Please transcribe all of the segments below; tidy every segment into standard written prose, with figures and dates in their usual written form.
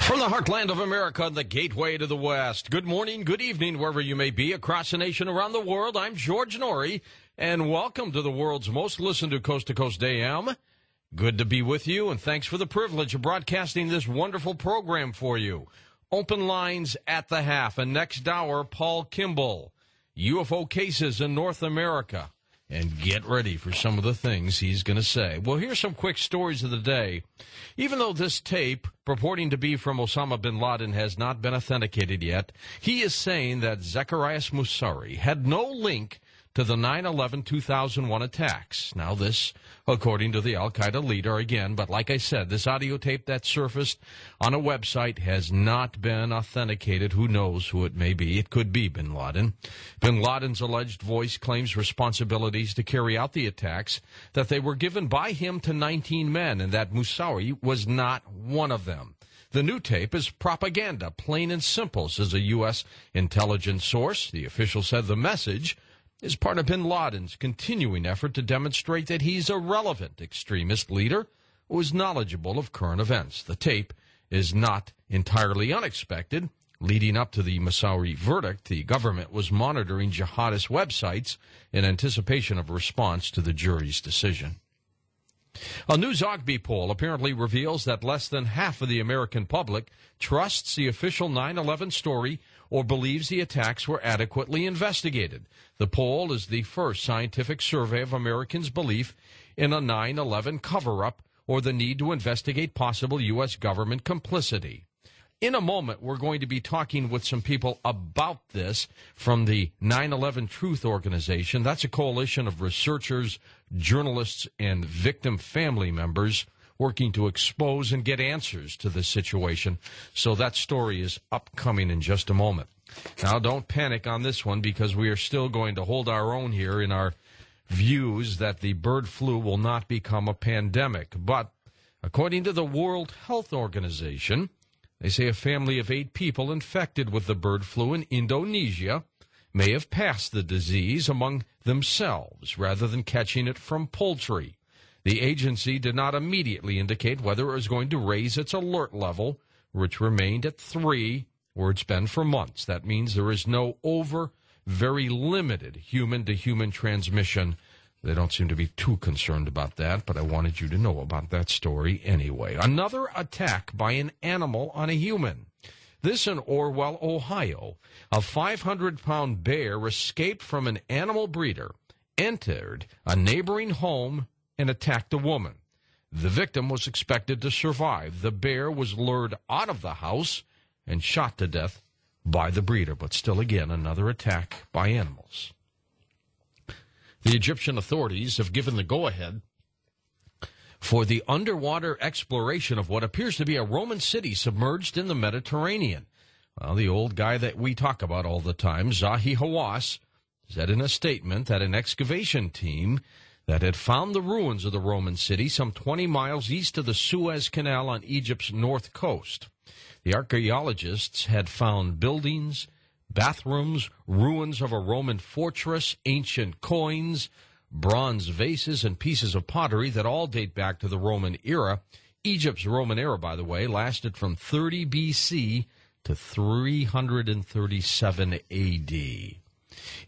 From the heartland of America, the gateway to the West. Good morning, good evening, wherever you may be across the nation, around the world. I'm George Norrie, and welcome to the world's most listened to Coast AM. Good to be with you, and thanks for the privilege of broadcasting this wonderful program for you. Open lines at the half, and next hour, Paul Kimball, UFO cases in North America. And get ready for some of the things he's going to say. Well, here's some quick stories of the day. Even though this tape, purporting to be from Osama bin Laden, has not been authenticated yet, he is saying that Zacarias Moussaoui had no link to the 9/11-2001 attacks. Now, this, according to the al-Qaeda leader, again, but like I said, this audio tape that surfaced on a website has not been authenticated. Who knows who it may be? It could be bin Laden. Bin Laden's alleged voice claims responsibilities to carry out the attacks, that they were given by him to 19 men, and that Moussaoui was not one of them. The new tape is propaganda, plain and simple, says a U.S. intelligence source. The official said the message is part of bin Laden's continuing effort to demonstrate that he's a relevant extremist leader who is knowledgeable of current events. The tape is not entirely unexpected. Leading up to the Moussaoui verdict, the government was monitoring jihadist websites in anticipation of a response to the jury's decision. A new Zogby poll apparently reveals that less than half of the American public trusts the official 9/11 story or believes the attacks were adequately investigated. The poll is the first scientific survey of Americans' belief in a 9/11 cover-up or the need to investigate possible U.S. government complicity. In a moment, we're going to be talking with some people about this from the 9/11 Truth Organization. That's a coalition of researchers, journalists, and victim family members working to expose and get answers to this situation. So that story is upcoming in just a moment. Now, don't panic on this one, because we are still going to hold our own here in our views that the bird flu will not become a pandemic. But according to the World Health Organization, they say a family of 8 people infected with the bird flu in Indonesia may have passed the disease among themselves rather than catching it from poultry. The agency did not immediately indicate whether it was going to raise its alert level, which remained at 3, where it's been for months. That means there is no very limited human-to-human transmission. They don't seem to be too concerned about that, but I wanted you to know about that story anyway. Another attack by an animal on a human. This in Orwell, Ohio. A 500-pound bear escaped from an animal breeder, entered a neighboring home, and attacked a woman. The victim was expected to survive. The bear was lured out of the house and shot to death by the breeder. But still, again, another attack by animals. The Egyptian authorities have given the go-ahead for the underwater exploration of what appears to be a Roman city submerged in the Mediterranean. Well, the old guy that we talk about all the time, Zahi Hawass, said in a statement that an excavation team that had found the ruins of the Roman city some 20 miles east of the Suez Canal on Egypt's north coast. The archaeologists had found buildings, bathrooms, ruins of a Roman fortress, ancient coins, bronze vases, and pieces of pottery that all date back to the Roman era. Egypt's Roman era, by the way, lasted from 30 B.C. to 337 A.D.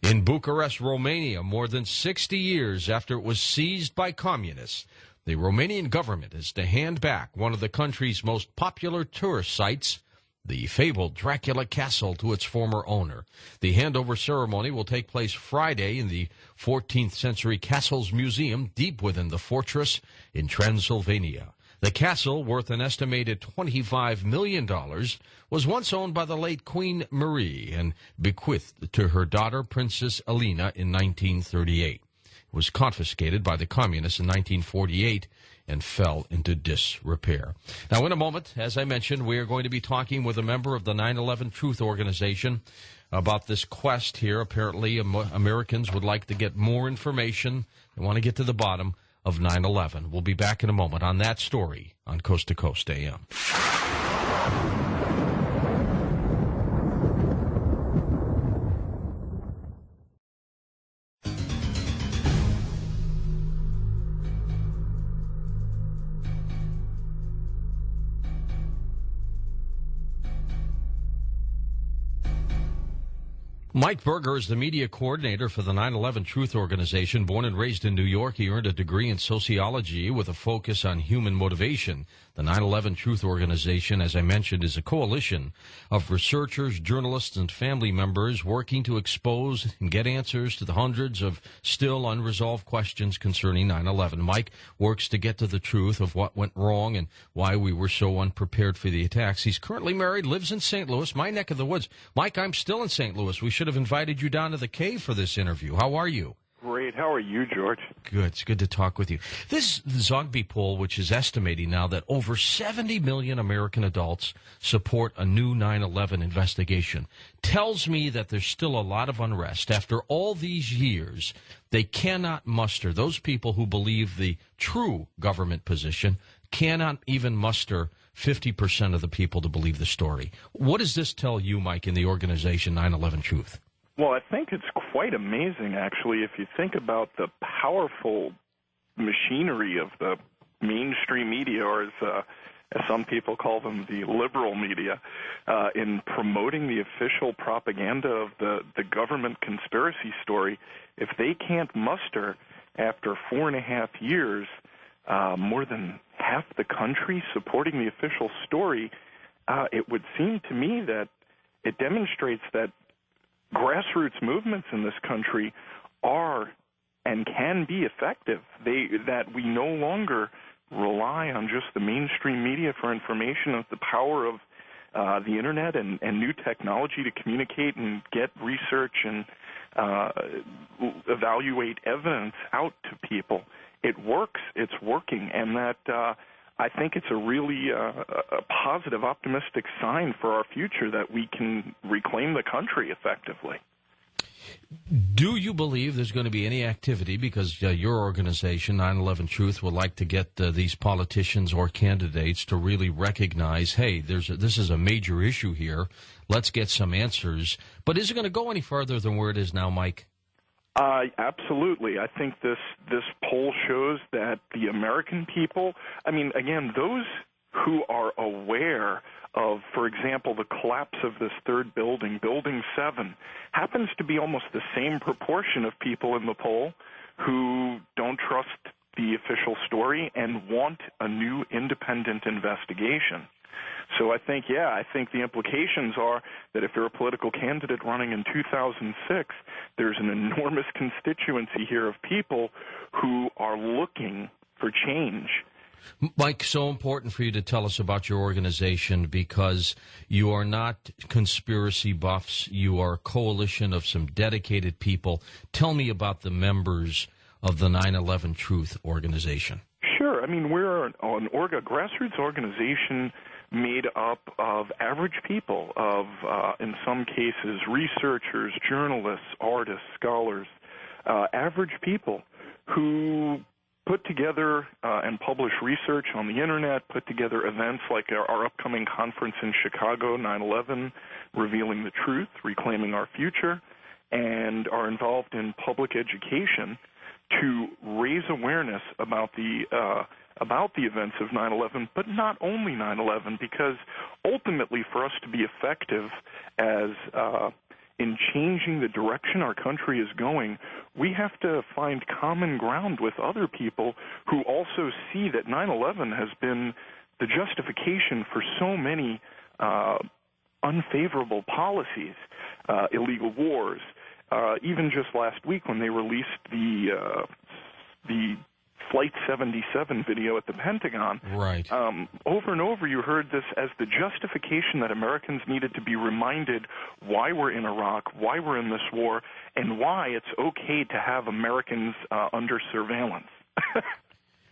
In Bucharest, Romania, more than 60 years after it was seized by communists, the Romanian government is to hand back one of the country's most popular tourist sites, the fabled Dracula Castle, to its former owner. The handover ceremony will take place Friday in the 14th Century Castles Museum, deep within the fortress in Transylvania. The castle, worth an estimated $25 million, was once owned by the late Queen Marie and bequeathed to her daughter, Princess Elena, in 1938. It was confiscated by the communists in 1948 and fell into disrepair. Now, in a moment, as I mentioned, we are going to be talking with a member of the 9/11 Truth Organization about this quest here. Apparently, Americans would like to get more information. They want to get to the bottom of 9/11. We'll be back in a moment on that story on Coast to Coast AM. Mike Berger is the media coordinator for the 9/11 Truth Organization. Born and raised in New York, he earned a degree in sociology with a focus on human motivation. The 9/11 Truth Organization, as I mentioned, is a coalition of researchers, journalists, and family members working to expose and get answers to the hundreds of still unresolved questions concerning 9/11. Mike works to get to the truth of what went wrong and why we were so unprepared for the attacks. He's currently married, lives in St. Louis, my neck of the woods. Mike, I'm still in St. Louis. We should have invited you down to the cave for this interview. How are you? Great. How are you, George? Good. It's good to talk with you. This Zogby poll, which is estimating now that over 70 million American adults support a new 9/11 investigation, tells me that there's still a lot of unrest. After all these years, they cannot muster, those people who believe the true government position cannot even muster 50% of the people to believe the story. What does this tell you, Mike, in the organization 9/11 Truth? Well, I think it's quite amazing, actually, if you think about the powerful machinery of the mainstream media, or as some people call them, the liberal media, in promoting the official propaganda of the government conspiracy story. If they can't muster, after 4.5 years, more than half the country supporting the official story, it would seem to me that it demonstrates that grassroots movements in this country are and can be effective. That we no longer rely on just the mainstream media for information, of the power of the Internet and new technology to communicate and get research and evaluate evidence out to people. It works. It's working. And that I think it's a really a positive, optimistic sign for our future that we can reclaim the country effectively. Do you believe there's going to be any activity, because your organization, 9/11 Truth, would like to get these politicians or candidates to really recognize, hey, this is a major issue here, let's get some answers. But is it going to go any further than where it is now, Mike? Absolutely. I think this poll shows that the American people, I mean, again, those who are aware of, for example, the collapse of this third building, Building 7, happens to be almost the same proportion of people in the poll who don't trust the official story and want a new independent investigation. So I think the implications are that if you're a political candidate running in 2006, there's an enormous constituency here of people who are looking for change. Mike, so important for you to tell us about your organization, because you are not conspiracy buffs. You are a coalition of some dedicated people. Tell me about the members of the 9/11 Truth Organization. Sure. I mean, we're a grassroots organization made up of average people, of, in some cases, researchers, journalists, artists, scholars, average people who put together and publish research on the Internet, put together events like our upcoming conference in Chicago, 9/11, Revealing the Truth, Reclaiming Our Future, and are involved in public education to raise awareness about the events of 9/11, but not only 9/11, because ultimately for us to be effective as in changing the direction our country is going, we have to find common ground with other people who also see that 9/11 has been the justification for so many unfavorable policies, illegal wars. Even just last week when they released the Flight 77 video at the Pentagon. Right. Over and over you heard this as the justification that Americans needed to be reminded why we're in Iraq, why we're in this war, and why it's okay to have Americans under surveillance.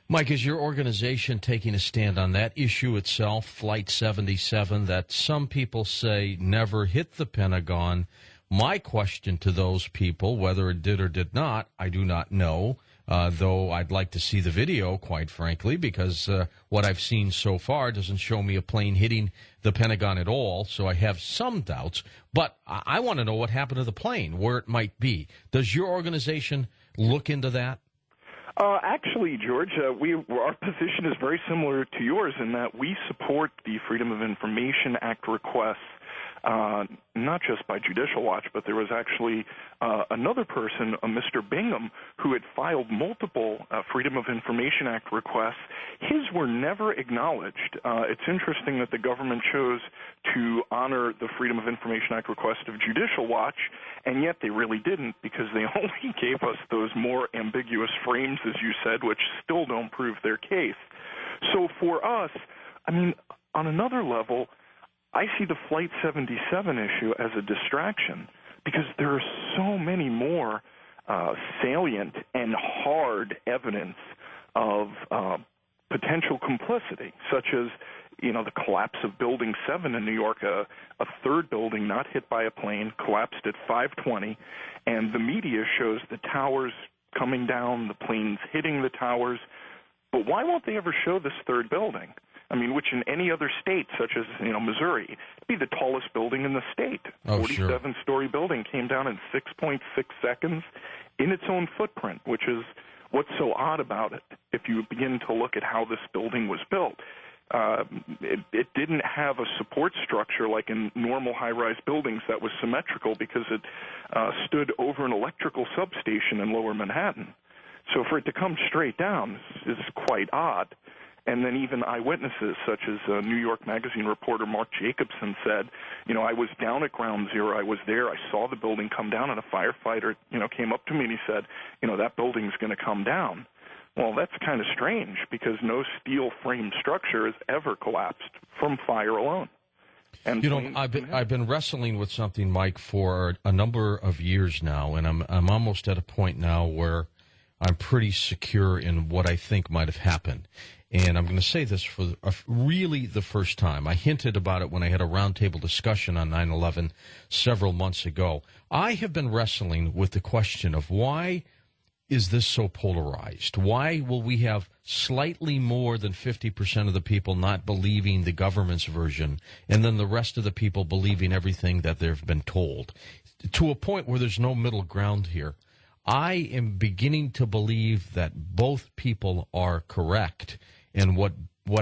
Mike, is your organization taking a stand on that issue itself, Flight 77, that some people say never hit the Pentagon? My question to those people, whether it did or did not, I do not know. Though I'd like to see the video, quite frankly, because what I've seen so far doesn't show me a plane hitting the Pentagon at all, so I have some doubts. But I want to know what happened to the plane, where it might be. Does your organization look into that? Actually, George, our position is very similar to yours in that we support the Freedom of Information Act requests not just by Judicial Watch, but there was actually another person, Mr. Bingham, who had filed multiple Freedom of Information Act requests. His were never acknowledged. It's interesting that the government chose to honor the Freedom of Information Act request of Judicial Watch, and yet they really didn't, because they only gave us those more ambiguous frames, as you said, which still don't prove their case. So for us, I mean, on another level, I see the Flight 77 issue as a distraction, because there are so many more salient and hard evidence of potential complicity, such as, you know, the collapse of Building 7 in New York, a third building not hit by a plane, collapsed at 5:20, and the media shows the towers coming down, the planes hitting the towers. But why won't they ever show this third building? I mean, which in any other state, such as, you know, Missouri, it'd be the tallest building in the state. 47-story building came down in 6.6 seconds in its own footprint, which is what's so odd about it. If you begin to look at how this building was built, it didn't have a support structure like in normal high-rise buildings that was symmetrical, because it stood over an electrical substation in Lower Manhattan. So for it to come straight down is quite odd. And then even eyewitnesses, such as New York Magazine reporter Mark Jacobson said, you know, I was down at Ground Zero. I was there. I saw the building come down, and a firefighter, you know, came up to me and he said, you know, that building's going to come down. Well, that's kind of strange, because no steel frame structure has ever collapsed from fire alone. And you know, I've been wrestling with something, Mike, for a number of years now, and I'm almost at a point now where I'm pretty secure in what I think might have happened. And I'm going to say this for really the first time. I hinted about it when I had a roundtable discussion on 9/11 several months ago. I have been wrestling with the question of why is this so polarized? Why will we have slightly more than 50% of the people not believing the government's version, and then the rest of the people believing everything that they've been told, to a point where there's no middle ground here? I am beginning to believe that both people are correct. And what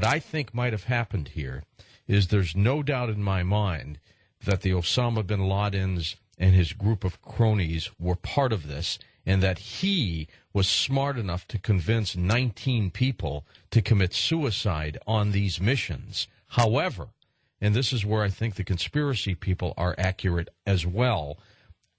I think might have happened here is there's no doubt in my mind that the Osama bin Ladens and his group of cronies were part of this, and that he was smart enough to convince 19 people to commit suicide on these missions. However, and this is where I think the conspiracy people are accurate as well,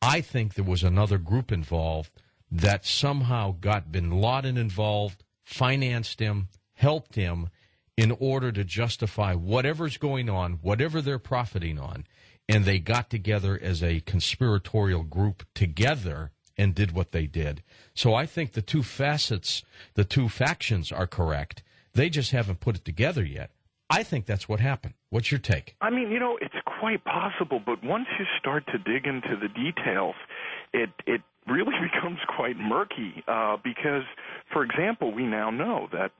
I think there was another group involved that somehow got bin Laden involved, financed him, helped him in order to justify whatever's going on, whatever they're profiting on. And they got together as a conspiratorial group together and did what they did. So I think the two factions are correct. They just haven't put it together yet. I think that's what happened. What's your take? I mean, you know, it's quite possible, but once you start to dig into the details, it really becomes quite murky because, for example, we now know that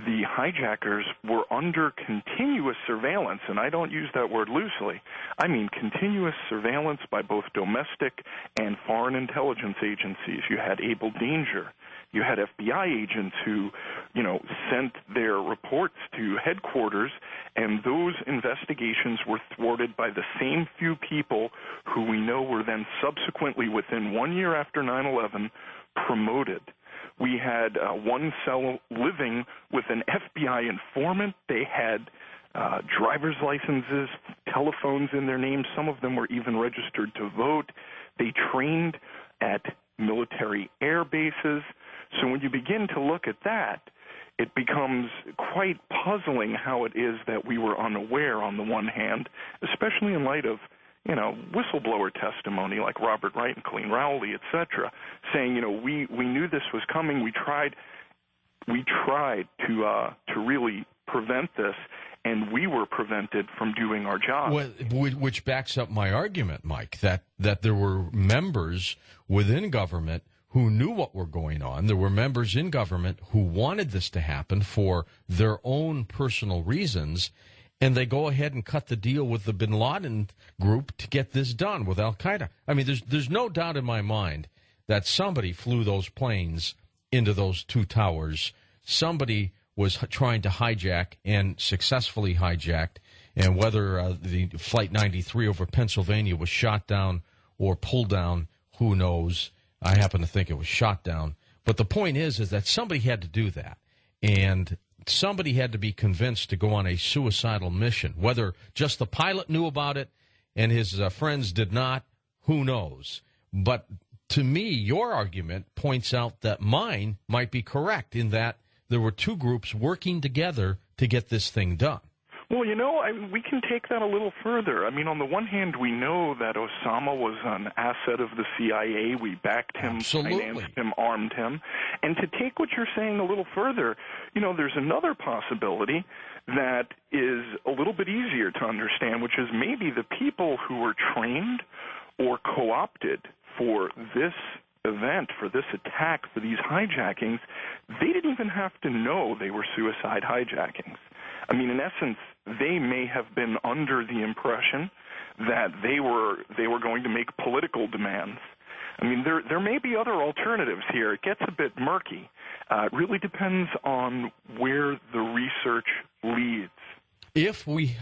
the hijackers were under continuous surveillance, and I don't use that word loosely. I mean continuous surveillance by both domestic and foreign intelligence agencies. You had Able Danger. You had FBI agents who, you know, sent their reports to headquarters, and those investigations were thwarted by the same few people who we know were then subsequently, within 1 year after 9/11, promoted. We had one cell living with an FBI informant. They had driver's licenses, telephones in their names. Some of them were even registered to vote. They trained at military air bases. So when you begin to look at that, it becomes quite puzzling how it is that we were unaware on the one hand, especially in light of, you know, whistleblower testimony like Robert Wright and Colleen Rowley, et cetera, saying, you know, we knew this was coming. We tried to really prevent this, and we were prevented from doing our job. Well, which backs up my argument, Mike, that there were members within government who knew what were going on. There were members in government who wanted this to happen for their own personal reasons, and they go ahead and cut the deal with the bin Laden group to get this done with al-Qaeda. I mean, there's no doubt in my mind that somebody flew those planes into those two towers. Somebody was trying to hijack and successfully hijacked And whether the Flight 93 over Pennsylvania was shot down or pulled down, who knows? I happen to think it was shot down. But the point is that somebody had to do that. And somebody had to be convinced to go on a suicidal mission. Whether just the pilot knew about it and his friends did not, who knows? But to me, your argument points out that mine might be correct in that there were two groups working together to get this thing done. Well, we can take that a little further. I mean, on the one hand, we know that Osama was an asset of the CIA. We backed him, Absolutely. financed him, armed him. And to take what you're saying a little further, there's another possibility that is a little bit easier to understand, which is maybe the people who were trained or co-opted for this event, for this attack, for these hijackings, they didn't even have to know they were suicide hijackings. I mean, in essence, they may have been under the impression that they were going to make political demands. I mean, there may be other alternatives here. It gets a bit murky. It really depends on where the research leads. If we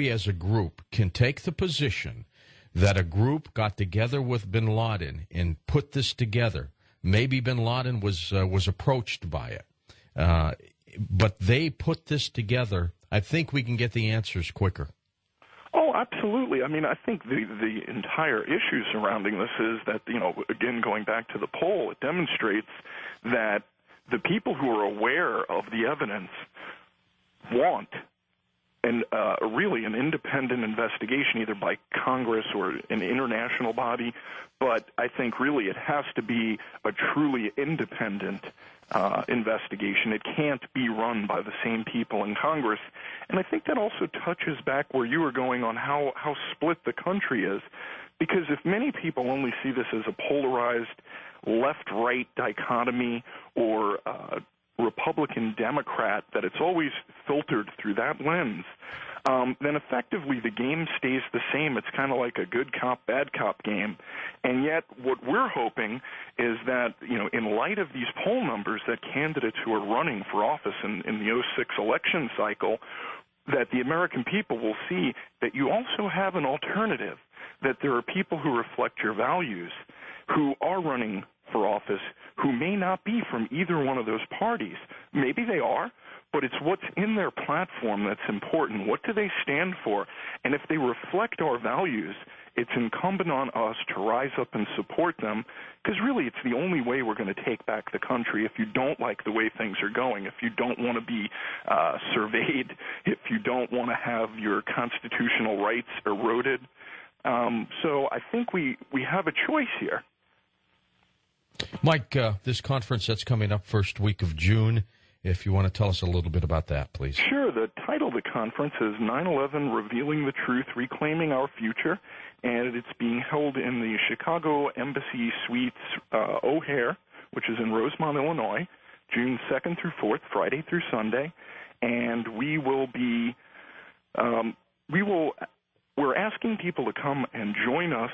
as a group can take the position that a group got together with bin Laden and put this together, maybe bin Laden was approached by it, but they put this together, I think we can get the answers quicker. Oh, absolutely. I mean, I think the entire issue surrounding this is that, again, going back to the poll, it demonstrates that the people who are aware of the evidence want really an independent investigation, either by Congress or an international body. But I think really it has to be a truly independent investigation. It can't be run by the same people in Congress. And I think that also touches back where you were going on how split the country is. Because if many people only see this as a polarized left-right dichotomy or Republican-Democrat, that it's always filtered through that lens, then effectively the game stays the same. It's kind of like a good cop, bad cop game. And yet what we're hoping is that, in light of these poll numbers, that candidates who are running for office in the 06 election cycle, that the American people will see that you also have an alternative, that there are people who reflect your values, who are running for office, who may not be from either one of those parties. Maybe they are, but it's what's in their platform that's important. What do they stand for? And if they reflect our values, it's incumbent on us to rise up and support them, because really it's the only way we're going to take back the country. If you don't like the way things are going, if you don't want to be surveyed, if you don't want to have your constitutional rights eroded. So I think we have a choice here. Mike, this conference that's coming up first week of June, if you want to tell us a little bit about that, please. Sure. The title of the conference is 9/11 Revealing the Truth, Reclaiming Our Future, and it's being held in the Chicago Embassy Suites O'Hare, which is in Rosemont, Illinois, June 2nd through 4th, Friday through Sunday. And we're asking people to come and join us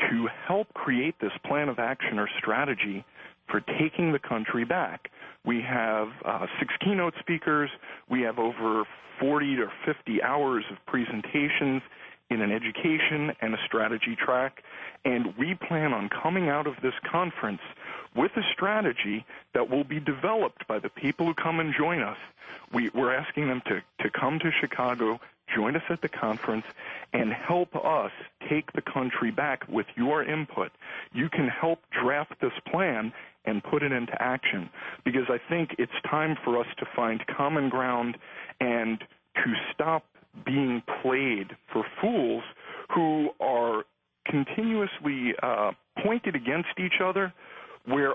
to help create this plan of action or strategy for taking the country back. We have 6 keynote speakers. We have over 40 to 50 hours of presentations in an education and a strategy track. And we plan on coming out of this conference with a strategy that will be developed by the people who come and join us. We're asking them to come to Chicago, join us at the conference, and help us take the country back with your input. You can help draft this plan and put it into action, because I think it's time for us to find common ground and to stop being played for fools who are continuously pointed against each other, where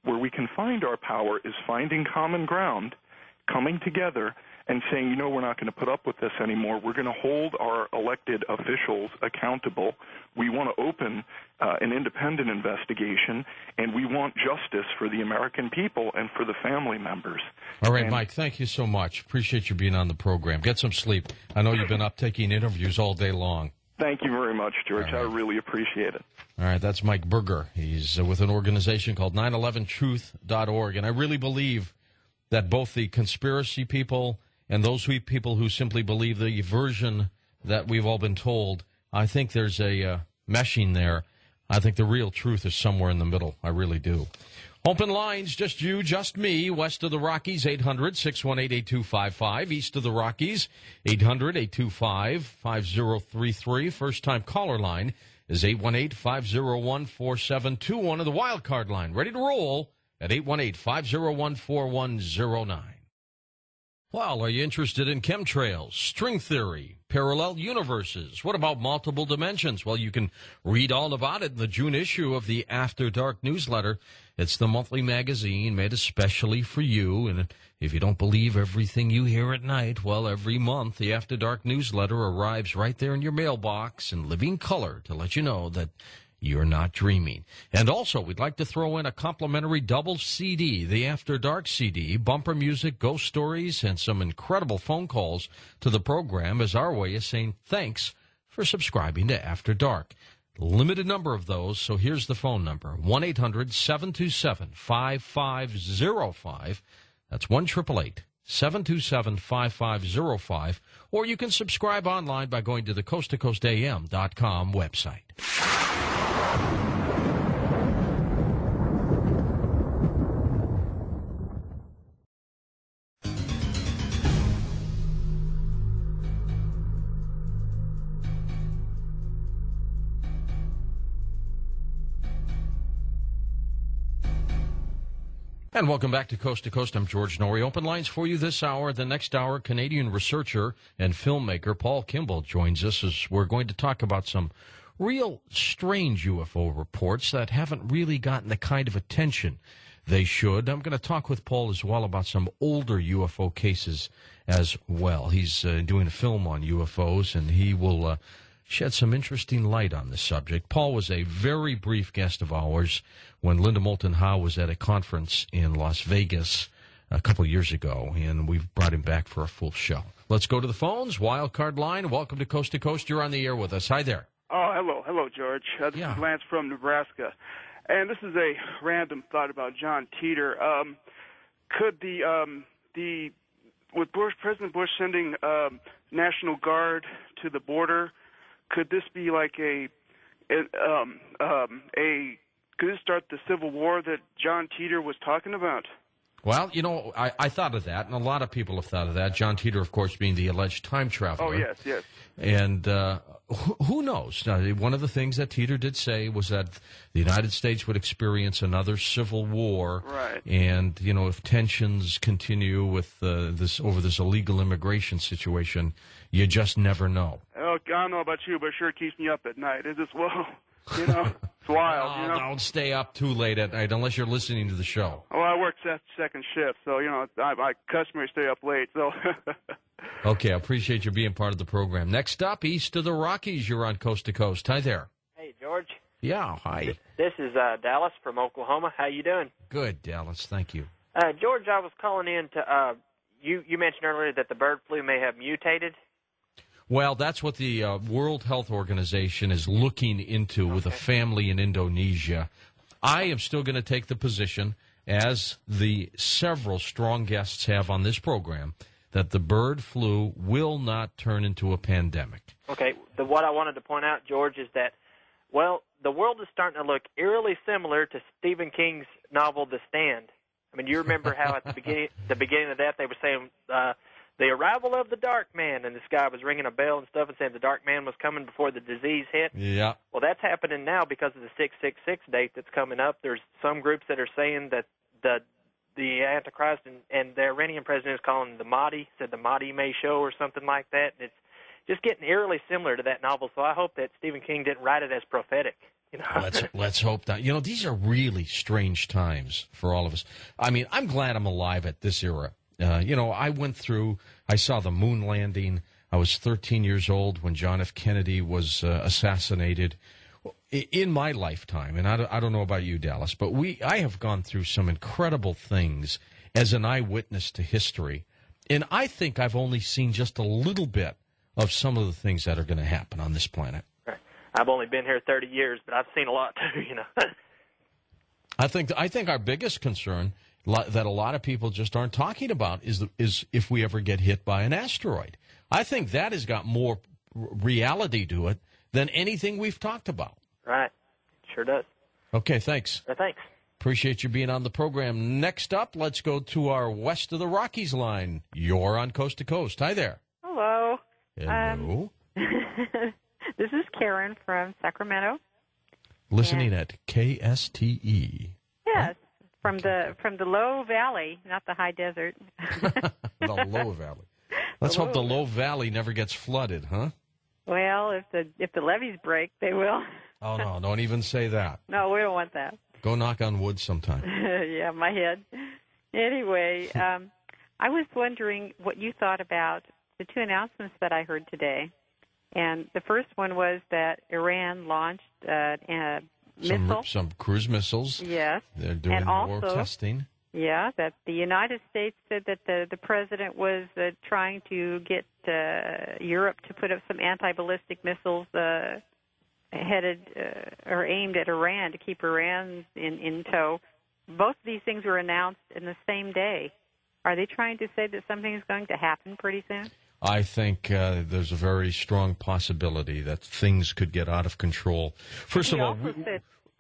we can find our power is finding common ground, coming together, and saying, we're not going to put up with this anymore. We're going to hold our elected officials accountable. We want to open an independent investigation, and we want justice for the American people and for the family members. All right, Mike, thank you so much. Appreciate you being on the program. Get some sleep. I know you've been up taking interviews all day long. Thank you very much, George. Right. I really appreciate it. All right, that's Mike Berger. He's with an organization called 911truth.org, and I really believe that both the conspiracy people and those people who simply believe the version that we've all been told, I think there's a meshing there. I think the real truth is somewhere in the middle. I really do. Open lines, just you, just me. West of the Rockies, 800-618-8255. East of the Rockies, 800-825-5033. First-time caller line is 818-501-4721 of the wild card line. Ready to roll at 818-501-4109. Well, are you interested in chemtrails, string theory, parallel universes? What about multiple dimensions? Well, you can read all about it in the June issue of the After Dark newsletter. It's the monthly magazine made especially for you. And if you don't believe everything you hear at night, well, every month the After Dark newsletter arrives right there in your mailbox in living color to let you know that you're not dreaming. And also, we'd like to throw in a complimentary double CD, the After Dark CD, bumper music, ghost stories, and some incredible phone calls to the program as our way of saying thanks for subscribing to After Dark. Limited number of those, so here's the phone number, 1-800-727-5505. That's 1-888-727-5505. Or you can subscribe online by going to the coasttocoastam.com website. And welcome back to Coast. I'm George Norrie. Open lines for you this hour. The next hour, Canadian researcher and filmmaker Paul Kimball joins us as we're going to talk about some real strange UFO reports that haven't really gotten the kind of attention they should. I'm going to talk with Paul as well about some older UFO cases as well. He's doing a film on UFOs, and he will shed some interesting light on the subject. Paul was a very brief guest of ours when Linda Moulton Howe was at a conference in Las Vegas a couple of years ago, and we've brought him back for a full show. Let's go to the phones. Wild card line. Welcome to Coast. You're on the air with us. Hi there. Oh, hello, George. This is Lance from Nebraska, and this is a random thought about John Teeter. Could with President Bush sending National Guard to the border, could this be like could this start the Civil War that John Teeter was talking about? Well, I thought of that, and a lot of people have thought of that. John Teeter, of course, being the alleged time traveler. Oh, yes. And who knows? Now, one of the things that Teeter did say was that the United States would experience another civil war. Right. And, if tensions continue with this illegal immigration situation, you just never know. Oh, I don't know about you, but it sure keeps me up at night. It's just, it's wild. Don't stay up too late at night unless you're listening to the show. Well, I work second shift, so, I customary stay up late, so... Okay, I appreciate you being part of the program. Next up, east of the Rockies, you're on Coast to Coast. Hi there. Hey, George. Yeah, hi. This is Dallas from Oklahoma. How you doing? Good, Dallas. Thank you. George, I was calling in to, you mentioned earlier that the bird flu may have mutated. Well, that's what the World Health Organization is looking into with a family in Indonesia. I am still going to take the position, as the several strong guests have on this program, that the bird flu will not turn into a pandemic. Okay. What I wanted to point out, George, is that, the world is starting to look eerily similar to Stephen King's novel The Stand. I mean, you remember how at the beginning of that they were saying the arrival of the Dark Man, and this guy was ringing a bell and stuff and saying the Dark Man was coming before the disease hit. Yeah. Well, that's happening now because of the 666 date that's coming up. There's some groups that are saying that the Antichrist and the Iranian president is calling the Mahdi, said the Mahdi may show or something like that. And it's just getting eerily similar to that novel, so I hope that Stephen King didn't write it as prophetic. Let's hope that. These are really strange times for all of us. I mean, I'm glad I'm alive at this era. I saw the moon landing. I was 13 years old when John F. Kennedy was assassinated. In my lifetime, and I don't know about you, Dallas, but I have gone through some incredible things as an eyewitness to history, and I think I've only seen just a little bit of some of the things that are going to happen on this planet. I've only been here 30 years, but I've seen a lot too, I think our biggest concern, that a lot of people just aren't talking about is if we ever get hit by an asteroid. I think that has got more reality to it than anything we've talked about. Right. Sure does. Okay, thanks. Thanks. Appreciate you being on the program. Next up, let's go to our West of the Rockies line. You're on Coast to Coast. Hi there. Hello. Hello. This is Karen from Sacramento. Listening at KSTE. Yes, from the low valley, not the high desert. The low valley. Let's hope the low valley never gets flooded, huh? Well, if the levees break, they will. Oh, no, don't even say that. No, we don't want that. Go knock on wood sometime. Yeah, my head. Anyway, I was wondering what you thought about the two announcements that I heard today. And the first one was that Iran launched some cruise missiles. Yes. They're doing more testing. Yeah, that the United States said that the president was trying to get Europe to put up some anti-ballistic missiles headed or aimed at Iran to keep Iran in tow. Both of these things were announced in the same day. Are they trying to say that something is going to happen pretty soon? I think there's a very strong possibility that things could get out of control. First of all,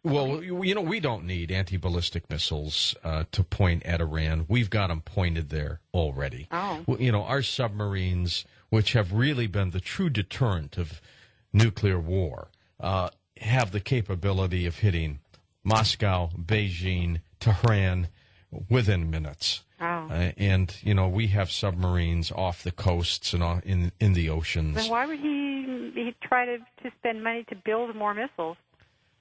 we don't need anti-ballistic missiles to point at Iran. We've got them pointed there already. Oh. Our submarines, which have really been the true deterrent of nuclear war, have the capability of hitting Moscow, Beijing, Tehran within minutes. Oh. And we have submarines off the coasts and in the oceans. Then why would he try to spend money to build more missiles?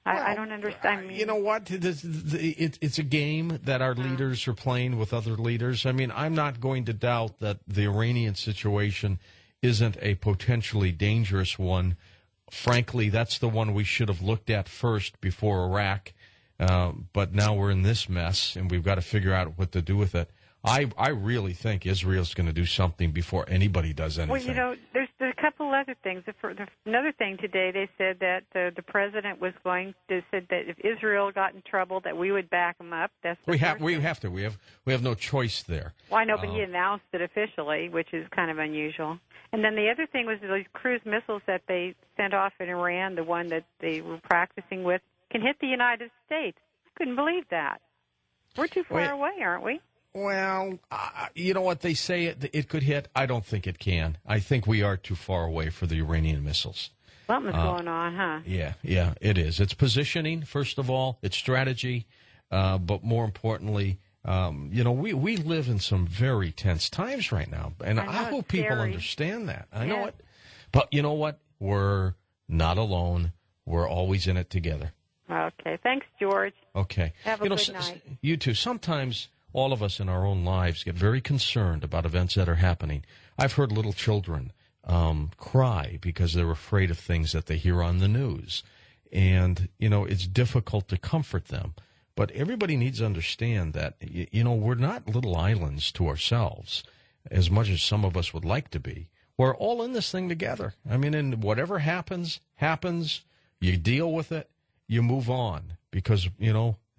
I don't understand. You know what? It's a game that our leaders are playing with other leaders. I mean, I'm not going to doubt that the Iranian situation isn't a potentially dangerous one. Frankly, that's the one we should have looked at first before Iraq. But now we're in this mess, and we've got to figure out what to do with it. I really think Israel's going to do something before anybody does anything. Well, there's a couple other things. Another thing today, they said that the president was said that if Israel got in trouble, that we would back them up. We have to. We have no choice there. Well, I know, but he announced it officially, which is kind of unusual. And then the other thing was those cruise missiles that they sent off in Iran, the one that they were practicing with, can hit the United States. I couldn't believe that. We're too far away, aren't we? Well, you know what they say it could hit? I don't think it can. I think we are too far away for the Iranian missiles. Something's going on, huh? Yeah, it is. It's positioning, first of all. It's strategy. But more importantly, we live in some very tense times right now. And I hope people understand that. I know it. But you know what? We're not alone. We're always in it together. Okay. Thanks, George. Okay. Have a good night. You too. Sometimes all of us in our own lives get very concerned about events that are happening. I've heard little children cry because they're afraid of things that they hear on the news. And, it's difficult to comfort them. But everybody needs to understand that, we're not little islands to ourselves, as much as some of us would like to be. We're all in this thing together. I mean, and whatever happens. You deal with it. You move on because,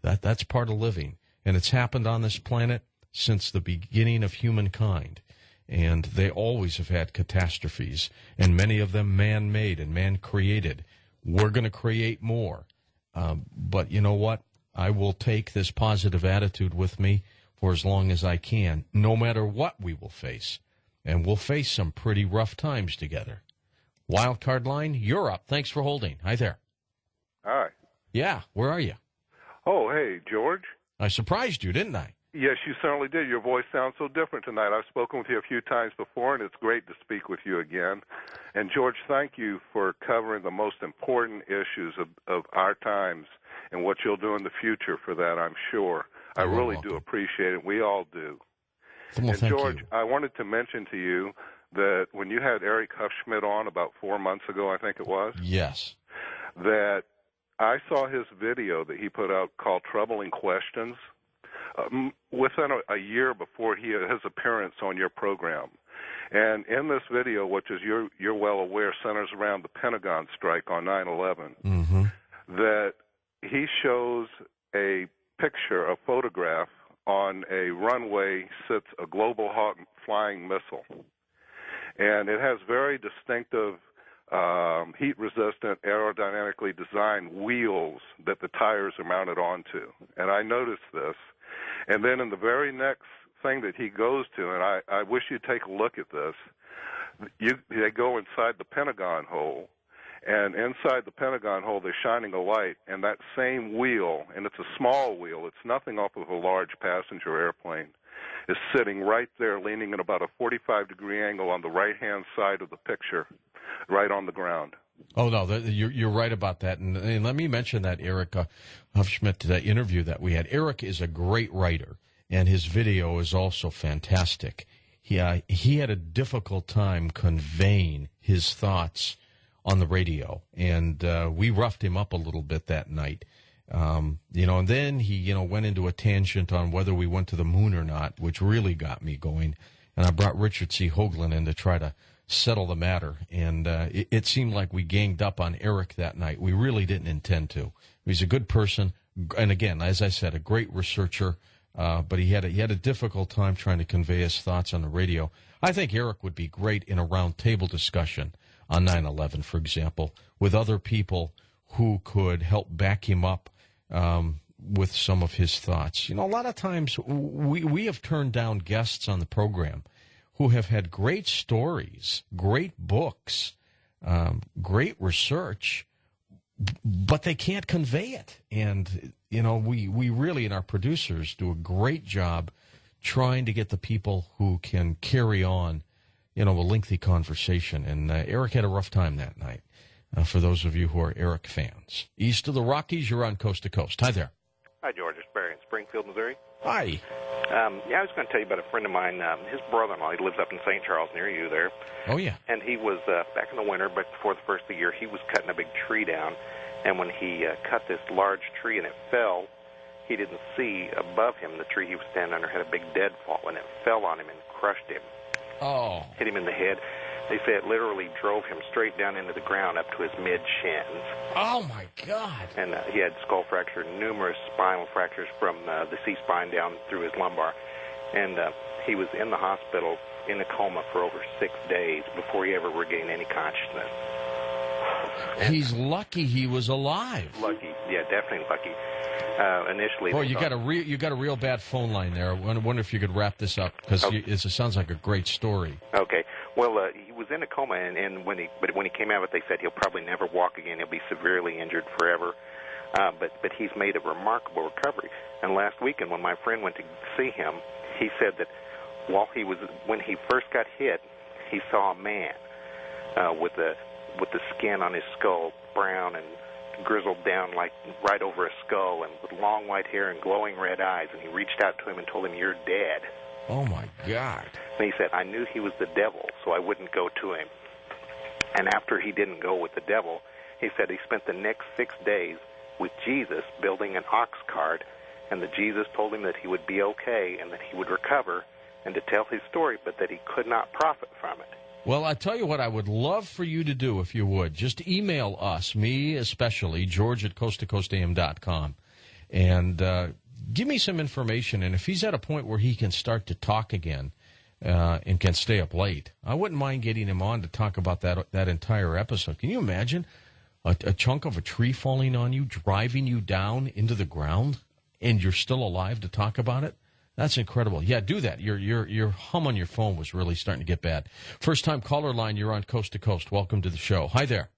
that's part of living. And it's happened on this planet since the beginning of humankind. And they always have had catastrophes, and many of them man-made and man-created. We're going to create more. But you know what? I will take this positive attitude with me for as long as I can, no matter what we will face. And we'll face some pretty rough times together. Wildcard line, you're up. Thanks for holding. Hi there. Hi. Yeah, where are you? Oh, hey, George. I surprised you, didn't I? Yes, you certainly did. Your voice sounds so different tonight. I've spoken with you a few times before, and it's great to speak with you again. And, George, thank you for covering the most important issues of our times and what you'll do in the future for that, I'm sure. I really do appreciate it. We all do. Well, and, George, I wanted to mention to you that when you had Eric Huffschmidt on about 4 months ago, I think it was. Yes. That I saw his video that he put out called Troubling Questions within a year before his appearance on your program. And in this video, which is you're well aware, centers around the Pentagon strike on 9/11, that he shows a photograph on a runway sits a Global Hawk flying missile. And it has very distinctive, heat-resistant, aerodynamically designed wheels that the tires are mounted onto. And I noticed this. And then in the very next thing that he goes to, and I wish you'd take a look at this, they go inside the Pentagon hole. And inside the Pentagon hole, they're shining a light, and that same wheel, and it's a small wheel, it's nothing off of a large passenger airplane, is sitting right there, leaning at about a 45-degree angle on the right-hand side of the picture, right on the ground. Oh, no, you're right about that. And let me mention that Eric Hufschmidt, that interview that we had. Eric is a great writer, and his video is also fantastic. He had a difficult time conveying his thoughts on the radio, and we roughed him up a little bit that night. And then he, went into a tangent on whether we went to the moon or not, which really got me going. And I brought Richard C. Hoagland in to try to settle the matter. And it seemed like we ganged up on Eric that night. We really didn't intend to. He's a good person. And again, as I said, a great researcher. But he had a difficult time trying to convey his thoughts on the radio. I think Eric would be great in a round table discussion on 9/11, for example, with other people who could help back him up with some of his thoughts. A lot of times we have turned down guests on the program who have had great stories, great books, great research, but they can't convey it. And, we really, and our producers, do a great job trying to get the people who can carry on a lengthy conversation. And Eric had a rough time that night, for those of you who are Eric fans. East of the Rockies, you're on Coast to Coast. Hi there. Hi, George. It's Barry in Springfield, Missouri. Hi. I was going to tell you about a friend of mine. His brother-in-law, he lives up in St. Charles near you there. Oh, yeah. And he was, back in the winter, but before the first of the year, he was cutting a big tree down. And when he cut this large tree and it fell, he didn't see above him the tree he was standing under had a big deadfall, and it fell on him and crushed him. Oh. Hit him in the head. They say it literally drove him straight down into the ground up to his mid-shins. Oh, my God. And he had skull fracture, numerous spinal fractures from the C-spine down through his lumbar. And he was in the hospital in a coma for over 6 days before he ever regained any consciousness. And he's lucky he was alive. Lucky. Yeah, definitely lucky. Initially, you got a real bad phone line there. I wonder if you could wrap this up, because it sounds like a great story. Okay. Well, he was in a coma, and when he came out of it, they said he'll probably never walk again. He'll be severely injured forever. But he's made a remarkable recovery. And last weekend, when my friend went to see him, he said that when he first got hit, he saw a man with the skin on his skull brown and grizzled down like right over a skull, and with long white hair and glowing red eyes, and he reached out to him and told him, "You're dead." Oh, my God. And he said, "I knew he was the devil, so I wouldn't go to him." And after he didn't go with the devil, he said he spent the next 6 days with Jesus building an ox cart, and that Jesus told him that he would be okay and that he would recover and to tell his story, but that he could not profit from it. Well, I tell you what I would love for you to do, if you would. Just email us, me especially, George at coasttocoastam.com, and give me some information. And if he's at a point where he can start to talk again and can stay up late, I wouldn't mind getting him on to talk about that entire episode. Can you imagine a chunk of a tree falling on you, driving you down into the ground, and you're still alive to talk about it? That's incredible. Yeah, do that. Your hum on your phone was really starting to get bad. First-time caller line, you're on Coast to Coast. Welcome to the show. Hi there.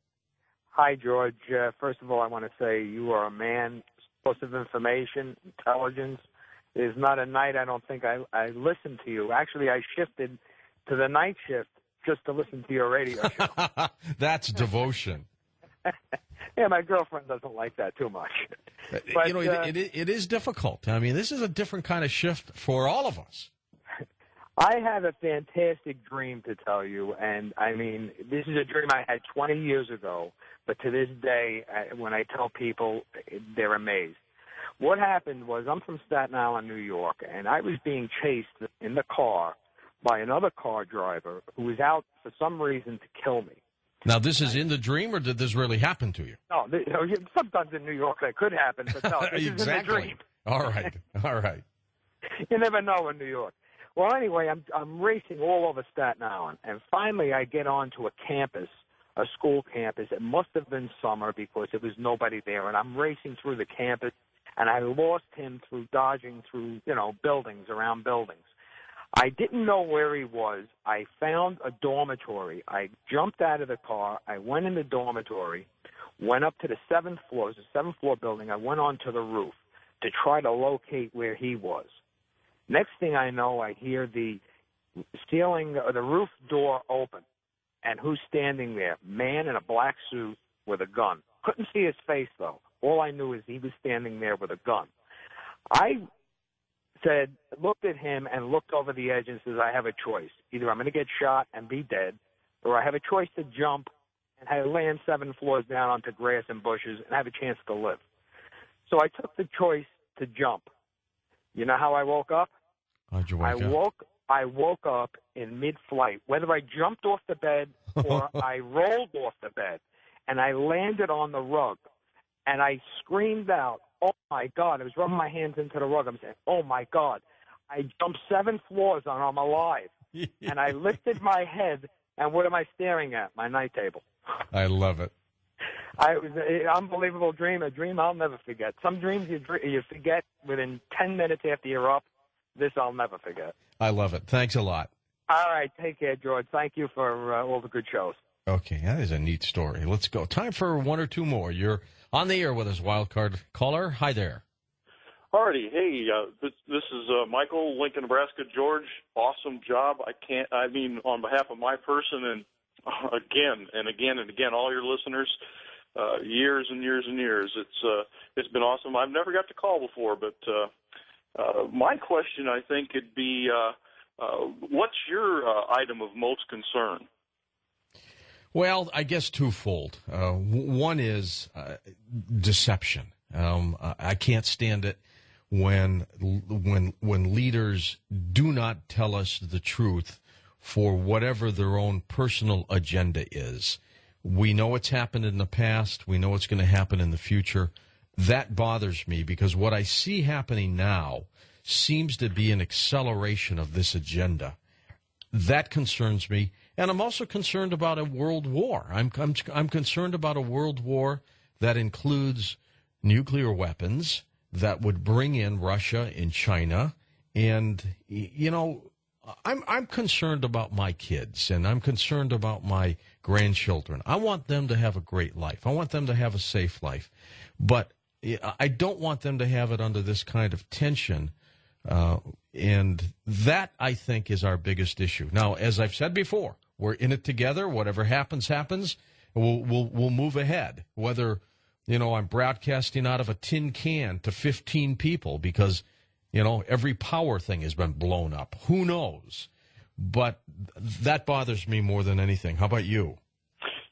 Hi, George. First of all, I want to say you are a man full of information, intelligence. There's not a night I don't think I listen to you. Actually, I shifted to the night shift just to listen to your radio show. That's devotion. Yeah, my girlfriend doesn't like that too much. But, it is difficult. I mean, this is a different kind of shift for all of us. I have a fantastic dream to tell you, and, I mean, this is a dream I had 20 years ago, but to this day, when I tell people, they're amazed. What happened was I'm from Staten Island, New York, and I was being chased in the car by another car driver who was out for some reason to kill me. Now, this is in the dream, or did this really happen to you? No, sometimes in New York that could happen, but no, this exactly. is in the dream. All right. You never know in New York. Well, anyway, I'm racing all over Staten Island, and finally I get onto a campus, a school campus. It must have been summer because there was nobody there, and I'm racing through the campus, and I lost him through dodging through, buildings, around buildings. I didn't know where he was. I found a dormitory. I jumped out of the car. I went in the dormitory, went up to the 7th floor. It was a 7th floor building. I went onto the roof to try to locate where he was. Next thing I know, I hear the ceiling, the roof door open. And who's standing there? Man in a black suit with a gun. Couldn't see his face, though. All I knew is he was standing there with a gun. I looked at him and looked over the edge and says, I have a choice. Either I'm going to get shot and be dead, or I have a choice to jump and land 7 floors down onto grass and bushes and have a chance to live. So I took the choice to jump. You know how I woke up? How'd you wake up? I woke up in mid-flight, whether I jumped off the bed or I rolled off the bed, and I landed on the rug, and I screamed out, oh, my God. I was rubbing my hands into the rug. I'm saying, oh, my God. I jumped 7 floors and I'm alive. And I lifted my head, and what am I staring at? My night table. I love it. It was an unbelievable dream, a dream I'll never forget. Some dreams you forget within 10 minutes after you're up. This I'll never forget. I love it. Thanks a lot. All right. Take care, George. Thank you for all the good shows. Okay, that is a neat story. Let's go. Time for one or two more. You're on the air with us, wildcard caller. Hi there. Alrighty. Hey, this is Michael, Lincoln, Nebraska. George, awesome job. On behalf of my person and again and again and again, all your listeners, years and years and years. It's been awesome. I've never got to call before, but my question, I think, could be, what's your item of most concern? Well, I guess twofold. One is deception. I can't stand it when leaders do not tell us the truth for whatever their own personal agenda is. We know it's happened in the past. We know it's going to happen in the future. That bothers me because what I see happening now seems to be an acceleration of this agenda. That concerns me. And I'm also concerned about a world war. I'm concerned about a world war that includes nuclear weapons that would bring in Russia and China. And, I'm concerned about my kids, and I'm concerned about my grandchildren. I want them to have a great life. I want them to have a safe life. But I don't want them to have it under this kind of tension. And that, I think, is our biggest issue. Now, as I've said before, we're in it together. Whatever happens, happens. We'll move ahead. Whether, I'm broadcasting out of a tin can to 15 people because, every power thing has been blown up. Who knows? But that bothers me more than anything. How about you?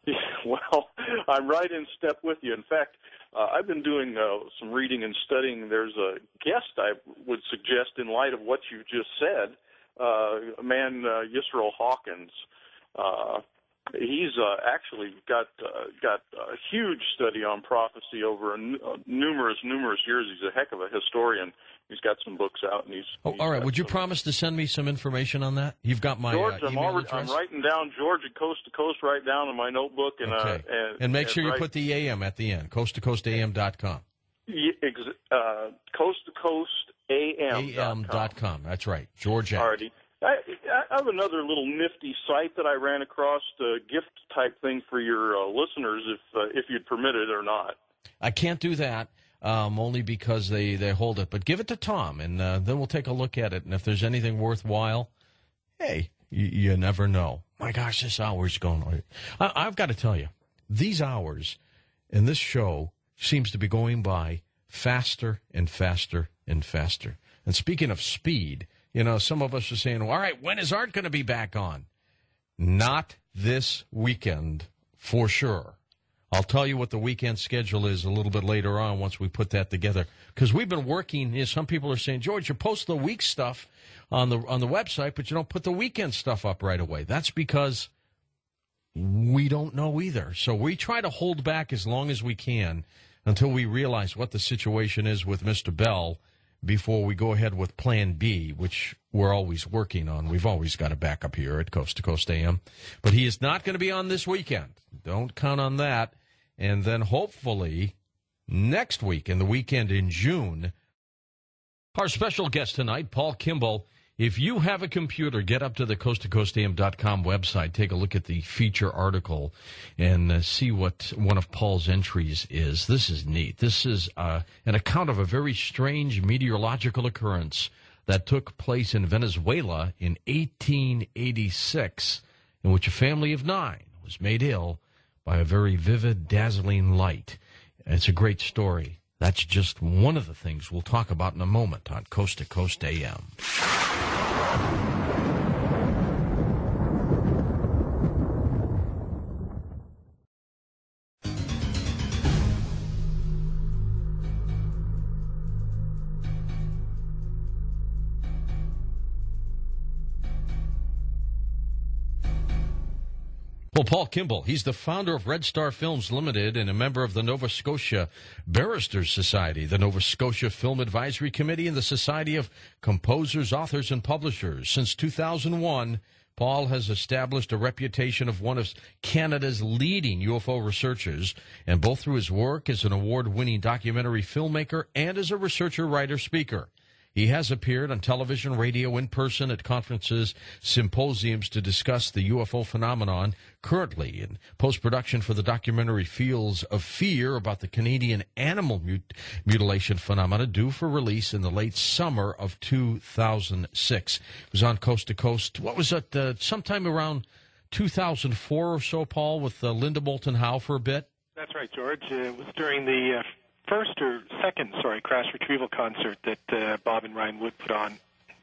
Yeah, well, I'm right in step with you. In fact, I've been doing some reading and studying. There's a guest I would suggest in light of what you just said, a man, Yisrael Hawkins. He's actually got a huge study on prophecy over numerous years. He's a heck of a historian. He's got some books out, and he's all right. Would you promise to send me some information on that? You've got my George. email address? I'm writing down George at Coast to Coast right down in my notebook, and okay. And make sure you put the AM at the end. CoastToCoastAM.com. Coast to Coast AM.com. That's right, George. Alrighty. I have another little nifty site that I ran across, a gift type thing for your listeners, if you'd permit it or not. I can't do that, only because they hold it. But give it to Tom, and then we'll take a look at it. And if there's anything worthwhile, hey, you never know. My gosh, this hour's going. I've got to tell you, these hours in this show seems to be going by faster and faster and faster. And speaking of speed, some of us are saying, well, all right, when is Art going to be back on? Not this weekend, for sure. I'll tell you what the weekend schedule is a little bit later on once we put that together. Because we've been working, some people are saying, George, you post the week stuff on the website, but you don't put the weekend stuff up right away. That's because we don't know either. So we try to hold back as long as we can until we realize what the situation is with Mr. Bell before we go ahead with Plan B, which we're always working on. We've always got a backup here at Coast to Coast AM. But he is not going to be on this weekend. Don't count on that. And then hopefully next week and the weekend in June, our special guest tonight, Paul Kimball. If you have a computer, get up to the coasttocoastam.com website, take a look at the feature article, and see what one of Paul's entries is. This is neat. This is an account of a very strange meteorological occurrence that took place in Venezuela in 1886, in which a family of 9 was made ill by a very vivid, dazzling light. It's a great story. That's just one of the things we'll talk about in a moment on Coast to Coast AM. Well, Paul Kimball, he's the founder of Red Star Films Limited and a member of the Nova Scotia Barristers Society, the Nova Scotia Film Advisory Committee, and the Society of Composers, Authors, and Publishers. Since 2001, Paul has established a reputation of one of Canada's leading UFO researchers, and both through his work as an award-winning documentary filmmaker and as a researcher, writer, speaker. He has appeared on television, radio, in person at conferences, symposiums to discuss the UFO phenomenon. Currently in post-production for the documentary Fields of Fear about the Canadian animal mutilation phenomena, due for release in the late summer of 2006. It was on Coast to Coast. What was it? Sometime around 2004 or so, Paul, with Linda Moulton Howe for a bit? That's right, George. It was during the second crash retrieval concert that Bob and Ryan Wood put on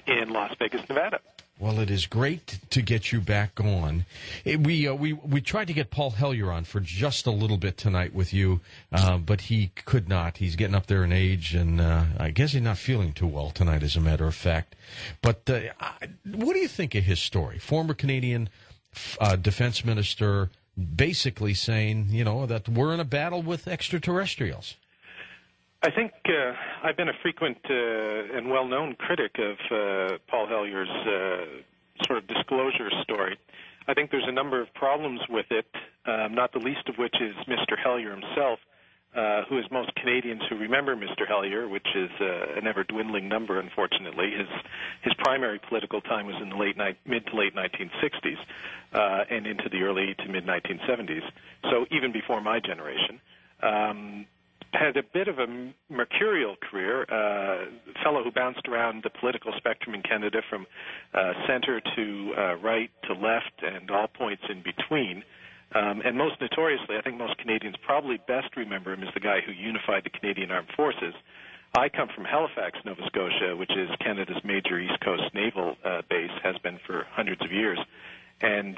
in Las Vegas, Nevada. Well, it is great to get you back on. We tried to get Paul Hellyer on for just a little bit tonight with you, but he could not. He's getting up there in age, and I guess he's not feeling too well tonight, as a matter of fact. But what do you think of his story? Former Canadian defense minister basically saying, that we're in a battle with extraterrestrials. I think I've been a frequent and well-known critic of Paul Hellyer's sort of disclosure story. I think there's a number of problems with it, not the least of which is Mr. Hellyer himself, who, as most Canadians who remember Mr. Hellyer, which is an ever-dwindling number, unfortunately, his primary political time was in the mid to late 1960s and into the early to mid-1970s, so even before my generation. Had a bit of a mercurial career, a fellow who bounced around the political spectrum in Canada from center to right to left and all points in between. And most notoriously, I think most Canadians probably best remember him as the guy who unified the Canadian Armed Forces. I come from Halifax, Nova Scotia, which is Canada's major East Coast naval base, has been for hundreds of years. And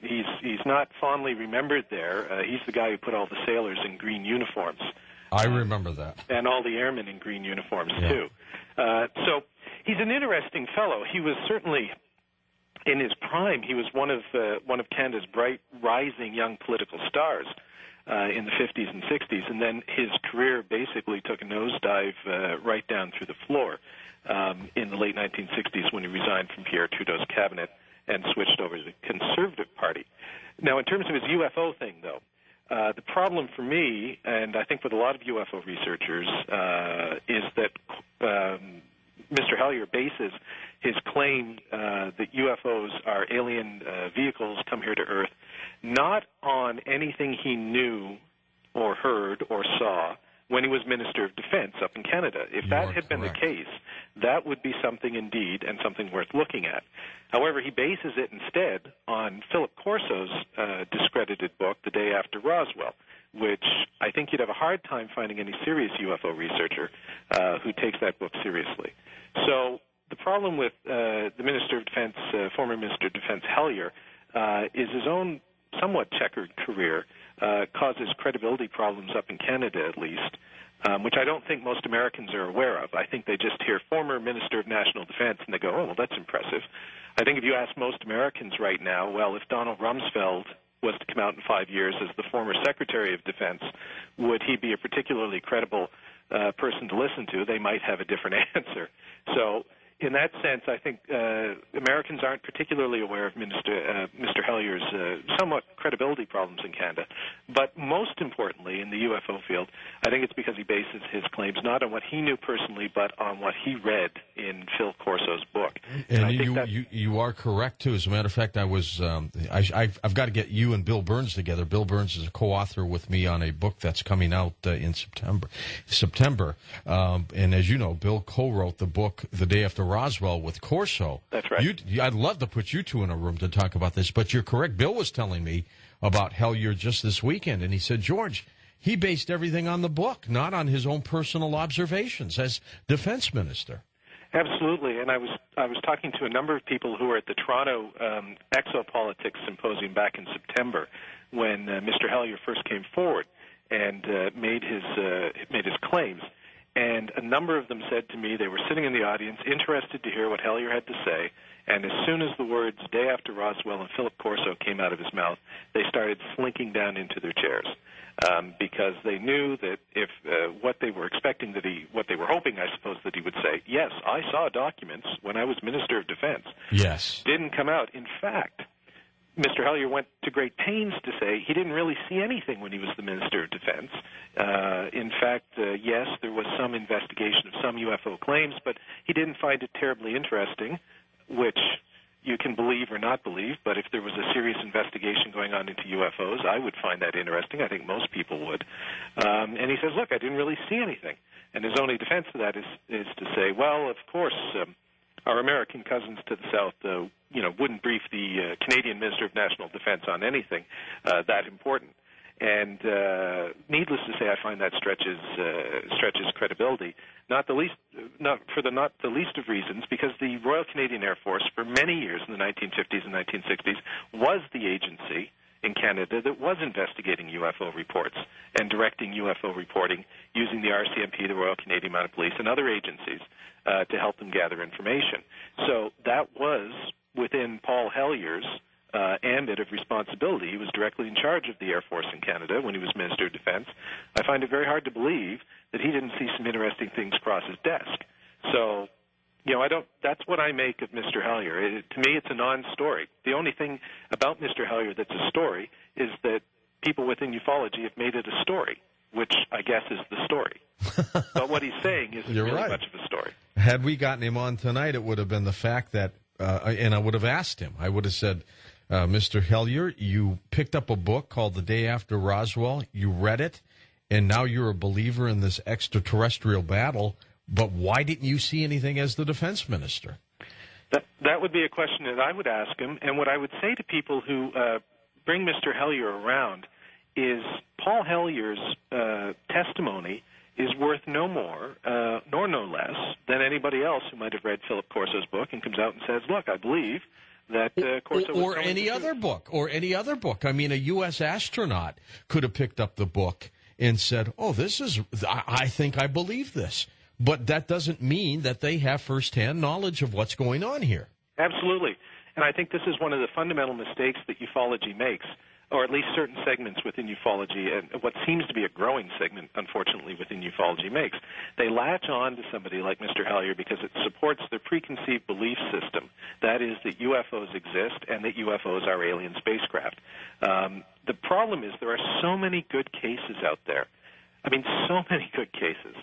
he's not fondly remembered there. He's the guy who put all the sailors in green uniforms. I remember that. And all the airmen in green uniforms, too. So he's an interesting fellow. He was certainly, in his prime, he was one of Canada's bright, rising young political stars in the 50s and 60s. And then his career basically took a nosedive right down through the floor in the late 1960s when he resigned from Pierre Trudeau's cabinet and switched over to the Conservative Party. Now, in terms of his UFO thing, though, the problem for me, and I think with a lot of UFO researchers, is that Mr. Hellyer bases his claim that UFOs are alien vehicles come here to Earth not on anything he knew or heard or saw when he was Minister of Defense up in Canada. If that had been the case, that would be something indeed and something worth looking at. However, he bases it instead on Philip Corso's discredited book, The Day After Roswell, which I think you'd have a hard time finding any serious UFO researcher who takes that book seriously. So the problem with the Minister of Defense, former Minister of Defense Hellyer, is his own somewhat checkered career causes credibility problems up in Canada, at least, which I don't think most Americans are aware of. I think they just hear former Minister of National Defense and they go, oh, well, that's impressive. I think if you ask most Americans right now, well, if Donald Rumsfeld was to come out in 5 years as the former Secretary of Defense, would he be a particularly credible person to listen to, they might have a different answer. So in that sense, I think Americans aren't particularly aware of Mr. Hellier's somewhat credibility problems in Canada. But most importantly, in the UFO field, I think it's because he bases his claims not on what he knew personally, but on what he read in Phil Corso's book. And I think you are correct, too. As a matter of fact, I've got to get you and Bill Burns together. Bill Burns is a co-author with me on a book that's coming out in September. And as you know, Bill co-wrote the book The Day After Roswell with Corso. That's right. I'd love to put you two in a room to talk about this, but you're correct. Bill was telling me about Hellier just this weekend, and he said, George, he based everything on the book, not on his own personal observations as defense minister. Absolutely, and I was talking to a number of people who were at the Toronto Exopolitics Symposium back in September when Mr. Hellier first came forward and made his claims. And a number of them said to me they were sitting in the audience, interested to hear what Hellier had to say, and as soon as the words Day After Roswell and Philip Corso came out of his mouth, they started slinking down into their chairs because they knew that if what they were expecting what they were hoping, I suppose, that he would say, yes, I saw documents when I was Minister of Defense. Yes. Didn't come out. In fact, Mr. Hellier went to great pains to say he didn't really see anything when he was the Minister of Defense. In fact, yes, there was some investigation of some UFO claims, but he didn't find it terribly interesting, which you can believe or not believe, but if there was a serious investigation going on into UFOs, I would find that interesting. I think most people would. And he says, look, I didn't really see anything. And his only defense to that is to say, well, of course, our American cousins to the south, wouldn't brief the Canadian Minister of National Defense on anything that important. And needless to say, I find that stretches credibility. Not the least of reasons, because the Royal Canadian Air Force, for many years in the 1950s and 1960s, was the agency in Canada that was investigating UFO reports and directing UFO reporting using the RCMP, the Royal Canadian Mounted Police, and other agencies to help them gather information. So that was within Paul Hellier's ambit of responsibility. He was directly in charge of the Air Force in Canada when he was Minister of Defense. I find it very hard to believe that he didn't see some interesting things cross his desk. So, that's what I make of Mr. Hellier. To me, it's a non-story. The only thing about Mr. Hellier that's a story is that people within ufology have made it a story, which I guess is the story. But what he's saying isn't really much of a story. Had we gotten him on tonight, it would have been the fact that, and I would have asked him, I would have said, Mr. Hellier, you picked up a book called The Day After Roswell, you read it, and now you're a believer in this extraterrestrial battle, but why didn't you see anything as the defense minister? That would be a question that I would ask him, and what I would say to people who bring Mr. Hellier around is Paul Hellier's testimony is worth no more, nor no less, than anybody else who might have read Philip Corso's book and comes out and says, look, I believe that Corso was or any other book, or any other book. I mean, a U.S. astronaut could have picked up the book and said, I think I believe this. But that doesn't mean that they have firsthand knowledge of what's going on here. Absolutely. And I think this is one of the fundamental mistakes that ufology makes, or at least certain segments within ufology, and what seems to be a growing segment, unfortunately, within ufology makes. They latch on to somebody like Mr. Hellier because it supports their preconceived belief system. That is that UFOs exist and that UFOs are alien spacecraft. The problem is there are so many good cases out there. I mean, so many good cases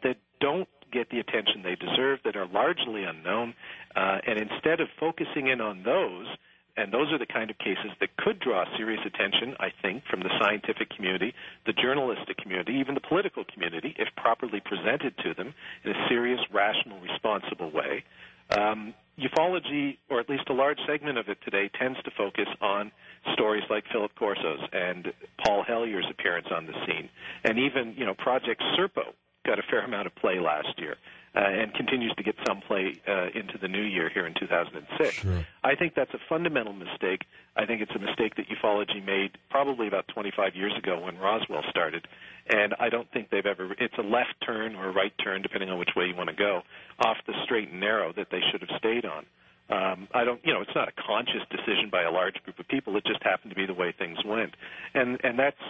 that don't get the attention they deserve, that are largely unknown, and instead of focusing in on those, and those are the kind of cases that could draw serious attention, I think, from the scientific community, the journalistic community, even the political community, if properly presented to them in a serious, rational, responsible way. Ufology, or at least a large segment of it today, tends to focus on stories like Philip Corso's and Paul Hellier's appearance on the scene. And even, Project Serpo got a fair amount of play last year. And continues to get some play into the new year here in 2006. Sure. I think that's a fundamental mistake. I think it's a mistake that ufology made probably about 25 years ago when Roswell started. And I don't think it's a left turn or a right turn, depending on which way you want to go, off the straight and narrow that they should have stayed on. It's not a conscious decision by a large group of people. It just happened to be the way things went. And that's,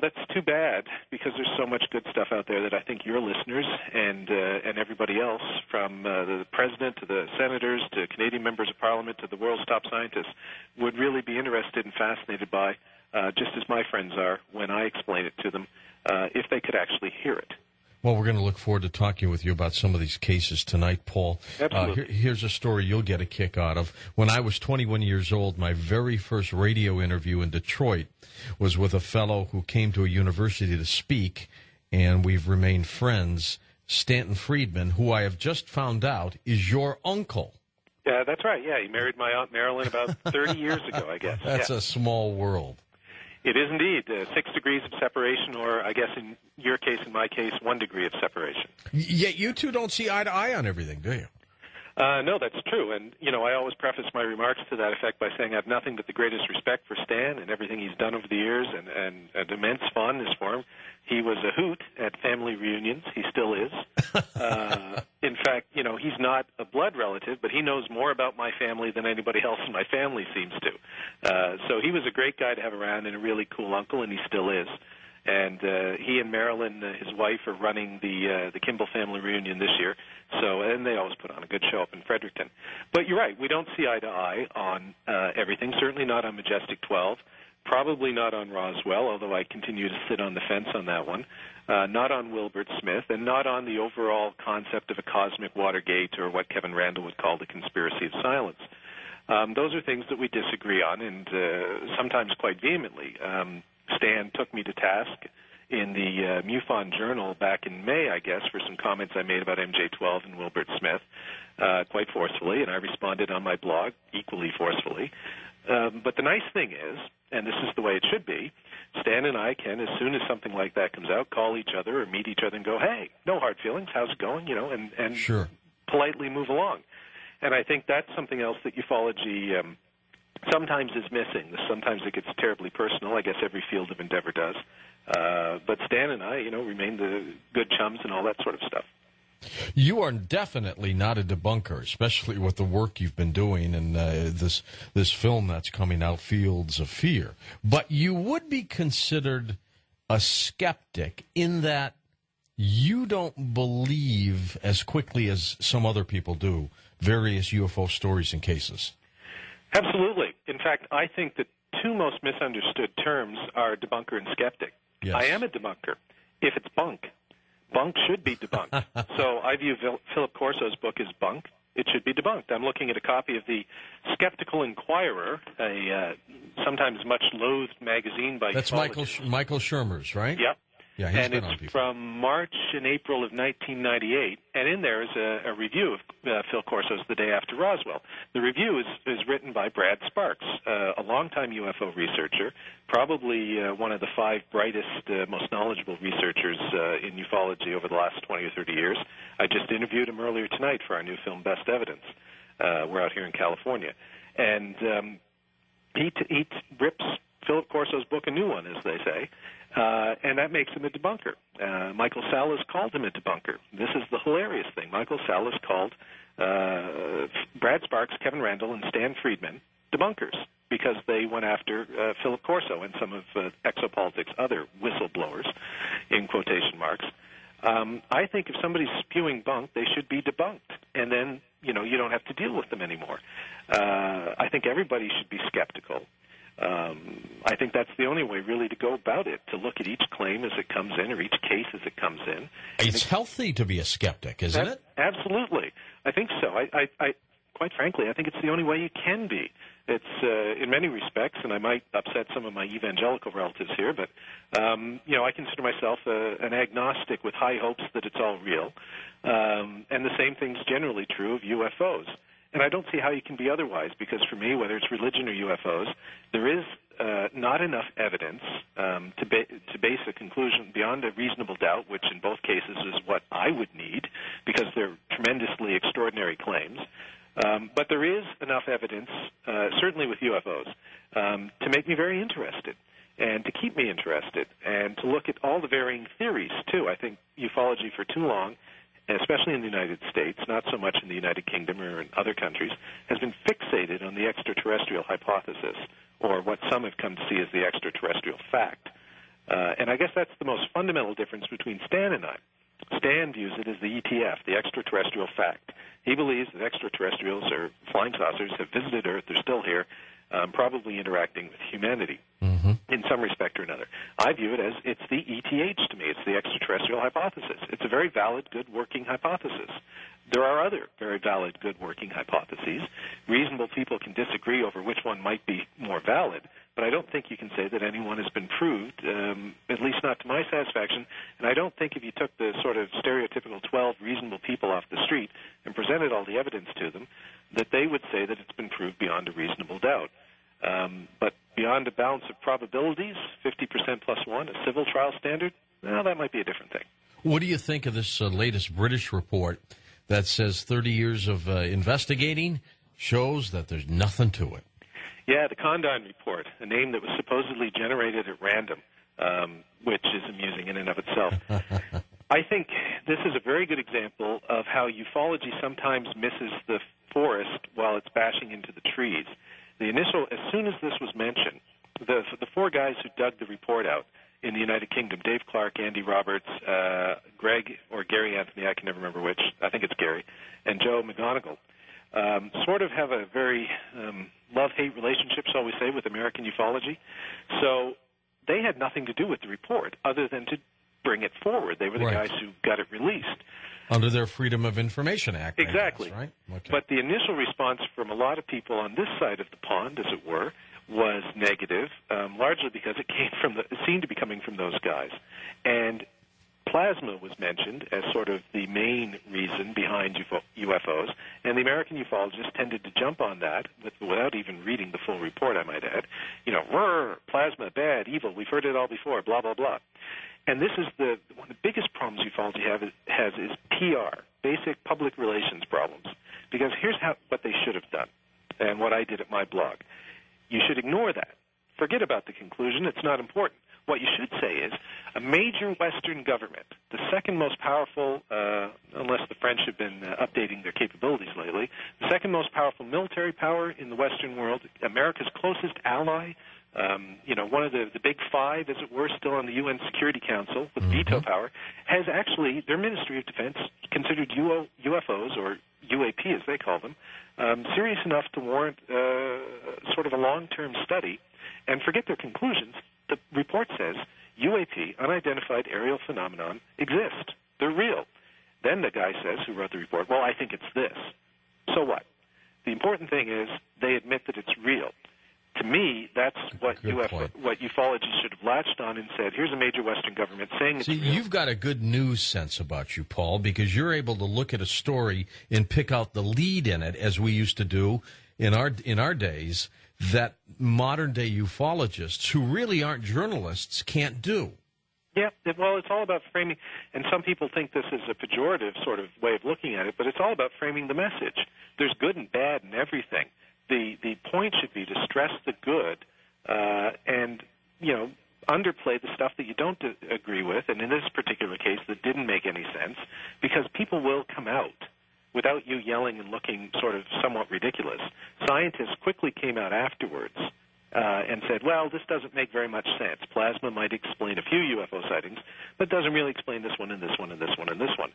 That's too bad, because there's so much good stuff out there that I think your listeners and everybody else, from the president to the senators to Canadian members of parliament to the world's top scientists, would really be interested and fascinated by, just as my friends are when I explain it to them, if they could actually hear it. Well, we're going to look forward to talking with you about some of these cases tonight, Paul. Absolutely. Here's a story you'll get a kick out of. When I was 21 years old, my very first radio interview in Detroit was with a fellow who came to a university to speak, and we've remained friends, Stanton Friedman, who I have just found out is your uncle. Yeah, that's right. Yeah, he married my Aunt Marilyn about 30 years ago, I guess. That's a small world. It is indeed 6 degrees of separation, or I guess in your case, in my case, 1 degree of separation. Yet you two don't see eye to eye on everything, do you? No, that's true. And, I always preface my remarks to that effect by saying I have nothing but the greatest respect for Stan and everything he's done over the years, and immense fondness for him. He was a hoot at family reunions. He still is. In fact, he's not a blood relative, but he knows more about my family than anybody else in my family seems to. So he was a great guy to have around and a really cool uncle, and he still is. And he and Marilyn, his wife, are running the Kimball family reunion this year. And they always put on a good show up in Fredericton. But you're right, we don't see eye to eye on everything. Certainly not on Majestic 12. Probably not on Roswell, although I continue to sit on the fence on that one. Not on Wilbert Smith, and not on the overall concept of a cosmic Watergate, or what Kevin Randall would call the conspiracy of silence. Those are things that we disagree on, and sometimes quite vehemently. Stan took me to task in the MUFON Journal back in May, I guess, for some comments I made about MJ-12 and Wilbert Smith, quite forcefully, and I responded on my blog equally forcefully. But the nice thing is, and this is the way it should be, Stan and I can, as soon as something like that comes out, call each other or meet each other and go, hey, no hard feelings, how's it going, and sure, politely move along. And I think that's something else that ufology sometimes is missing. Sometimes it gets terribly personal. I guess every field of endeavor does. But Stan and I, remain the good chums and all that sort of stuff. You are definitely not a debunker, especially with the work you've been doing and this film that's coming out, Fields of Fear. But you would be considered a skeptic in that you don't believe as quickly as some other people do various UFO stories and cases. Absolutely. In fact, I think the two most misunderstood terms are debunker and skeptic. Yes. I am a debunker if it's bunk. Bunk should be debunked. So I view Philip Corso's book as bunk. It should be debunked. I'm looking at a copy of the Skeptical Inquirer, a sometimes much loathed magazine by That's Michael Shermer's, right? Yep. Yeah, he's and been it's on before. From March and April of 1998, and in there is a review of Phil Corso's The Day After Roswell. The review is written by Brad Sparks, a longtime UFO researcher, probably one of the 5 brightest, most knowledgeable researchers in ufology over the last 20 or 30 years. I just interviewed him earlier tonight for our new film, Best Evidence. We're out here in California. And he rips Philip Corso's book a new one, as they say, and that makes him a debunker. Michael Salas called him a debunker. This is the hilarious thing. Michael Salas called Brad Sparks, Kevin Randall, and Stan Friedman debunkers because they went after Philip Corso and some of Exopolitics' other whistleblowers, in quotation marks. I think if somebody's spewing bunk, they should be debunked, and then you don't have to deal with them anymore. I think everybody should be skeptical. I think that's the only way, really, to go about it, to look at each claim as it comes in or each case as it comes in. It's healthy to be a skeptic, isn't it? Absolutely. I think so. I quite frankly, I think it's the only way you can be. It's, in many respects, and I might upset some of my evangelical relatives here, but, I consider myself an agnostic with high hopes that it's all real. And the same thing's generally true of UFOs. And I don't see how you can be otherwise, because for me, whether it's religion or UFOs, there is not enough evidence to base a conclusion beyond a reasonable doubt, which in both cases is what I would need, because they're tremendously extraordinary claims. But there is enough evidence, certainly with UFOs, to make me very interested and to keep me interested and to look at all the varying theories, too. I think ufology for too long, especially in the United States, not so much in the United Kingdom or in other countries, has been fixated on the extraterrestrial hypothesis, or what some have come to see as the extraterrestrial fact. And I guess that's the most fundamental difference between Stan and I. Stan views it as the ETF, the extraterrestrial fact. He believes that extraterrestrials or flying saucers have visited Earth, they're still here, probably interacting with humanity in some respect or another. I view it as it's the ETH to me. It's the extraterrestrial hypothesis. It's a very valid, good working hypothesis. There are other very valid, good working hypotheses. Reasonable people can disagree over which one might be more valid, but I don't think you can say that any one has been proved, at least not to my satisfaction. And I don't think if you took the sort of stereotypical 12 reasonable people off the street and presented all the evidence to them, that they would say that it's been proved beyond a reasonable doubt. But beyond a balance of probabilities, 50% plus one, a civil trial standard, well, that might be a different thing. What do you think of this latest British report that says 30 years of investigating shows that there's nothing to it? Yeah, the Condon Report, a name that was supposedly generated at random, which is amusing in and of itself. I think this is a very good example of how ufology sometimes misses the forest while it's bashing into the trees. As soon as this was mentioned, the four guys who dug the report out in the United Kingdom, Dave Clark, Andy Roberts, Greg or Gary Anthony, I can never remember which, I think it's Gary, and Joe McGonigal, sort of have a very love-hate relationship, shall we say, with American ufology. So they had nothing to do with the report other than to bring it forward. They were the guys who got it released. Under their Freedom of Information Act. Exactly. Guess, right? Okay. But the initial response from a lot of people on this side of the pond, as it were, was negative, largely because it seemed to be coming from those guys. And plasma was mentioned as sort of the main reason behind UFOs, and the American ufologists tended to jump on that without even reading the full report, I might add. Plasma, bad, evil, we've heard it all before, blah, blah, blah. And this is one of the biggest problems ufology has is PR, basic public relations problems. Because here's what they should have done, and what I did at my blog. You should ignore that. Forget about the conclusion. It's not important. What you should say is a major Western government, the second most powerful, unless the French have been updating their capabilities lately, the second most powerful military power in the Western world, America's closest ally, one of the big five, as it were, still on the UN Security Council with veto power, has actually, their Ministry of Defense, considered UFOs, or UAP as they call them, serious enough to warrant sort of a long-term study. And forget their conclusions. The report says UAP, unidentified aerial phenomenon, exist. They're real. Then the guy says, who wrote the report, well, I think it's this. So what? The important thing is they admit that it's real. To me, that's what ufology should have latched on and said, here's a major Western government saying it's real. You've got a good news sense about you, Paul, because you're able to look at a story and pick out the lead in it, as we used to do in our days, that modern-day ufologists, who really aren't journalists, can't do. Yeah, well, it's all about framing, and some people think this is a pejorative sort of way of looking at it, but it's all about framing the message. There's good and bad in everything. The point should be to stress the good and, underplay the stuff that you don't agree with, and in this particular case that didn't make any sense, because people will come out without you yelling and looking sort of somewhat ridiculous. Scientists quickly came out afterwards and said, well, this doesn't make very much sense. Plasma might explain a few UFO sightings, but doesn't really explain this one and this one and this one and this one.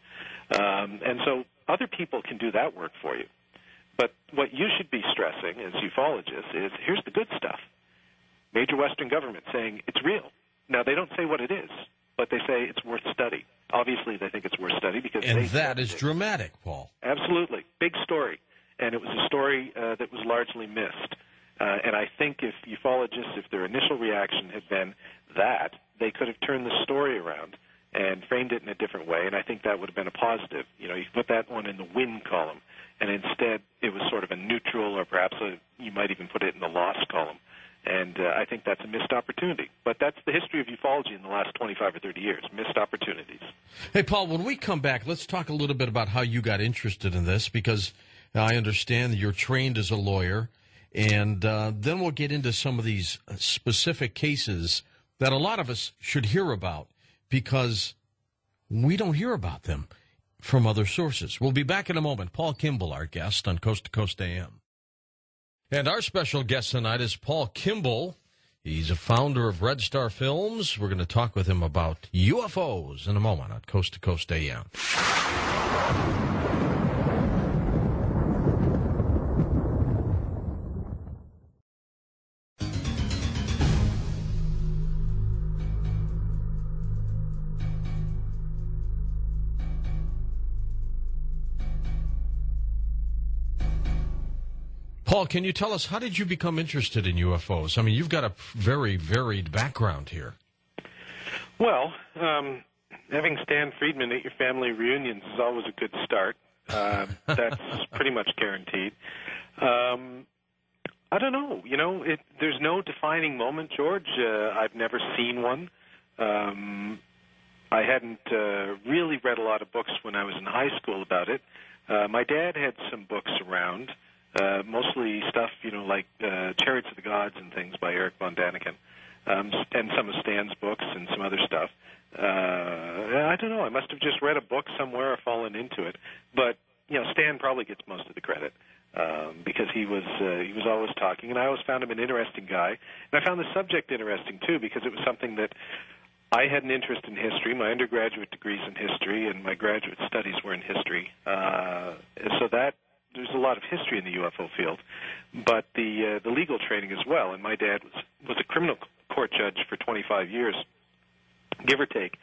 And so other people can do that work for you. But what you should be stressing as ufologists is, here's the good stuff. Major Western government saying it's real. Now, they don't say what it is, but they say it's worth study. Obviously, they think it's worth study because that is dramatic, Paul. Absolutely. Big story. And it was a story that was largely missed. And I think if ufologists, if their initial reaction had been that, they could have turned the story around and framed it in a different way, and I think that would have been a positive. You put that one in the win column, and instead it was sort of a neutral, or perhaps you might even put it in the loss column. And I think that's a missed opportunity. But that's the history of ufology in the last 25 or 30 years, missed opportunities. Hey, Paul, when we come back, let's talk a little bit about how you got interested in this, because I understand that you're trained as a lawyer, and then we'll get into some of these specific cases that a lot of us should hear about, because we don't hear about them from other sources. We'll be back in a moment. Paul Kimball, our guest on Coast to Coast AM. And our special guest tonight is Paul Kimball. He's a founder of Red Star Films. We're going to talk with him about UFOs in a moment on Coast to Coast AM. Paul, can you tell us, how did you become interested in UFOs? I mean, you've got a very varied background here. Well, having Stan Friedman at your family reunions is always a good start. That's pretty much guaranteed. I don't know. There's no defining moment, George. I've never seen one. I hadn't really read a lot of books when I was in high school about it. My dad had some books around. Mostly stuff, like Chariots of the Gods and things by Eric von Daniken, and some of Stan's books and some other stuff. I don't know. I must have just read a book somewhere or fallen into it. But Stan probably gets most of the credit because he was always talking, and I always found him an interesting guy. And I found the subject interesting too because it was something that I had an interest in history. My undergraduate degree's in history, and my graduate studies were in history. So that. There's a lot of history in the UFO field, but the legal training as well. And my dad was a criminal court judge for 25 years, give or take.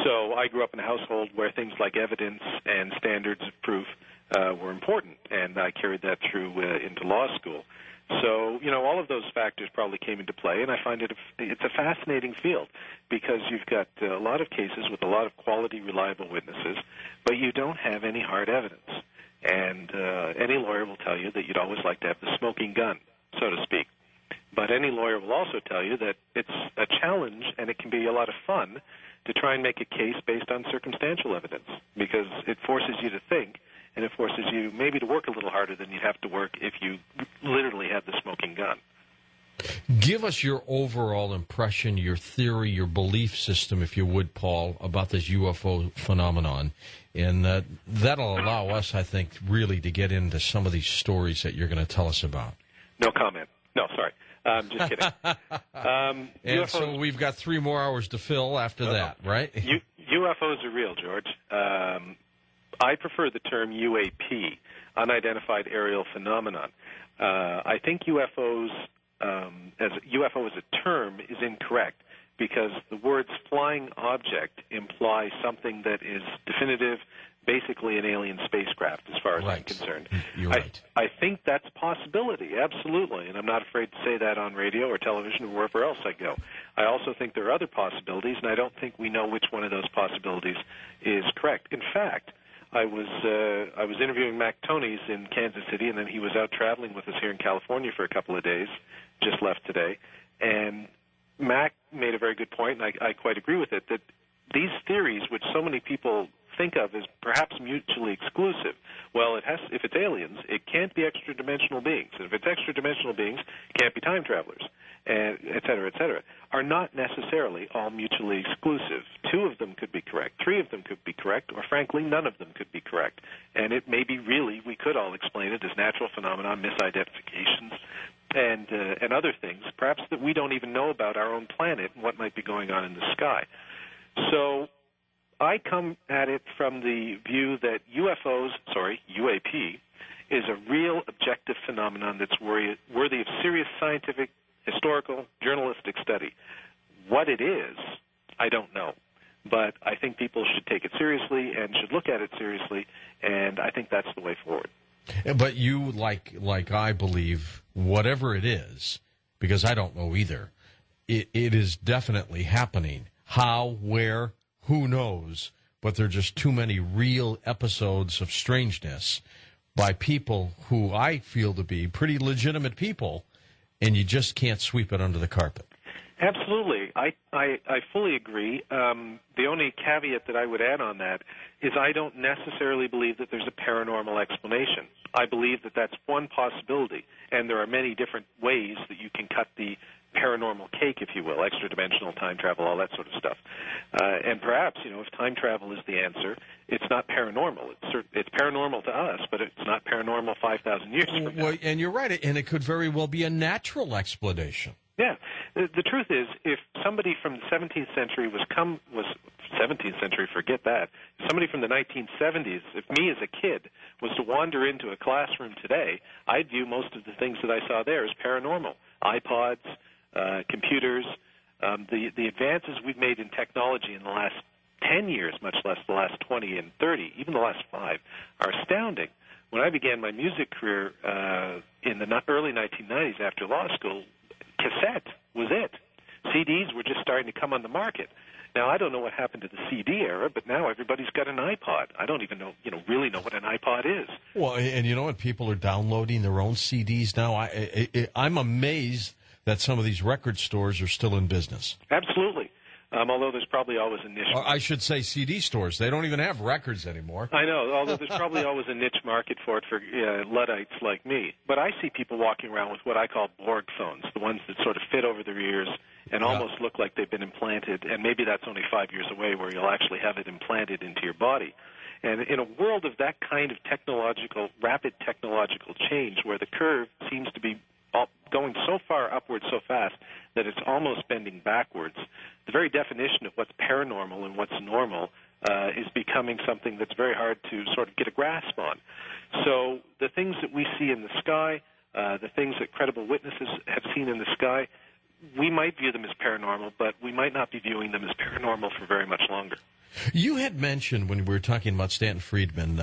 So I grew up in a household where things like evidence and standards of proof were important, and I carried that through into law school. So, all of those factors probably came into play, and I find it's a fascinating field because you've got a lot of cases with a lot of quality, reliable witnesses, but you don't have any hard evidence. And any lawyer will tell you that you'd always like to have the smoking gun, so to speak. But any lawyer will also tell you that it's a challenge and it can be a lot of fun to try and make a case based on circumstantial evidence because it forces you to think and it forces you maybe to work a little harder than you'd have to work if you literally had the smoking gun. Give us your overall impression, your theory, your belief system, if you would, Paul, about this UFO phenomenon. And that'll allow us, I think, really to get into some of these stories that you're going to tell us about. No comment. No, sorry. Just kidding. And UFOs, so we've got 3 more hours to fill after that, right? UFOs are real, George. I prefer the term UAP, unidentified aerial phenomenon. I think UFO as a term is incorrect because the words flying object imply something that is definitive, basically an alien spacecraft as far as I'm concerned. You're right. I think that's a possibility, absolutely, and I'm not afraid to say that on radio or television or wherever else I go. I also think there are other possibilities, and I don't think we know which one of those possibilities is correct. In fact, I was interviewing Mac Tonys in Kansas City, and then he was out traveling with us here in California for a couple of days, just left today, and Mac made a very good point, and I quite agree with it, that these theories, which so many people think of as perhaps mutually exclusive, well, if it's aliens, it can't be extra-dimensional beings, and if it's extra-dimensional beings, it can't be time travelers, and et cetera, are not necessarily all mutually exclusive. 2 of them could be correct, 3 of them could be correct, or frankly, none of them could be correct. And it may be really, we could all explain it as natural phenomena, misidentifications, and other things, perhaps that we don't even know about our own planet and what might be going on in the sky. So I come at it from the view that UAP, is a real objective phenomenon that's worthy of serious scientific, historical, journalistic study. What it is, I don't know. But I think people should take it seriously and should look at it seriously, and I think that's the way forward. But you, like I believe, whatever it is, because I don't know either, it is definitely happening. How, where, who knows? But there are just too many real episodes of strangeness by people who I feel to be pretty legitimate people, and you just can't sweep it under the carpet. Absolutely. I fully agree. The only caveat that I would add on that is I don't necessarily believe that there's a paranormal explanation. I believe that that's one possibility, and there are many different ways that you can cut the paranormal cake, if you will, extra-dimensional time travel, all that sort of stuff. And perhaps, if time travel is the answer, it's not paranormal. It's paranormal to us, but it's not paranormal 5,000 years from now. Well, and you're right, and it could very well be a natural explanation. Yeah. The truth is, if somebody from the 17th century was 17th century, forget that. If somebody from the 1970s, if me as a kid was to wander into a classroom today, I'd view most of the things that I saw there as paranormal. iPods, computers, the advances we've made in technology in the last 10 years, much less the last 20 and 30, even the last 5, are astounding. When I began my music career in the early 1990s after law school, cassette was it. CDs were just starting to come on the market. Now, I don't know what happened to the CD era, but now everybody's got an iPod. I don't even know, really know what an iPod is. Well, and you know what? People are downloading their own CDs now. I'm amazed that some of these record stores are still in business. Absolutely. Although there's probably always a niche. Or I should say CD stores. They don't even have records anymore. I know, although there's probably always a niche market for it for Luddites like me. But I see people walking around with what I call Borg phones, the ones that sort of fit over their ears and almost look like they've been implanted. And maybe that's only 5 years away where you'll actually have it implanted into your body. And in a world of that kind of rapid technological change where the curve seems to be going so far upward so fast that it's almost bending backwards, the very definition of what's paranormal and what's normal is becoming something that's very hard to sort of get a grasp on. So the things that we see in the sky, the things that credible witnesses have seen in the sky, we might view them as paranormal, but we might not be viewing them as paranormal for very much longer. You had mentioned when we were talking about Stanton Friedman,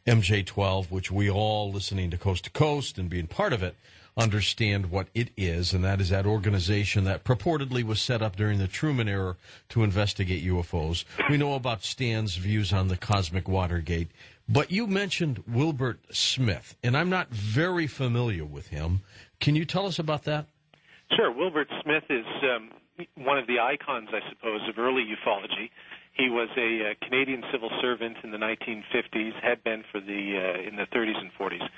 MJ-12, which we all listening to Coast and being part of it understand what it is, and that is that organization that purportedly was set up during the Truman era to investigate UFOs. We know about Stan's views on the cosmic Watergate, but you mentioned Wilbert Smith, and I'm not very familiar with him. Can you tell us about that? Sure. Wilbert Smith is one of the icons, I suppose, of early ufology. He was a Canadian civil servant in the 1950s, had been for in the 30s and 40s,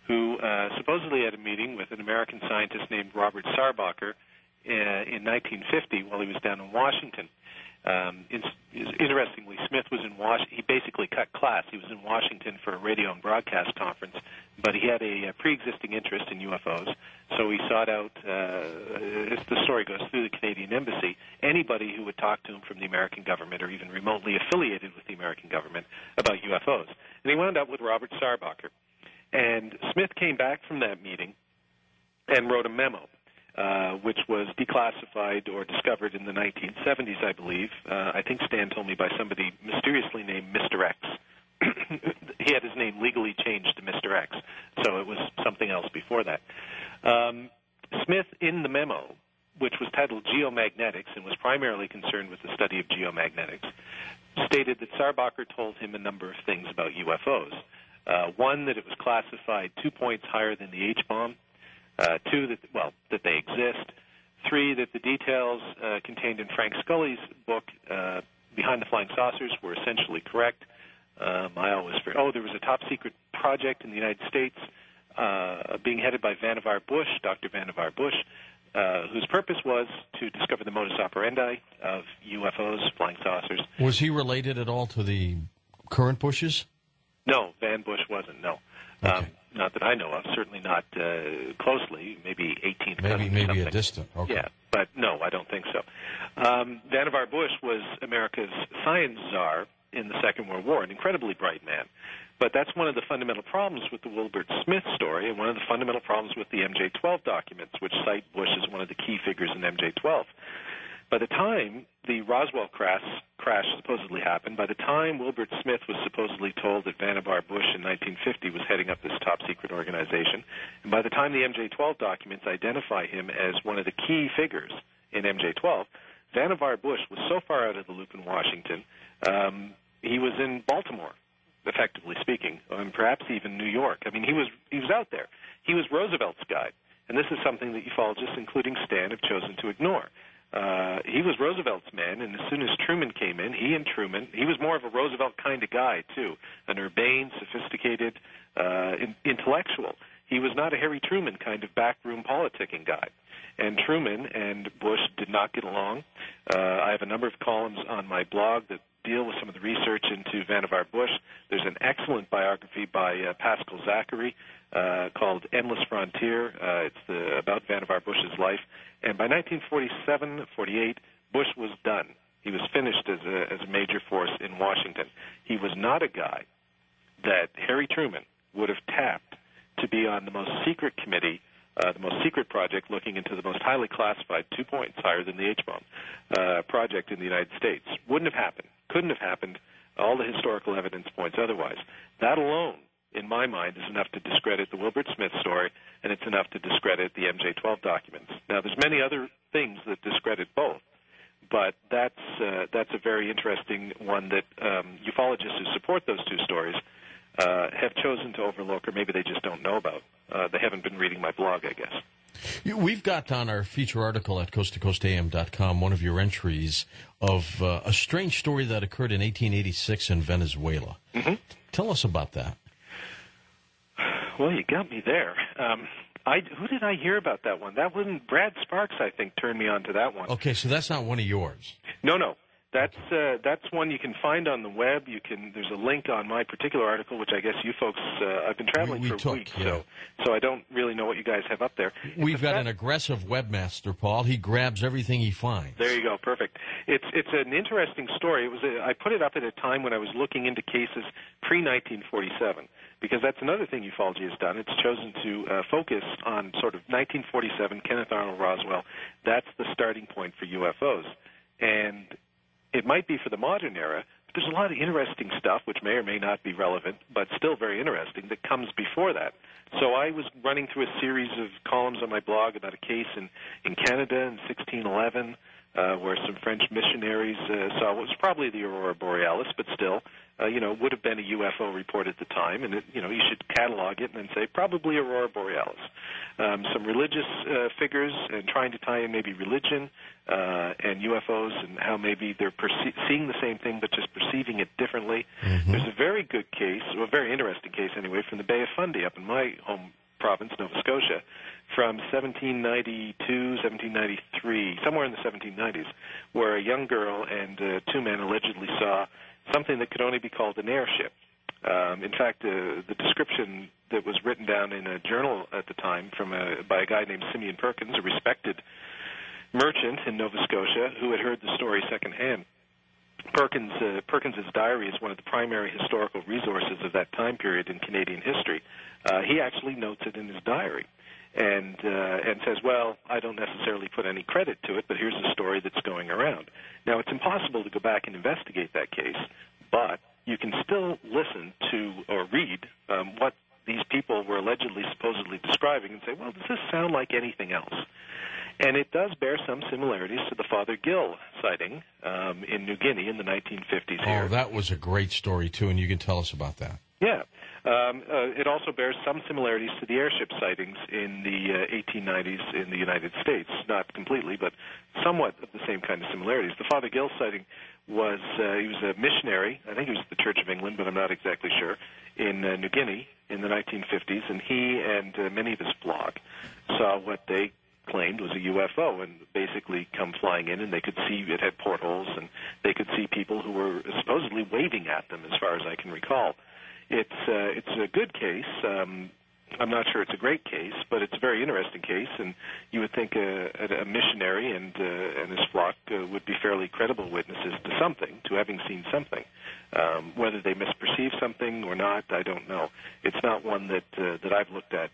who supposedly had a meeting with an American scientist named Robert Sarbacher in 1950 while he was down in Washington. Interestingly, Smith was in Washington. He basically cut class. He was in Washington for a radio and broadcast conference, but he had a pre-existing interest in UFOs, so he sought out, as the story goes, through the Canadian Embassy, anybody who would talk to him from the American government or even remotely affiliated with the American government about UFOs. And he wound up with Robert Sarbacher. And Smith came back from that meeting and wrote a memo, which was declassified or discovered in the 1970s, I believe. I think Stan told me by somebody mysteriously named Mr. X. He had his name legally changed to Mr. X, so it was something else before that. Smith, in the memo, which was titled Geomagnetics and was primarily concerned with the study of geomagnetics, stated that Sarbacher told him a number of things about UFOs. One, that it was classified 2 points higher than the H-bomb. 2, that they exist. 3, that the details contained in Frank Scully's book, Behind the Flying Saucers, were essentially correct. There was a top-secret project in the United States being headed by Vannevar Bush, Dr. Vannevar Bush, whose purpose was to discover the modus operandi of UFOs, flying saucers. Was he related at all to the current Bushes? No, Van Bush wasn't, no. Okay. Not that I know of, certainly not closely, maybe 18th cousin. Maybe a distant, okay. Yeah, but no, I don't think so. Vannevar Bush was America's science czar in the Second World War, an incredibly bright man. But that's one of the fundamental problems with the Wilbert Smith story and one of the fundamental problems with the MJ-12 documents, which cite Bush as one of the key figures in MJ-12. By the time the Roswell crash supposedly happened, by the time Wilbert Smith was supposedly told that Vannevar Bush in 1950 was heading up this top-secret organization, and by the time the MJ-12 documents identify him as one of the key figures in MJ-12, Vannevar Bush was so far out of the loop in Washington, he was in Baltimore, effectively speaking, and perhaps even New York. I mean, he was out there. He was Roosevelt's guide, and this is something that ufologists, including Stan, have chosen to ignore. He was Roosevelt's man, and as soon as Truman came in, he was more of a Roosevelt kind of guy, too, an urbane, sophisticated, intellectual. He was not a Harry Truman kind of backroom politicking guy. And Truman and Bush did not get along. I have a number of columns on my blog that deal with some of the research into Vannevar Bush. There's an excellent biography by Pascal Zachary called Endless Frontier. It's about Vannevar Bush's life. And by 1947-48, Bush was done. He was finished as a major force in Washington. He was not a guy that Harry Truman would have tapped to be on the most secret committee, the most secret project looking into the most highly classified, 2 points higher than the H-bomb, project in the United States. Wouldn't have happened. Couldn't have happened. All the historical evidence points otherwise. That alone, in my mind, is enough to discredit the Wilbert Smith story, and it's enough to discredit the MJ-12 documents. Now, there's many other things that discredit both, but that's a very interesting one that ufologists who support those two stories have chosen to overlook, or maybe they just don't know about. They haven't been reading my blog, I guess. We've got on our feature article at coasttocoastam.com one of your entries of a strange story that occurred in 1886 in Venezuela. Mm-hmm. Tell us about that. Well, you got me there. Who did I hear about that one? That wasn't Brad Sparks, I think, turned me on to that one. Okay, so that's not one of yours. No. That's one you can find on the web. There's a link on my particular article, which I guess you folks. I've been traveling for a week, yeah. so I don't really know what you guys have up there. We've got an aggressive webmaster, Paul. He grabs everything he finds. There you go, perfect. It's an interesting story. I put it up at a time when I was looking into cases pre-1947. Because that's another thing ufology has done. It's chosen to focus on sort of 1947, Kenneth Arnold Roswell. That's the starting point for UFOs. And it might be for the modern era, but there's a lot of interesting stuff, which may or may not be relevant, but still very interesting, that comes before that. So I was running through a series of columns on my blog about a case in Canada in 1611, where some French missionaries saw what was probably the Aurora Borealis, but still, would have been a UFO report at the time, and you should catalog it and then say probably Aurora Borealis. Some religious figures and trying to tie in maybe religion and UFOs and how maybe they're seeing the same thing but just perceiving it differently. Mm-hmm. There's a very good case, a very interesting case anyway, from the Bay of Fundy up in my home province, Nova Scotia, from 1792, 1793, somewhere in the 1790s, where a young girl and two men allegedly saw something that could only be called an airship. In fact, the description that was written down in a journal at the time by a guy named Simeon Perkins, a respected merchant in Nova Scotia who had heard the story secondhand. Perkins's diary is one of the primary historical resources of that time period in Canadian history. He actually notes it in his diary and says, well, I don't necessarily put any credit to it, but here's a story that's going around. Now, it's impossible to go back and investigate that case, but you can still listen to or read what these people were allegedly, supposedly describing and say, well, does this sound like anything else? And it does bear some similarities to the Father Gill sighting in New Guinea in the 1950s here. Oh, that was a great story, too, and you can tell us about that. Yeah. It also bears some similarities to the airship sightings in the 1890s in the United States. Not completely, but somewhat of the same kind of similarities. The Father Gill sighting was, he was a missionary, I think he was the Church of England, but I'm not exactly sure, in New Guinea in the 1950s, and he and many of his flock saw what they claimed was a UFO and basically come flying in, and they could see it had portholes, and they could see people who were supposedly waving at them, as far as I can recall. It's a good case. I'm not sure it's a great case, but it's a very interesting case, and you would think a missionary and his flock would be fairly credible witnesses to something, to having seen something. Whether they misperceive something or not, I don't know. It's not one that I've looked at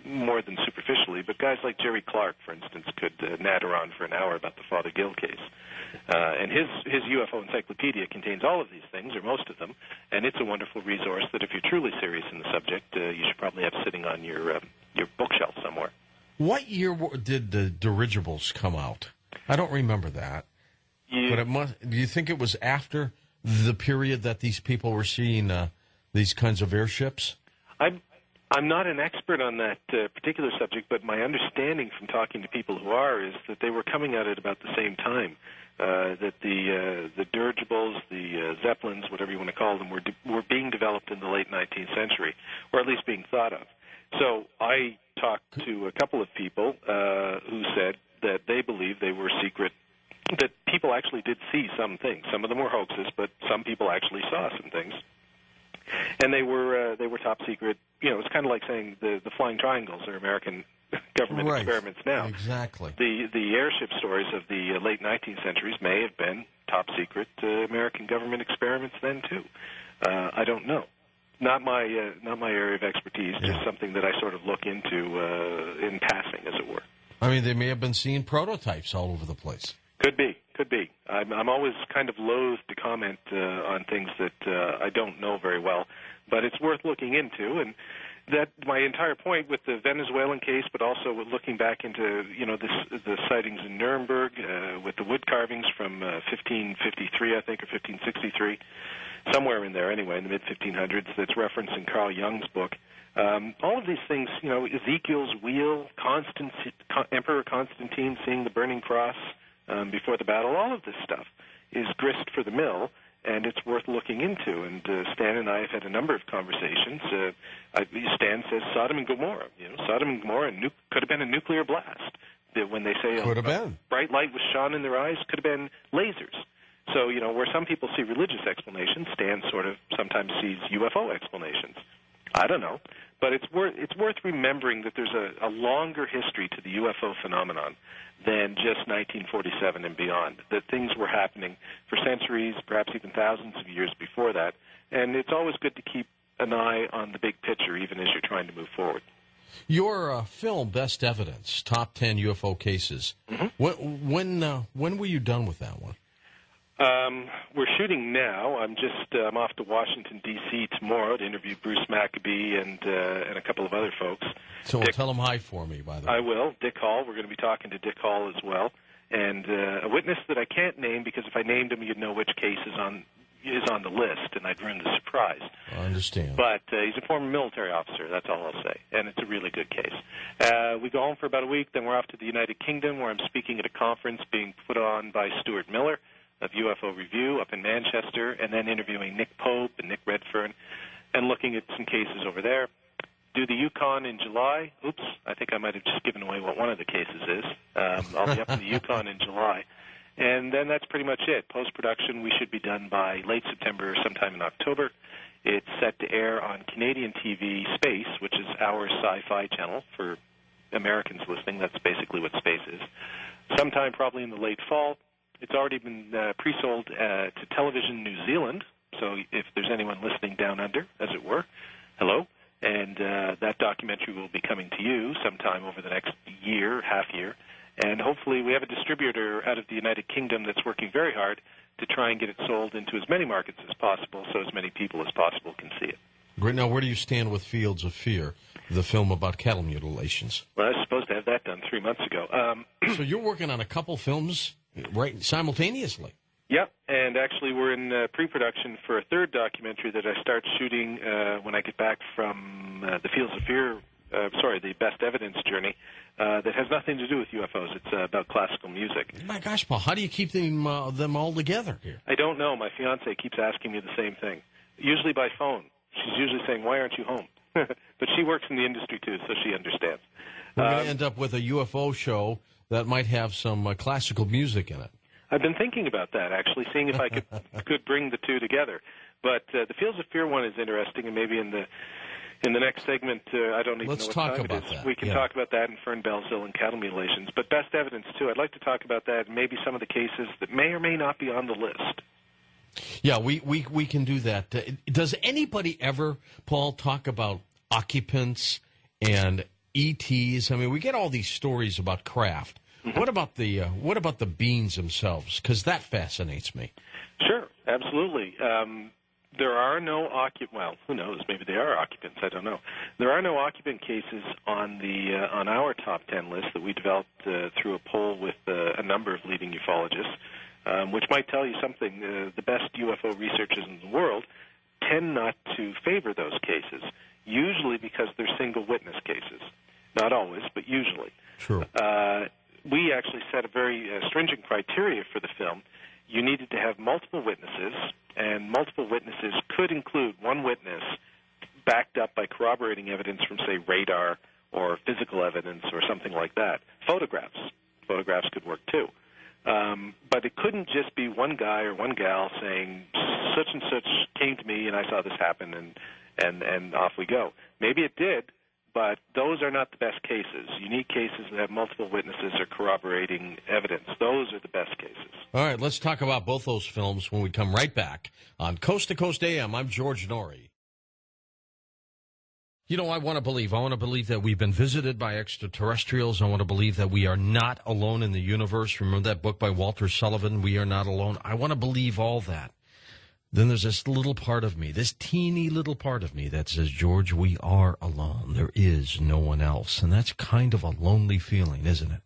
more than superficially, but guys like Jerry Clark, for instance, could natter on for an hour about the Father Gill case. And his UFO encyclopedia contains all of these things, or most of them, and it's a wonderful resource that if you're truly serious in the subject, you should probably have sitting on your bookshelf somewhere. What year did the dirigibles come out? I don't remember that. But it must. Do you think it was after the period that these people were seeing these kinds of airships? I'm not an expert on that particular subject, but my understanding from talking to people who are is that they were coming at it about the same time. That the dirigibles, the Zeppelins, whatever you want to call them, were being developed in the late 19th century, or at least being thought of. So I talked to a couple of people who said that they believe they were secret that people actually did see some things. Some of them were hoaxes, but some people actually saw some things. And they were top secret. You know, it's kind of like saying the flying triangles are American government experiments now. Exactly. The airship stories of the late 19th centuries may have been top secret American government experiments then too. I don't know. Not my area of expertise. Yeah. Just something that I sort of look into in passing, as it were. I mean, they may have been seeing prototypes all over the place. Could be. I'm always kind of loath to comment on things that I don't know very well, but it's worth looking into. And that my entire point with the Venezuelan case, but also with looking back into the sightings in Nuremberg with the wood carvings from 1553, I think, or 1563, somewhere in there anyway, in the mid 1500s. That's referenced in Carl Jung's book. All of these things, Ezekiel's wheel, Emperor Constantine seeing the burning cross before the battle, all of this stuff is grist for the mill, and it's worth looking into. And Stan and I have had a number of conversations. Stan says Sodom and Gomorrah. Sodom and Gomorrah could have been a nuclear blast. When they say could have been. Bright light was shone in their eyes, could have been lasers. So, where some people see religious explanations, Stan sort of sometimes sees UFO explanations. I don't know. But it's worth remembering that there's a longer history to the UFO phenomenon than just 1947 and beyond, that things were happening for centuries, perhaps even thousands of years before that. And it's always good to keep an eye on the big picture, even as you're trying to move forward. Your film, Best Evidence, Top 10 UFO Cases, when were you done with that one? We're shooting now. I'm off to Washington, D.C. tomorrow to interview Bruce Maccabee and a couple of other folks. So tell them hi for me, by the way. I will. Dick Hall. We're going to be talking to Dick Hall as well. And a witness that I can't name, because if I named him, you'd know which case is on the list, and I'd ruin the surprise. I understand. But he's a former military officer, that's all I'll say, and it's a really good case. We go home for about a week, then we're off to the United Kingdom, where I'm speaking at a conference being put on by Stuart Miller of UFO Review up in Manchester, and then interviewing Nick Pope and Nick Redfern and looking at some cases over there. Do the Yukon in July. Oops, I think I might have just given away what one of the cases is. I'll be up in the Yukon in July. And then that's pretty much it. Post-production, we should be done by late September or sometime in October. It's set to air on Canadian TV Space, which is our sci-fi channel for Americans listening. That's basically what Space is. Sometime probably in the late fall. It's already been pre-sold to Television New Zealand, so if there's anyone listening down under, as it were, hello. And that documentary will be coming to you sometime over the next half year. And hopefully we have a distributor out of the United Kingdom that's working very hard to try and get it sold into as many markets as possible so as many people as possible can see it. Great. Now, where do you stand with Fields of Fear, the film about cattle mutilations? Well, I was supposed to have that done 3 months ago. So you're working on a couple films right simultaneously? Yep, and actually we're in pre-production for a third documentary that I start shooting when I get back from the Fields of Fear, the Best Evidence journey, that has nothing to do with UFOs. It's about classical music. My gosh, Paul, how do you keep them all together here? I don't know. My fiancée keeps asking me the same thing, usually by phone. She's usually saying, why aren't you home? But she works in the industry, too, so she understands. We're going to end up with a UFO show that might have some classical music in it. I've been thinking about that, actually, seeing if I could bring the two together. But the Fields of Fear one is interesting, and maybe in the next segment, I don't even know what time it is. That. We can talk about that in Fern Belzil and cattle mutilations. But Best Evidence, too. I'd like to talk about that and maybe some of the cases that may or may not be on the list. Yeah, we can do that. Does anybody ever, Paul, talk about occupants and ETs? I mean, we get all these stories about craft. Mm-hmm. What about the beings themselves? Because that fascinates me. Sure, absolutely. There are no well, who knows? Maybe they are occupants. I don't know. There are no occupant cases on on our top 10 list that we developed through a poll with a number of leading ufologists, which might tell you something. The best UFO researchers in the world tend not to favor those cases, usually because they're single witness cases. Not always, but usually. True. We actually set a very stringent criteria for the film. You needed to have multiple witnesses, and multiple witnesses could include one witness backed up by corroborating evidence from, say, radar or physical evidence or something like that. Photographs could work too. But it couldn't just be one guy or one gal saying such and such came to me and I saw this happen and off we go. Maybe it did, but those are not the best cases. Unique cases that have multiple witnesses or corroborating evidence. Those are the best cases. All right, let's talk about both those films when we come right back on Coast to Coast AM. I'm George Norrie. You know, I want to believe that we've been visited by extraterrestrials. I want to believe that we are not alone in the universe. Remember that book by Walter Sullivan, We Are Not Alone? I want to believe all that. Then there's this little part of me, this teeny little part of me that says, George, we are alone. There is no one else. And that's kind of a lonely feeling, isn't it?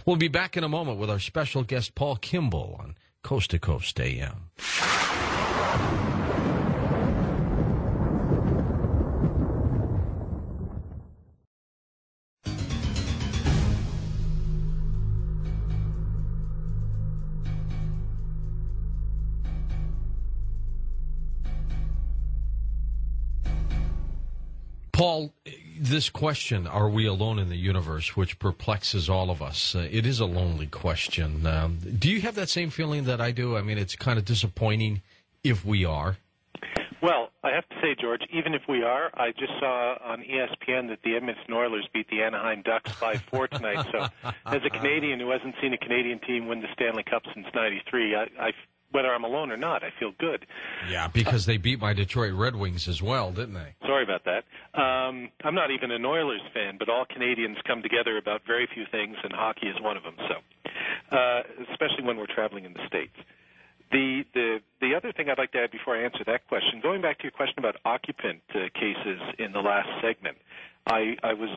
We'll be back in a moment with our special guest, Paul Kimball, on Coast to Coast AM. Paul, this question, are we alone in the universe, which perplexes all of us, it is a lonely question. Do you have that same feeling that I do? I mean, it's kind of disappointing if we are. Well, I have to say, George, even if we are, I just saw on ESPN that the Edmonton Oilers beat the Anaheim Ducks 5-4 tonight. So as a Canadian who hasn't seen a Canadian team win the Stanley Cup since '93, whether I'm alone or not, I feel good. Yeah, because they beat my Detroit Red Wings as well, didn't they? Sorry about that. I'm not even an Oilers fan, but all Canadians come together about very few things, and hockey is one of them. So, especially when we're traveling in the States. The other thing I'd like to add before I answer that question, going back to your question about occupant cases in the last segment, I was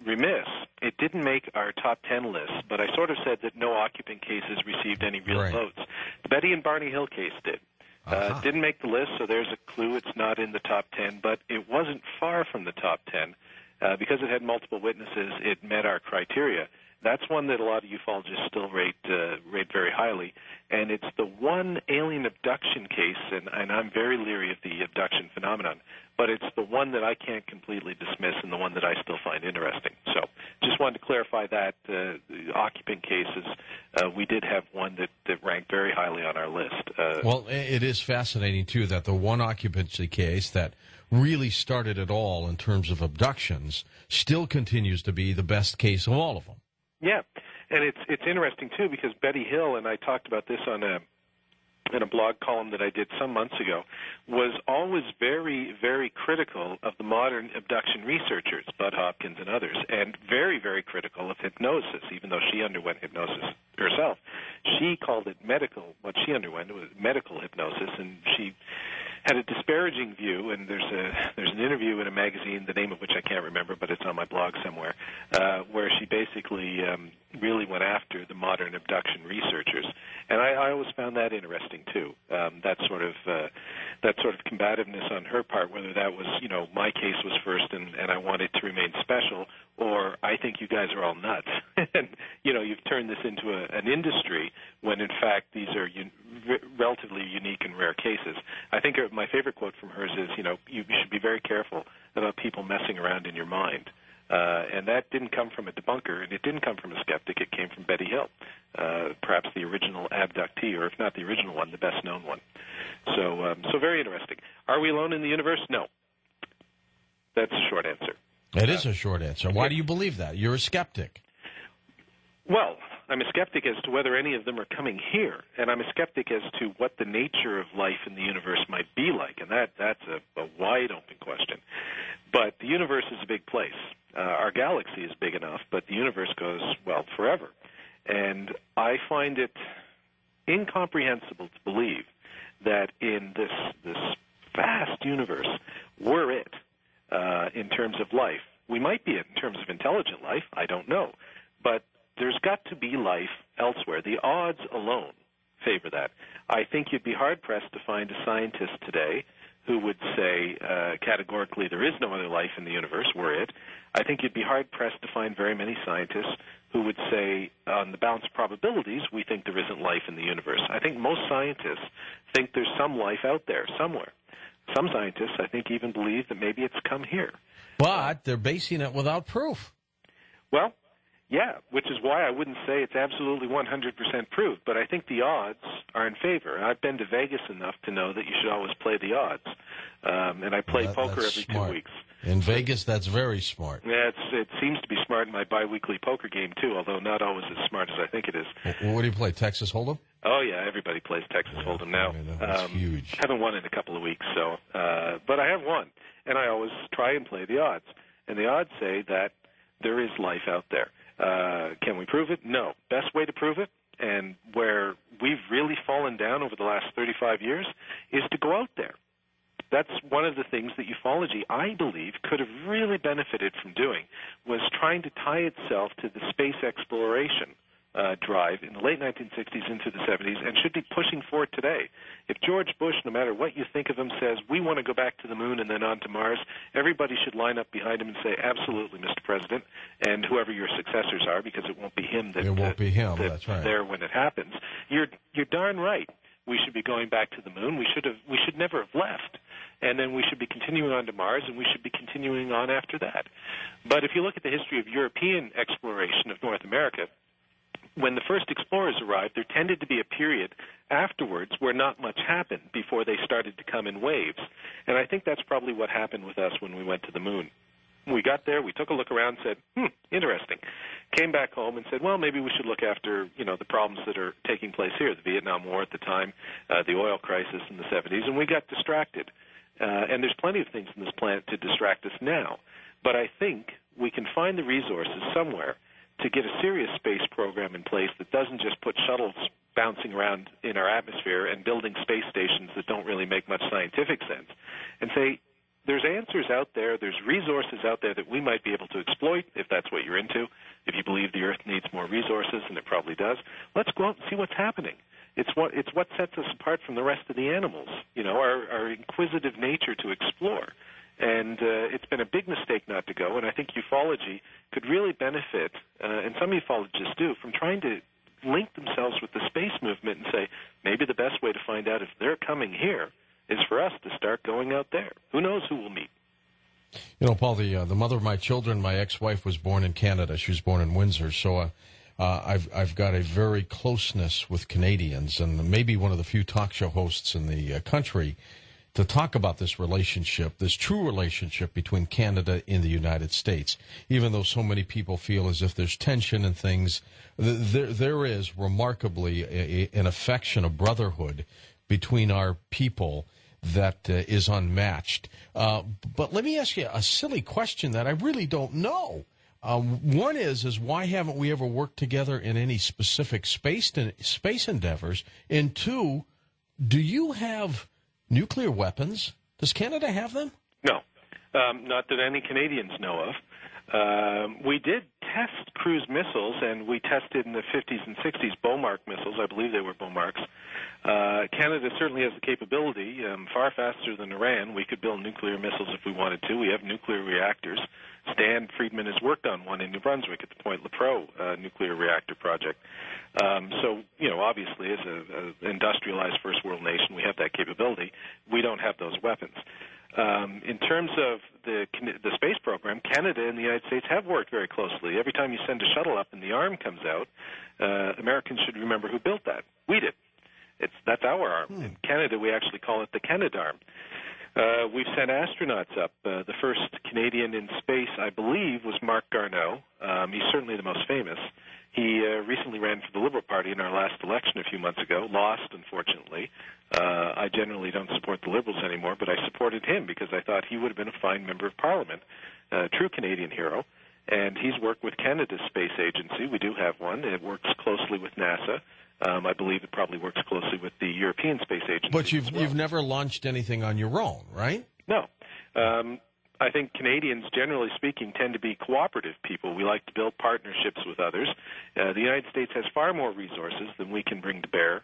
remiss. It didn't make our top 10 list, but I sort of said that no occupant cases received any real votes. The Betty and Barney Hill case did. Didn't make the list, so there's a clue it's not in the top 10, but it wasn't far from the top 10. Because it had multiple witnesses, it met our criteria. That's one that a lot of ufologists still rate very highly, and it's the one alien abduction case, and I'm very leery of the abduction phenomenon, but it's the one that I can't completely dismiss and the one that I still find interesting. So just wanted to clarify that. The occupant cases, we did have one that ranked very highly on our list. Well, it is fascinating, too, that the one occupancy case that really started it all in terms of abductions still continues to be the best case of all of them. Yeah, and it's interesting, too, because Betty Hill, and I talked about this in a blog column that I did some months ago, was always very, very critical of the modern abduction researchers, Bud Hopkins and others, and very, very critical of hypnosis, even though she underwent hypnosis herself. She called it what she underwent was medical hypnosis, and she had a disparaging view, and there's an interview in a magazine, the name of which I can't remember, but it's on my blog somewhere, where she basically really went after the modern abduction researchers, and I always found that interesting too. That sort of combativeness on her part, whether that was my case was first and I want it to remain special, or I think you guys are all nuts, and you've turned this into an industry when in fact these are relatively unique and rare cases. I think my favorite quote from hers is, you should be very careful about people messing around in your mind. And that didn't come from a debunker, and it didn't come from a skeptic. It came from Betty Hill, perhaps the original abductee, or if not the original one, the best-known one. So very interesting. Are we alone in the universe? No. That's a short answer. It is a short answer. Why do you believe that? You're a skeptic. Well, I'm a skeptic as to whether any of them are coming here, and I'm a skeptic as to what the nature of life in the universe might be like, and that's a wide-open question. But the universe is a big place. Our galaxy is big enough, but the universe goes, forever. And I find it incomprehensible to believe that in this vast universe, we're it in terms of life. We might be it in terms of intelligent life. I don't know. But there's got to be life elsewhere. The odds alone favor that. I think you'd be hard-pressed to find a scientist today who would say categorically there is no other life in the universe, we're it. I think you'd be hard-pressed to find very many scientists who would say on the balance of probabilities we think there isn't life in the universe. I think most scientists think there's some life out there somewhere. Some scientists, I think, even believe that maybe it's come here. But they're basing it without proof. Well, Yeah, which is why I wouldn't say it's absolutely 100% proved, but I think the odds are in favor. I've been to Vegas enough to know that you should always play the odds. And I play poker every smart. 2 weeks. In Vegas, that's very smart. Yeah, it seems to be smart in my biweekly poker game, too, although not always as smart as I think it is. Well, what do you play, Texas Hold'em? Oh, yeah, everybody plays Texas Hold'em now. I mean, that's huge. Haven't won in a couple of weeks, so but I have won, and I always try and play the odds. And the odds say that there is life out there. Can we prove it? No. Best way to prove it, and where we've really fallen down over the last 35 years, is to go out there. That's one of the things that ufology, I believe, could have really benefited from doing, was trying to tie itself to the space exploration drive in the late 1960s into the 70s, and should be pushing for it today. If George Bush, no matter what you think of him, says, we want to go back to the moon and then on to Mars, everybody should line up behind him and say, absolutely, Mr. President, and whoever your successors are, because it won't be him that, that's right. there when it happens. You're darn right. We should be going back to the moon. We should never have left. And then we should be continuing on to Mars, and we should be continuing on after that. But if you look at the history of European exploration of North America, when the first explorers arrived, there tended to be a period afterwards where not much happened before they started to come in waves. And I think that's probably what happened with us when we went to the moon. We got there, we took a look around, said, interesting. Came back home and said, well, maybe we should look after, the problems that are taking place here, the Vietnam War at the time, the oil crisis in the 70s, and we got distracted. And there's plenty of things in this planet to distract us now. But I think we can find the resources somewhere to get a serious space program in place that doesn't just put shuttles bouncing around in our atmosphere and building space stations that don't really make much scientific sense, and say, there's answers out there, there's resources out there that we might be able to exploit, if that's what you're into. If you believe the Earth needs more resources, and it probably does, let's go out and see what's happening. It's what sets us apart from the rest of the animals, our inquisitive nature to explore. And it's been a big mistake not to go, and I think ufology could really benefit, and some ufologists do, from trying to link themselves with the space movement and say, maybe the best way to find out if they're coming here is for us to start going out there. Who knows who we'll meet? Paul, the mother of my children, my ex-wife, was born in Canada. She was born in Windsor, so I've got a very closeness with Canadians, and maybe one of the few talk show hosts in the country to talk about this relationship, this true relationship between Canada and the United States. Even though so many people feel as if there's tension and things, there is remarkably an affection, a brotherhood between our people that is unmatched. But let me ask you a silly question that I really don't know. One is why haven't we ever worked together in any specific space endeavors? And two, do you have nuclear weapons? Does Canada have them? No, not that any Canadians know of. We did test cruise missiles, and we tested in the 50s and 60s Beaumark missiles. I believe they were Beaumarks. Canada certainly has the capability, far faster than Iran. We could build nuclear missiles if we wanted to. We have nuclear reactors. Stan Friedman has worked on one in New Brunswick at the Point Lepreau nuclear reactor project. So, obviously, as an industrialized first world nation, we have that capability. We don't have those weapons. In terms of the space program, Canada and the United States have worked very closely. Every time you send a shuttle up and the arm comes out, Americans should remember who built that. We did. That's our arm. In Canada, we actually call it the Canadarm. We've sent astronauts up. The first Canadian in space, I believe, was Marc Garneau. He's certainly the most famous. He recently ran for the Liberal Party in our last election a few months ago, lost, unfortunately. I generally don't support the Liberals anymore, but I supported him because I thought he would have been a fine member of Parliament, a true Canadian hero. And he's worked with Canada's space agency. We do have one. It works closely with NASA. I believe it probably works closely with the European Space Agency. But you've never launched anything on your own, right? No. I think Canadians, generally speaking, tend to be cooperative people. We like to build partnerships with others. The United States has far more resources than we can bring to bear.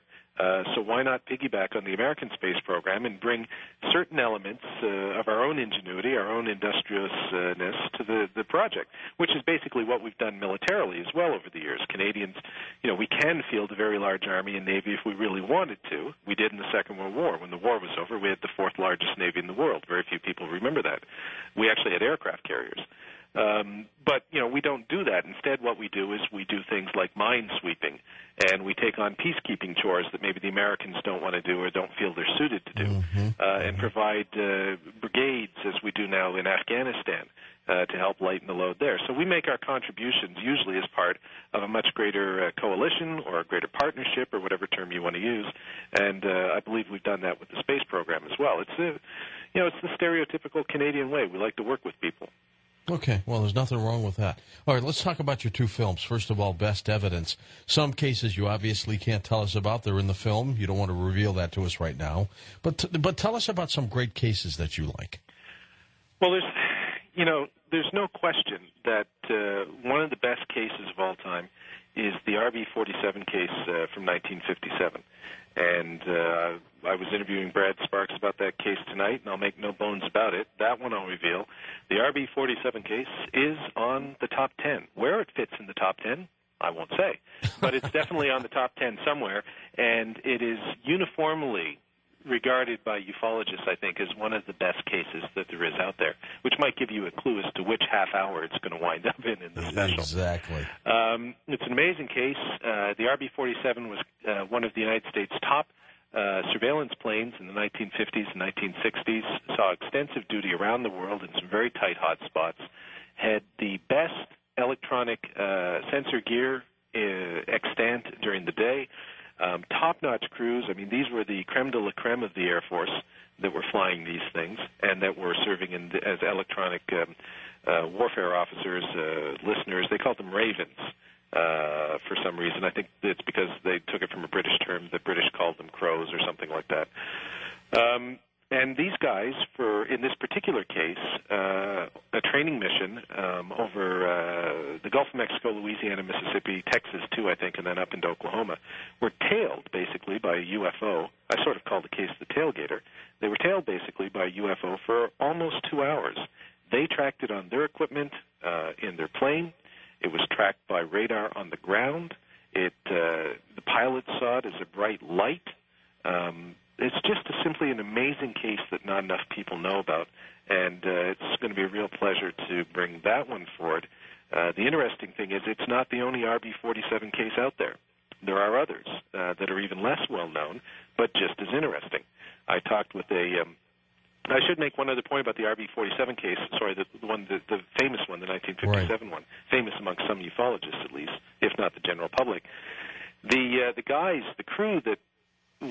So why not piggyback on the American space program and bring certain elements of our own ingenuity, our own industriousness to the project, which is basically what we've done militarily as well over the years. Canadians, we can field a very large army and navy if we really wanted to. We did in the Second World War. When the war was over, we had the fourth largest navy in the world. Very few people remember that. We actually had aircraft carriers. But, we don't do that. Instead, what we do is we do things like mine sweeping, and we take on peacekeeping chores that maybe the Americans don't want to do or don't feel they're suited to do, and provide brigades, as we do now in Afghanistan, to help lighten the load there. So we make our contributions usually as part of a much greater coalition or a greater partnership or whatever term you want to use, and I believe we've done that with the space program as well. It's the stereotypical Canadian way. We like to work with people. Okay, well, there's nothing wrong with that. All right, let's talk about your two films. First of all, Best Evidence. Some cases you obviously can't tell us about. They're in the film. You don't want to reveal that to us right now. But tell us about some great cases that you like. Well, there's no question that one of the best cases of all time is the RB-47 case from 1957. And I was interviewing Brad Sparks about that case tonight, and I'll make no bones about it. That one I'll reveal. The RB-47 case is on the top 10. Where it fits in the top 10, I won't say. But it's definitely on the top 10 somewhere, and it is uniformly regarded by ufologists, I think, as one of the best cases that there is out there, which might give you a clue as to which half hour it's going to wind up in the special. Exactly. It's an amazing case. The RB-47 was one of the United States' top surveillance planes in the 1950s and 1960s, saw extensive duty around the world in some very tight hot spots, had the best electronic sensor gear extant during the day, top-notch crews. I mean, these were the creme de la creme of the Air Force that were flying these things and that were serving as electronic warfare officers, listeners. They called them ravens for some reason. I think it's because they took it from a British term. The British called them crows or something like that. And these guys, in this particular case, a training mission over the Gulf of Mexico, Louisiana, Mississippi, Texas too, I think, and then up into Oklahoma, were tailed basically by a UFO. I sort of call the case the tailgater. They were tailed basically by a UFO for almost 2 hours. They tracked it on their equipment in their plane. It was tracked by radar on the ground. The pilots saw it as a bright light. It's just simply an amazing case that not enough people know about, and it's going to be a real pleasure to bring that one forward. The interesting thing is it's not the only RB-47 case out there. There are others that are even less well-known, but just as interesting. I talked with I should make one other point about the RB-47 case. Sorry, the famous one, the 1957 one, famous amongst some ufologists at least, if not the general public. The guys, the crew that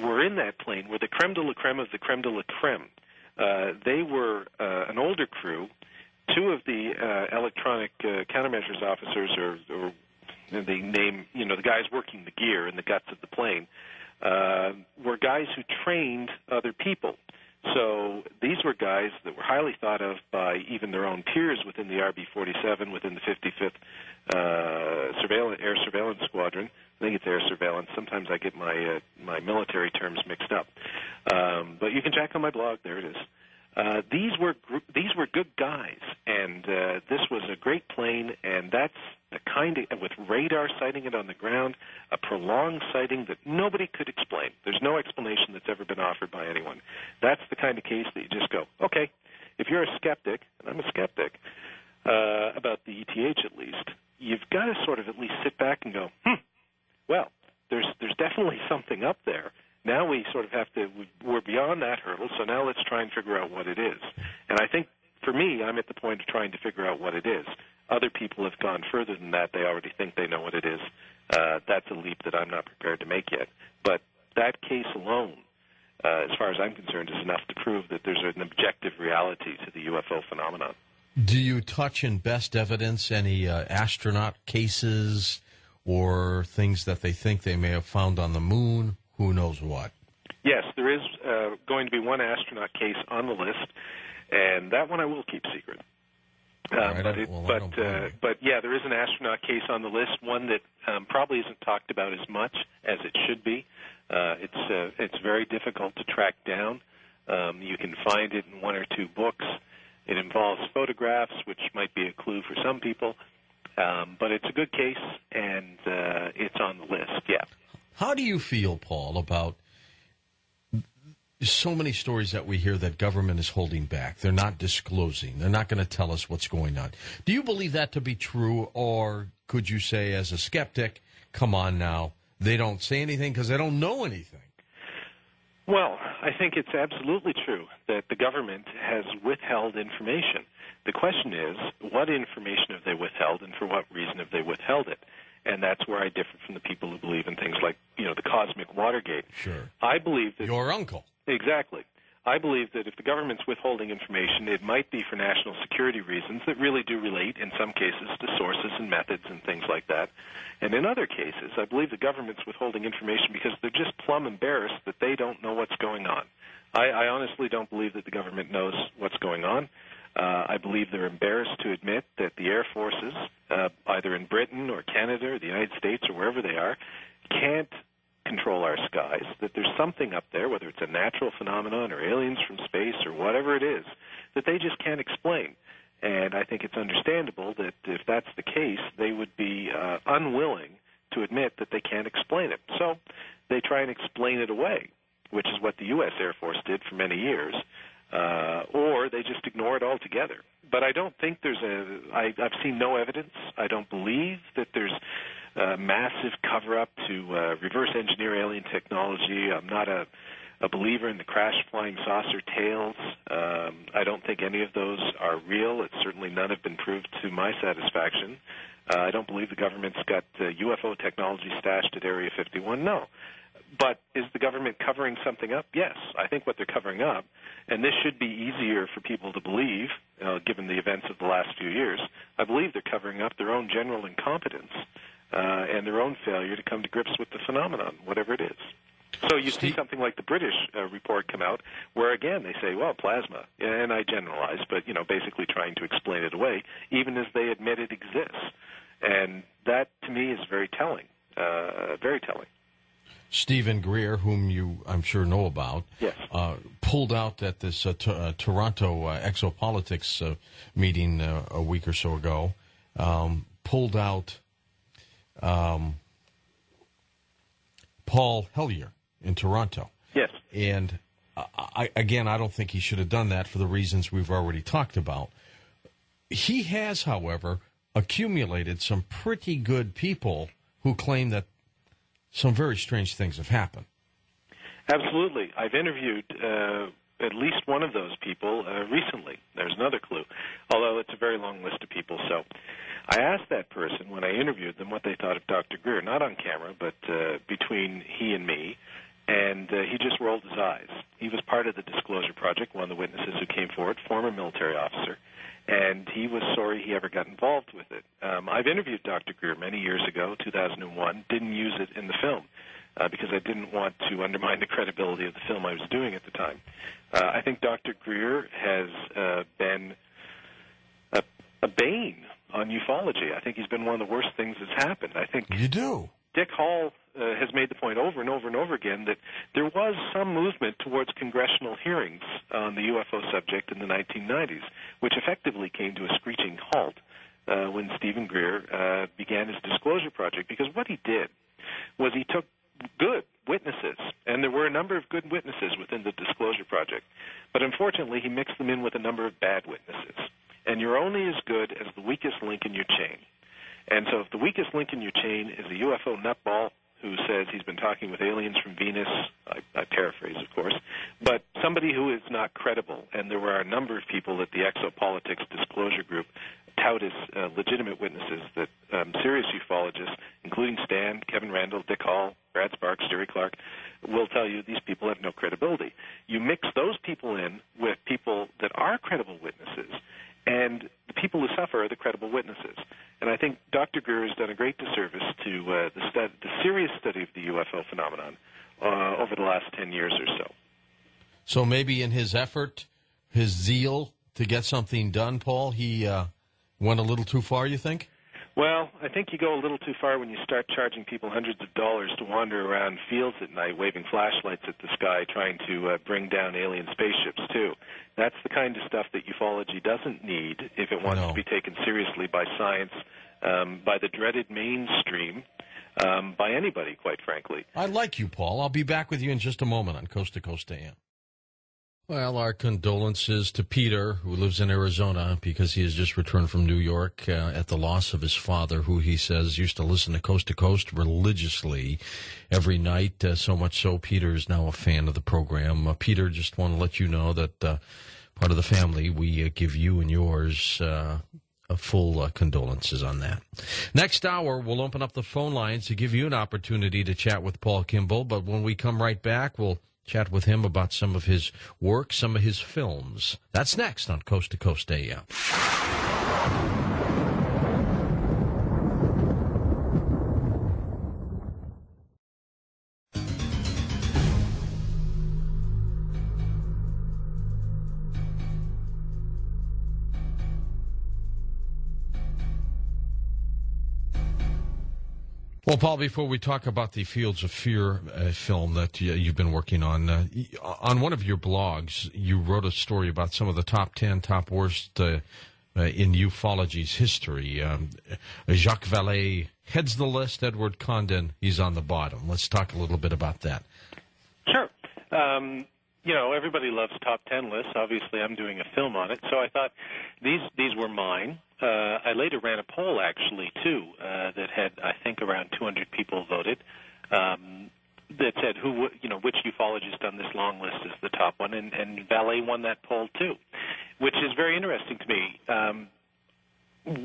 were in that plane were the creme de la creme of the creme de la creme. They were an older crew. Two of the electronic countermeasures officers, or the name, the guys working the gear in the guts of the plane, were guys who trained other people. So these were guys that were highly thought of by even their own peers within the RB-47, within the 55th Air Surveillance Squadron. I think it's air surveillance. Sometimes I get my military terms mixed up. But you can check on my blog. There it is. These were good guys, and this was a great plane, and that's the kind of, with radar sighting it on the ground, a prolonged sighting that nobody could explain. There's no explanation that's ever been offered by anyone. That's the kind of case that you just go, okay, if you're a skeptic, and I'm a skeptic, about the ETH at least, you've got to sort of at least sit back and go, well, there's definitely something up there. Now we sort of we're beyond that hurdle, so now let's try and figure out what it is. And I think, for me, I'm at the point of trying to figure out what it is. Other people have gone further than that. They already think they know what it is. That's a leap that I'm not prepared to make yet. But that case alone, as far as I'm concerned, is enough to prove that there's an objective reality to the UFO phenomenon. Do you touch in Best Evidence any astronaut cases or things that they think they may have found on the moon? Who knows what? Yes, there is going to be one astronaut case on the list, and that one I will keep secret. But yeah, there is an astronaut case on the list, one that probably isn't talked about as much as it should be. It's very difficult to track down. You can find it in one or two books. It involves photographs, which might be a clue for some people. But it's a good case, and it's on the list, yeah. How do you feel, Paul, about so many stories that we hear that government is holding back. They're not disclosing. They're not going to tell us what's going on. Do you believe that to be true, or could you say as a skeptic, come on now, they don't say anything because they don't know anything? Well, I think it's absolutely true that the government has withheld information. The question is, what information have they withheld, and for what reason have they withheld it? And that's where I differ from the people who believe in things like, the cosmic Watergate. Sure. I believe that... Your uncle. Exactly. I believe that if the government's withholding information, it might be for national security reasons that really do relate, in some cases, to sources and methods and things like that. And in other cases, I believe the government's withholding information because they're just plumb embarrassed that they don't know what's going on. I honestly don't believe that the government knows what's going on. I believe they're embarrassed to admit that the air forces, either in Britain or Canada or the United States or wherever they are, can't control our skies, that there's something up there, whether it's a natural phenomenon or aliens from space or whatever it is, that they just can't explain. And I think it's understandable that if that's the case, they would be unwilling to admit that they can't explain it. So they try and explain it away, which is what the U.S. Air Force did for many years, or they just ignore it altogether. But I don't think I've seen no evidence. I don't believe that there's massive cover-up to reverse engineer alien technology. I'm not a believer in the crash flying saucer tales. I don't think any of those are real. Certainly none have been proved to my satisfaction. I don't believe the government's got UFO technology stashed at Area 51. No. But is the government covering something up? Yes. I think what they're covering up, and this should be easier for people to believe, given the events of the last few years, I believe they're covering up their own general incompetence and their own failure to come to grips with the phenomenon, whatever it is. So you see something like the British report come out where, again, they say, well, plasma, and I generalize, but, basically trying to explain it away, even as they admit it exists. And that, to me, is very telling, very telling. Stephen Greer, whom you, I'm sure, know about, yes, pulled out at this Toronto exopolitics meeting a week or so ago, pulled out Paul Hellyer in Toronto. Yes. And, I don't think he should have done that for the reasons we've already talked about. He has, however, accumulated some pretty good people who claim that some very strange things have happened. Absolutely. I've interviewed at least one of those people recently. There's another clue, although it's a very long list of people. So I asked that person when I interviewed them what they thought of Dr. Greer, not on camera, but between he and me, and he just rolled his eyes. He was part of the Disclosure Project, one of the witnesses who came forward, former military officer, and he was sorry he ever got involved with it. I've interviewed Dr. Greer many years ago, 2001, didn't use it in the film because I didn't want to undermine the credibility of the film I was doing at the time. I think Dr. Greer has been a bane on ufology. I think he's been one of the worst things that's happened. I think you do. Dick Hall has made the point over and over and over again that there was some movement towards congressional hearings on the UFO subject in the 1990s, which effectively came to a screeching halt when Stephen Greer began his Disclosure Project, because what he did was he took good witnesses, and there were a number of good witnesses within the Disclosure Project, but unfortunately he mixed them in with a number of bad witnesses. And you're only as good as the weakest link in your chain. And so if the weakest link in your chain is a UFO nutball who says he's been talking with aliens from Venus, I paraphrase, of course, but somebody who is not credible, and there were a number of people that the Exopolitics Disclosure Group tout as legitimate witnesses that serious ufologists, including Stan, Kevin Randall, Dick Hall, Brad Sparks, Jerry Clark, will tell you these people have no credibility. You mix those people in with people that are credible witnesses, and the people who suffer are the credible witnesses. And I think Dr. Greer has done a great disservice to the serious study of the UFO phenomenon over the last 10 years or so. So maybe in his effort, his zeal to get something done, Paul, he went a little too far, you think? Well, I think you go a little too far when you start charging people hundreds of dollars to wander around fields at night, waving flashlights at the sky, trying to bring down alien spaceships, too. That's the kind of stuff that ufology doesn't need if it wants to be taken seriously by science, by the dreaded mainstream, by anybody, quite frankly. I like you, Paul. I'll be back with you in just a moment on Coast to Coast AM. Well, our condolences to Peter, who lives in Arizona, because he has just returned from New York at the loss of his father, who he says used to listen to Coast religiously every night, so much so Peter is now a fan of the program. Peter, just want to let you know that part of the family, we give you and yours a full condolences on that. Next hour, we'll open up the phone lines to give you an opportunity to chat with Paul Kimball, but when we come right back, we'll chat with him about some of his work, some of his films. That's next on Coast to Coast AM. Well, Paul, before we talk about the Fields of Fear film that you've been working on one of your blogs, you wrote a story about some of the top 10, top worst in ufology's history. Jacques Vallée heads the list. Edward Condon, he's on the bottom. Let's talk a little bit about that. Sure. Everybody loves top 10 lists. Obviously, I'm doing a film on it, so I thought these were mine. I later ran a poll, actually, too, that had, I think, around 200 people voted, that said which ufologist on this long list is the top one, and Vallée won that poll, too, which is very interesting to me.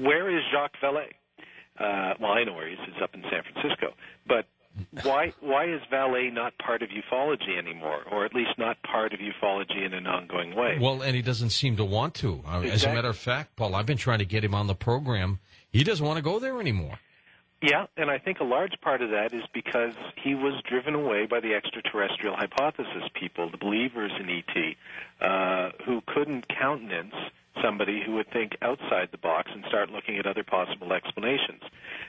Where is Jacques Vallée? Well, I know where he is. He's up in San Francisco. But why is Vallée not part of ufology anymore, or at least not part of ufology in an ongoing way? Well, and he doesn't seem to want to. Exactly. As a matter of fact, Paul, I've been trying to get him on the program. He doesn't want to go there anymore. Yeah, and I think a large part of that is because he was driven away by the extraterrestrial hypothesis people, the believers in ET, who couldn't countenance somebody who would think outside the box and start looking at other possible explanations.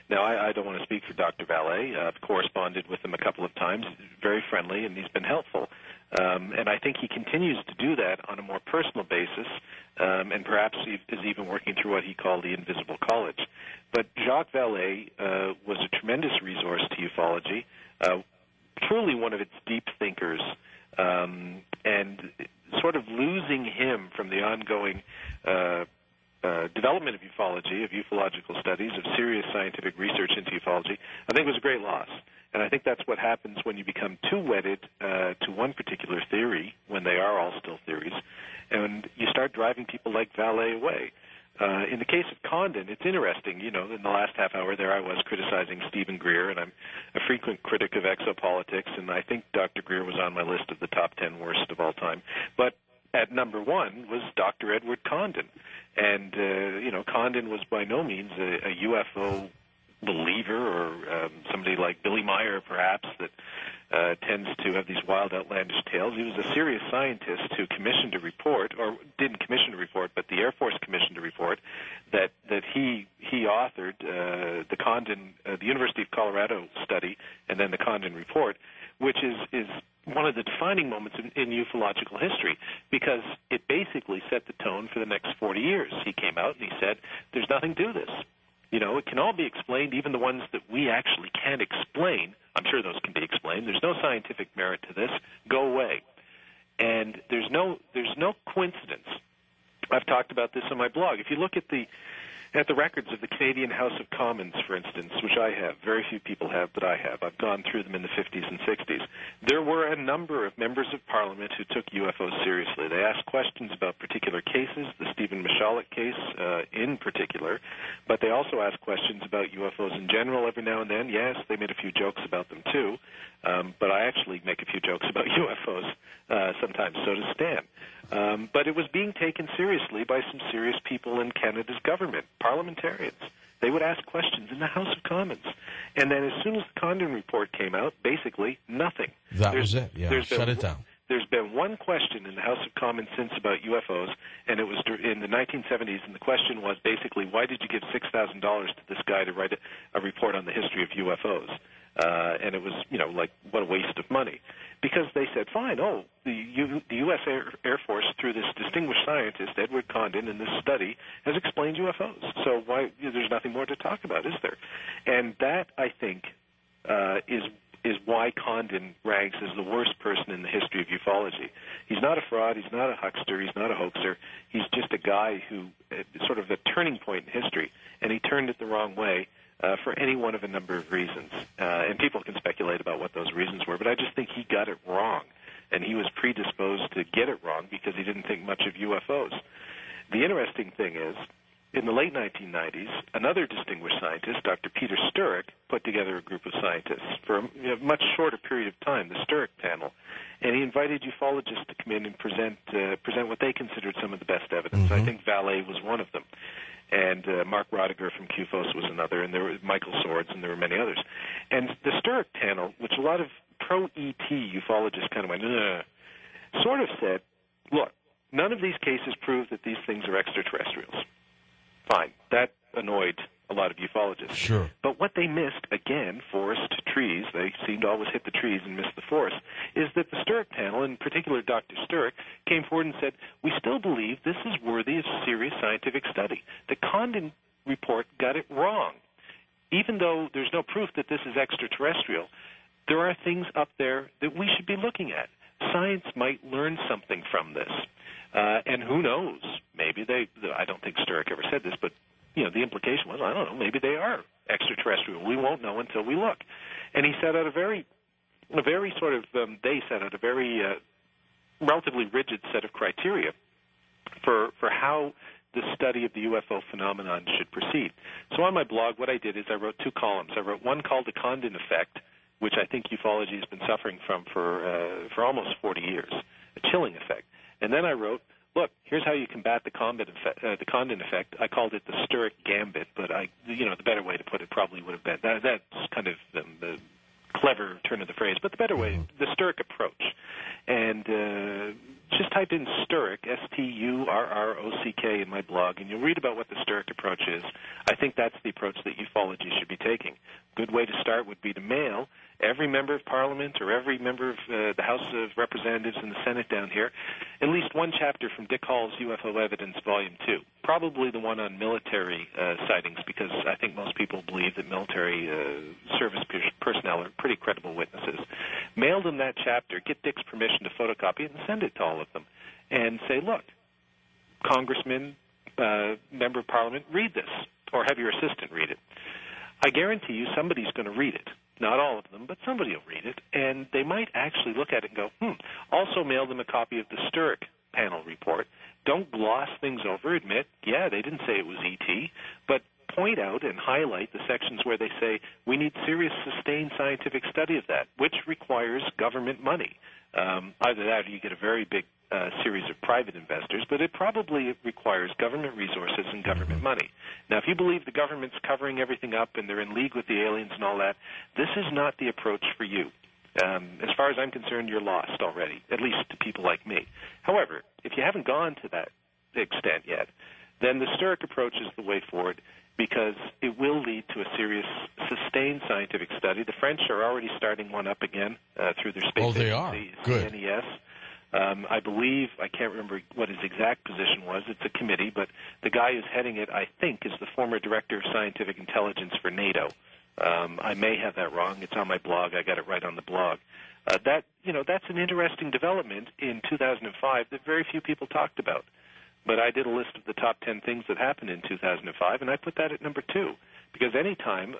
Now, I don't want to speak for Dr. Vallée. I've corresponded with him a couple of times, very friendly, and he's been helpful. And I think he continues to do that on a more personal basis, and perhaps he is even working through what he called the invisible college. But Jacques Vallée was a tremendous resource to ufology, truly one of its deep thinkers, and sort of losing him from the ongoing development of ufology, of ufological studies, of serious scientific research into ufology, I think was a great loss. And I think that's what happens when you become too wedded to one particular theory, when they are all still theories, and you start driving people like Vallée away. In the case of Condon, it's interesting. In the last half hour there I was criticizing Stephen Greer, and I'm a frequent critic of exopolitics, and I think Dr. Greer was on my list of the top 10 worst of all time. But at number one was Dr. Edward Condon. And, Condon was by no means a UFO believer or somebody like Billy Meyer, perhaps, that tends to have these wild, outlandish tales. He was a serious scientist who commissioned a report, or didn't commission a report, but the Air Force commissioned a report that he authored, the Condon, the University of Colorado study, and then the Condon report, which is one of the defining moments in ufological history, because it basically set the tone for the next 40 years. He came out and he said, there's nothing to this. It can all be explained, even the ones that we actually can't explain. I'm sure those can be explained. There's no scientific merit to this. Go away. And there's no coincidence. I've talked about this on my blog. If you look at the records of the Canadian House of Commons, for instance, which I have, very few people have, but I have. I've gone through them in the 50s and 60s. There were a number of members of Parliament who took UFOs seriously. They asked questions about particular cases, the Stephen Michalek case in particular, but they also asked questions about UFOs in general every now and then. Yes, they made a few jokes about them too, but I actually make a few jokes about UFOs sometimes, so does Stan. But it was being taken seriously by some serious people in Canada's government, parliamentarians. They would ask questions in the House of Commons. And then as soon as the Condon report came out, basically nothing. That was it, yeah. Shut it down. There's been one question in the House of Commons since about UFOs, and it was in the 1970s, and the question was basically, why did you give $6,000 to this guy to write a report on the history of UFOs? And it was, like, what a waste of money. Because they said, fine, the U.S. Air Force, through this distinguished scientist, Edward Condon, in this study, has explained UFOs. So why there's nothing more to talk about, is there? And that, I think, is is why Condon ranks as the worst person in the history of ufology. He's not a fraud. He's not a huckster. He's not a hoaxer. He's just a guy who sort of a turning point in history, and he turned it the wrong way for any one of a number of reasons. And people can speculate about what those reasons were, but I just think he got it wrong, and he was predisposed to get it wrong because he didn't think much of UFOs. The interesting thing is, in the late 1990s, another distinguished scientist, Dr. Peter Sturrock, put together a group of scientists for a much shorter period of time, the Sturrock panel, and he invited ufologists to come in and present what they considered some of the best evidence. I think Vallée was one of them, and Mark Rodiger from QFOS was another, and there were Michael Swords, and there were many others. And the Sturrock panel, which a lot of pro-ET ufologists kind of went, sort of said, look, none of these cases prove that these things are extraterrestrials. Fine. That annoyed a lot of ufologists. Sure. But what they missed, again, forest, trees, they seem to always hit the trees and miss the forest, is that the Sturrock panel, in particular Dr. Sturrock, came forward and said, we still believe this is worthy of serious scientific study. The Condon report got it wrong. Even though there's no proof that this is extraterrestrial, there are things up there that we should be looking at. Science might learn something from this. And who knows? Maybe I don't think Sturrock ever said this, but the implication was, I don't know, maybe they are extraterrestrial. We won't know until we look. And he set out a very sort of, they set out a very relatively rigid set of criteria for how the study of the UFO phenomenon should proceed. So on my blog, what I did is I wrote two columns. I wrote one called The Condon Effect, which I think ufology has been suffering from for almost 40 years, a chilling effect. And then I wrote, look, here's how you combat the Condon effect. I called it the Sturrock Gambit, but the better way to put it probably would have been, that's kind of the clever turn of the phrase, but the better way, the Sturrock approach. And just type in Sturrock, Sturrock, in my blog, and you'll read about what the Sturrock approach is. I think that's the approach that ufology should be taking. A good way to start would be to mail every member of Parliament or every member of the House of Representatives and the Senate down here at least one chapter from Dick Hall's UFO Evidence, Volume 2, probably the one on military sightings, because I think most people believe that military service personnel are pretty credible witnesses. Mail them that chapter, get Dick's permission to photocopy it, and send it to all of them, and say, look, Congressman, Member of Parliament, read this, or have your assistant read it. I guarantee you somebody's going to read it. Not all of them, but somebody will read it, and they might actually look at it and go, Also mail them a copy of the Sturrock panel report. Don't gloss things over. Admit, yeah, they didn't say it was ET, but point out and highlight the sections where they say we need serious, sustained scientific study of that, which requires government money. Either that or you get a very big series of private investors, but it probably requires government resources and government money. Now, if you believe the government's covering everything up and they're in league with the aliens and all that, this is not the approach for you. As far as I'm concerned, you're lost already, at least to people like me. However, if you haven't gone to that extent yet, then the Sturrock approach is the way forward, because it will lead to a serious, sustained scientific study. The French are already starting one up again through their space agency, CNES. I believe, I can't remember what his exact position was. It's a committee, but the guy who's heading it, I think, is the former director of scientific intelligence for NATO. I may have that wrong. It's on my blog. I got it right on the blog. That's an interesting development in 2005 that very few people talked about. But I did a list of the top 10 things that happened in 2005, and I put that at number 2. Because any time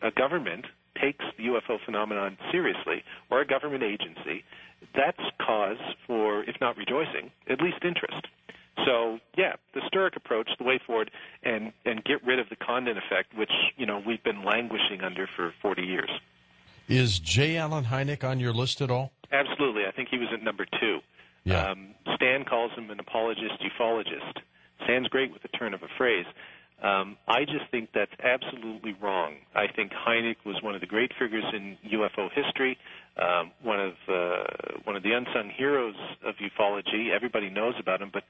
a government takes the UFO phenomenon seriously, or a government agency, that's cause for, if not rejoicing, at least interest. So, yeah, the Sturrock approach, the way forward, and get rid of the Condon effect, which, we've been languishing under for 40 years. Is J. Allen Hynek on your list at all? Absolutely. I think he was at number 2. Yeah. Stan calls him an apologist ufologist. Stan's great with the turn of a phrase. I just think that's absolutely wrong. I think Hynek was one of the great figures in UFO history, one of the unsung heroes of ufology. Everybody knows about him, but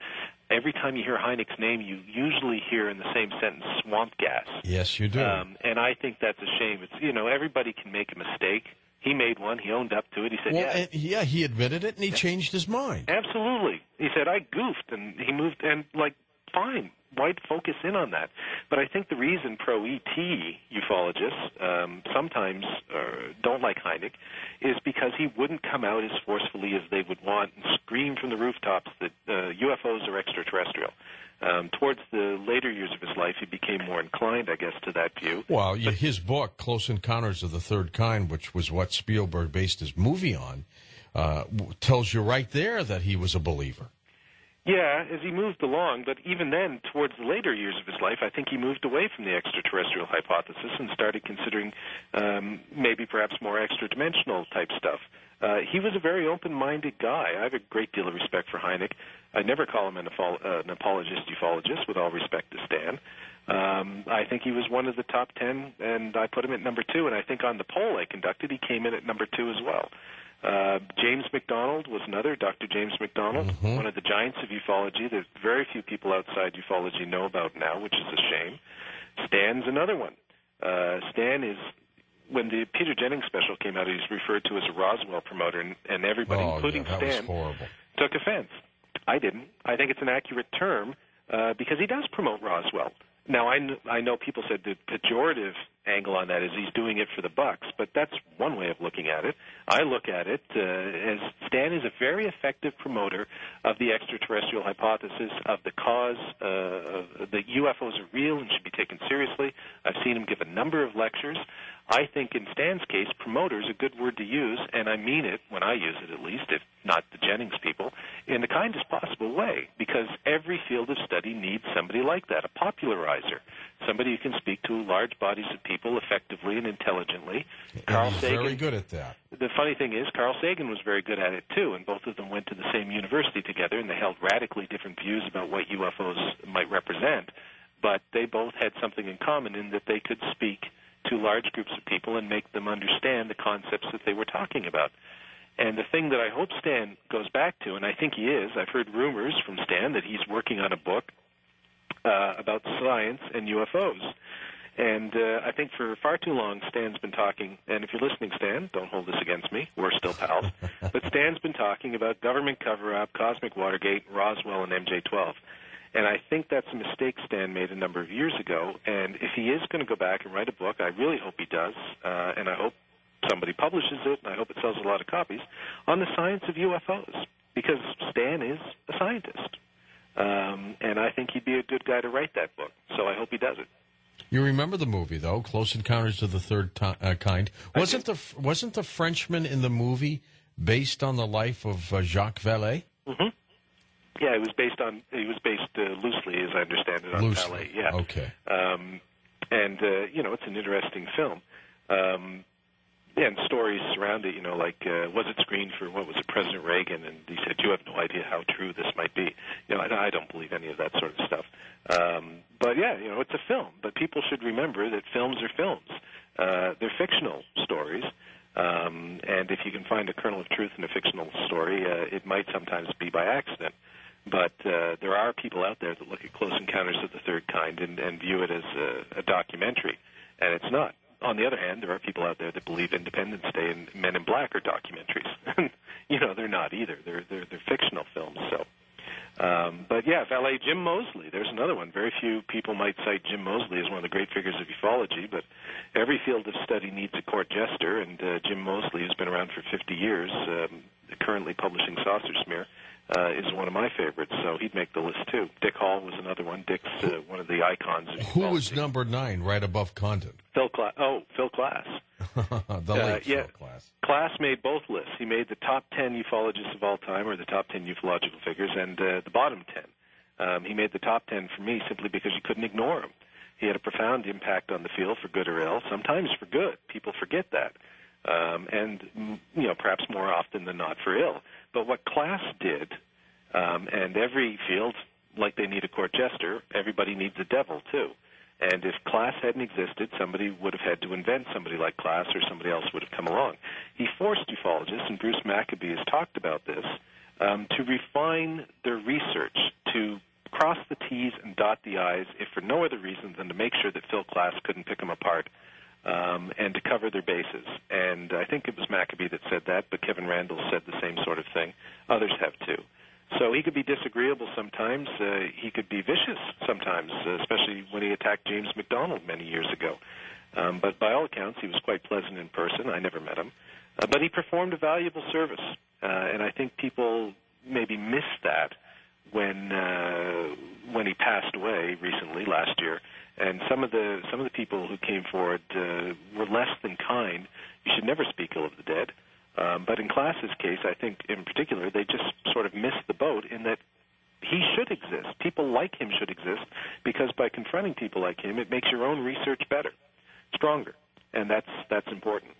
every time you hear Hynek's name, you usually hear in the same sentence swamp gas. Yes, you do. And I think that's a shame. It's everybody can make a mistake. He made one. He owned up to it. He said, he admitted it, and he changed his mind. Absolutely. He said, I goofed, and he moved, and, fine. focus in on that? But I think the reason pro-ET ufologists sometimes don't like Hynek is because he wouldn't come out as forcefully as they would want and scream from the rooftops that UFOs are extraterrestrial. Towards the later years of his life, he became more inclined, I guess, to that view. Well, his book, Close Encounters of the Third Kind, which was what Spielberg based his movie on, tells you right there that he was a believer. Yeah, as he moved along, but even then, towards the later years of his life, I think he moved away from the extraterrestrial hypothesis and started considering maybe perhaps more extra-dimensional type stuff. He was a very open-minded guy. I have a great deal of respect for Hynek. I never call him an apologist ufologist, with all respect to Stan. I think he was one of the top 10, and I put him at number 2, and I think on the poll I conducted, he came in at number 2 as well. James McDonald was another, Dr. James McDonald, one of the giants of ufology that very few people outside ufology know about now, which is a shame. Stan's another one. Stan is, when the Peter Jennings special came out, he was referred to as a Roswell promoter, and everybody, including Stan, took offense. I didn't. I think it's an accurate term because he does promote Roswell. Now, I know people said the pejorative angle on that is he's doing it for the bucks, but that's one way of looking at it. I look at it as Stan is a very effective promoter of the extraterrestrial hypothesis, of the cause that UFOs are real and should be taken seriously. I've seen him give a number of lectures. I think in Stan's case, promoter is a good word to use, and I mean it, when I use it at least, if not the Jennings people, in the kindest possible way, because every field of study needs somebody like that, a popularizer, somebody who can speak to large bodies of people effectively and intelligently. Carl Sagan, very good at that. The funny thing is, Carl Sagan was very good at it too, and both of them went to the same university together, and they held radically different views about what UFOs might represent, but they both had something in common in that they could speak to large groups of people and make them understand the concepts that they were talking about. And the thing that I hope Stan goes back to, and I think he is, I've heard rumors from Stan that he's working on a book about science and UFOs. And I think for far too long, Stan's been talking, and if you're listening, Stan, don't hold this against me, we're still pals, but Stan's been talking about government cover-up, cosmic Watergate, Roswell, and MJ-12. And I think that's a mistake Stan made a number of years ago. And if he is going to go back and write a book, I really hope he does, and I hope somebody publishes it, and I hope it sells a lot of copies, on the science of UFOs, because Stan is a scientist. And I think he'd be a good guy to write that book. So I hope he does it. You remember the movie, though, Close Encounters of the Third Kind. Wasn't the Frenchman in the movie based on the life of Jacques Vallée? Mm-hmm. Yeah, he was based loosely, as I understand it, on Vallée. Yeah. Okay. And it's an interesting film. And stories around it, like, was it screened for, President Reagan? And he said, you have no idea how true this might be. I don't believe any of that sort of stuff. But, yeah, it's a film. But people should remember that films are films. They're fictional stories. And if you can find a kernel of truth in a fictional story, it might sometimes be by accident. But there are people out there that look at Close Encounters of the Third Kind and view it as a documentary, and it's not. On the other hand, there are people out there that believe Independence Day and Men in Black are documentaries. They're not either. They're fictional films. So, but yeah, Vallée, Jim Moseley. There's another one. Very few people might cite Jim Moseley as one of the great figures of ufology, but every field of study needs a court jester, and Jim Moseley, who's been around for 50 years, currently publishing Saucer Smear, is one of my favorites, so he'd make the list too. Dick Hall was another one. Dick's one of the icons of ufology. Who was number 9, right above Condon? Phil Klass. The late Phil Klass. Klass made both lists. He made the top 10 ufologists of all time, or the top 10 ufological figures, and the bottom 10. He made the top 10 for me simply because you couldn't ignore him. He had a profound impact on the field, for good or ill, sometimes for good. People forget that. And perhaps more often than not for ill. But what Klass did, and every field, like they need a court jester, everybody needs a devil too. And if Klass hadn't existed, somebody would have had to invent somebody like Klass, or somebody else would have come along. He forced ufologists, and Bruce Maccabee has talked about this, to refine their research, to cross the T's and dot the I's, if for no other reason than to make sure that Phil Klass couldn't pick them apart. And to cover their bases. And I think it was Maccabee that said that, but Kevin Randall said the same sort of thing. Others have too. So he could be disagreeable sometimes. He could be vicious sometimes, especially when he attacked James MacDonald many years ago. But by all accounts, he was quite pleasant in person. I never met him. But he performed a valuable service, and I think people maybe missed that when he passed away recently last year. And some of the people who came forward were less than kind. You should never speak ill of the dead. But in Klaas's case, I think in particular, they just sort of missed the boat in that he should exist. People like him should exist, because by confronting people like him, it makes your own research better, stronger, and that's important.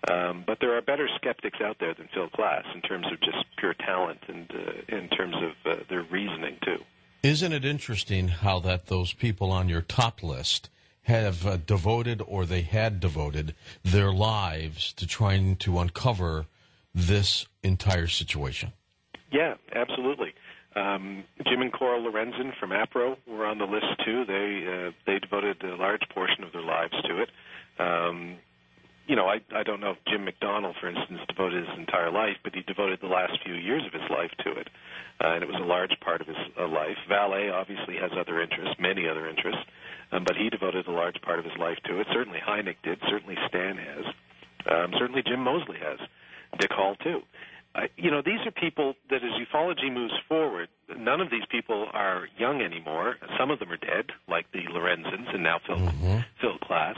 But there are better skeptics out there than Phil Klaas in terms of just pure talent and in terms of their reasoning, too. Isn't it interesting how that those people on your top list have devoted, or they had devoted, their lives to trying to uncover this entire situation? Yeah, absolutely. Jim and Cora Lorenzen from APRO were on the list, too. They devoted a large portion of their lives to it. I don't know if Jim MacDonald, for instance, devoted his entire life, but he devoted the last few years of his life to it, and it was a large part of his life. Valet obviously has other interests, many other interests, but he devoted a large part of his life to it. Certainly Hynek did. Certainly Stan has. Certainly Jim Moseley has. Dick Hall, too. These are people that as ufology moves forward, none of these people are young anymore. Some of them are dead, like the Lorenzens and now Phil Klaas.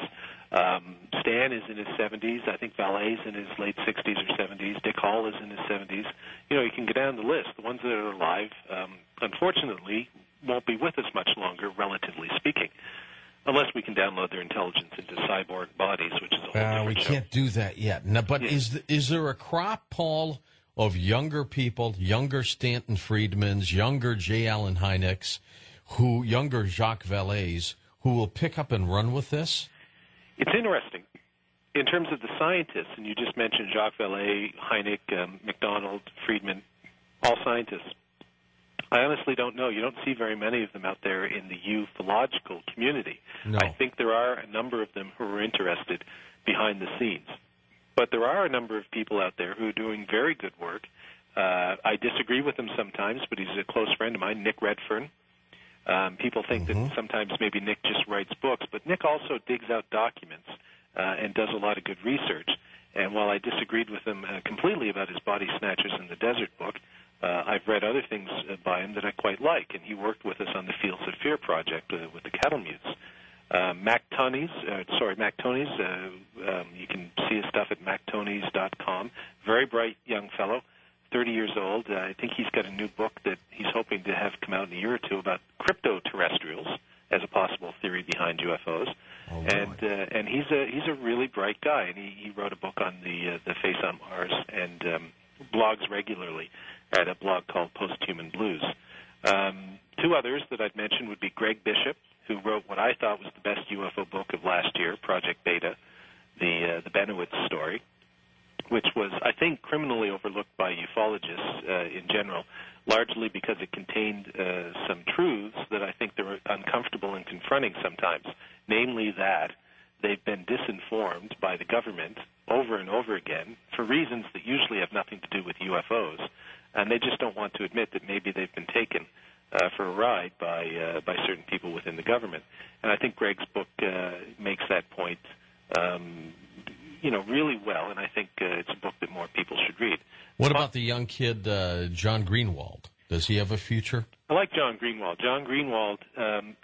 Stan is in his 70s. I think Valet's in his late 60s or 70s. Dick Hall is in his 70s. You can go down the list. The ones that are alive, unfortunately, won't be with us much longer, relatively speaking, unless we can download their intelligence into cyborg bodies, which is a whole different we show. can't do that yet. No, but is there a crop, Paul, of younger people, younger Stanton Friedmans, younger J. Allen Hyneks, younger Jacques Valets, who will pick up and run with this? It's interesting. In terms of the scientists, and you just mentioned Jacques Vallée, Hynek, MacDonald, Friedman, all scientists, I honestly don't know. You don't see very many of them out there in the ufological community. No. I think there are a number of them who are interested behind the scenes. But there are a number of people out there who are doing very good work. I disagree with him sometimes, but he's a close friend of mine, Nick Redfern. People think that sometimes maybe Nick just writes books, but Nick also digs out documents and does a lot of good research. And while I disagreed with him completely about his Body Snatchers in the Desert book, I've read other things by him that I quite like, and he worked with us on the Fields of Fear project with the cattle mutes. Mac Tonys, you can see his stuff at mactonys.com. Very bright young fellow, 30 years old. I think he's got a new book that he's hoping to have come out in a year or two about crypto-terrestrials as a possible theory behind UFOs. Oh, and he's a really bright guy, and he wrote a book on the face on Mars and blogs regularly at a blog called Posthuman Blues. Two others that I'd mention would be Greg Bishop, who wrote what I thought was the best UFO book of last year, Project Beta, the Benowitz story, which was, I think, criminally overlooked by ufologists in general, largely because it contained some truths that I think they're uncomfortable in confronting sometimes, namely that they've been disinformed by the government over and over again for reasons that usually have nothing to do with UFOs, and they just don't want to admit that maybe they've been taken for a ride by certain people within the government. And I think Greg's book makes that point really well, and I think it's a book that more people should read. What about the young kid, John Greenwald? Does he have a future? I like John Greenwald. John Greenwald,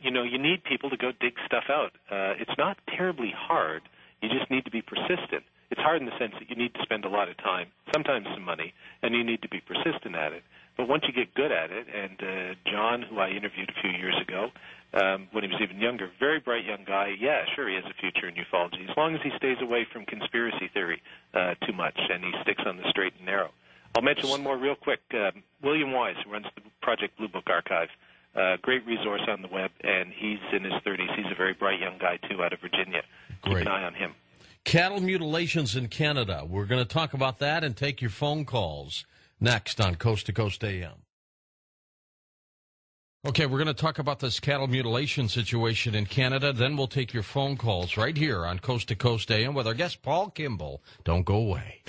you need people to go dig stuff out. It's not terribly hard. You just need to be persistent. It's hard in the sense that you need to spend a lot of time, sometimes some money, and you need to be persistent at it. But once you get good at it, and John, who I interviewed a few years ago, when he was even younger, very bright young guy, yeah, sure, he has a future in ufology, as long as he stays away from conspiracy theory too much and he sticks on the straight and narrow. I'll mention one more real quick. William Wise, who runs the Project Blue Book Archive, great resource on the web, and he's in his 30s. He's a very bright young guy, too, out of Virginia. Great. Keep an eye on him. Cattle mutilations in Canada. We're going to talk about that and take your phone calls next on Coast to Coast AM. Okay, we're going to talk about this cattle mutilation situation in Canada. Then we'll take your phone calls right here on Coast to Coast AM with our guest, Paul Kimball. Don't go away.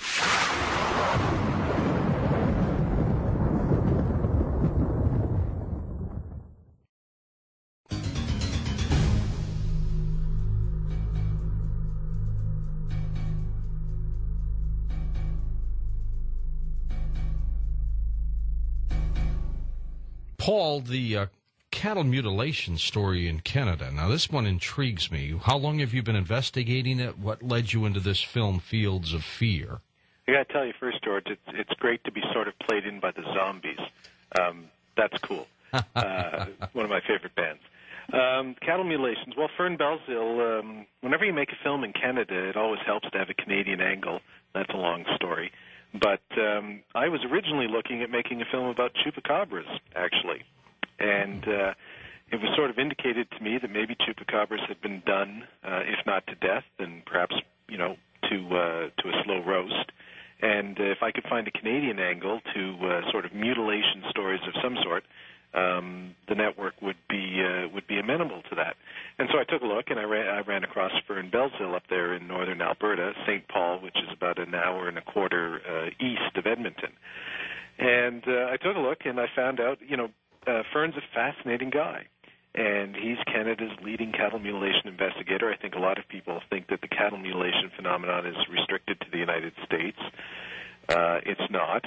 Paul, the cattle mutilation story in Canada. Now, this one intrigues me. How long have you been investigating it? What led you into this film, Fields of Fear? I got to tell you first, George, it's great to be sort of played in by the Zombies. That's cool. One of my favorite bands. Cattle mutilations. Well, Fern Belzile, whenever you make a film in Canada, it always helps to have a Canadian angle. That's a long story. But I was originally looking at making a film about chupacabras, actually. And it was sort of indicated to me that maybe chupacabras had been done, if not to death, then perhaps, to a slow roast. And if I could find a Canadian angle to sort of mutilation stories of some sort, the network would be amenable to that. And so I took a look, and I ran across Fern Belzile up there in northern Alberta, St. Paul, which is about an hour and a quarter east of Edmonton. And I took a look, and I found out, Fern's a fascinating guy. And he's Canada's leading cattle mutilation investigator. I think a lot of people think that the cattle mutilation phenomenon is restricted to the United States. It's not.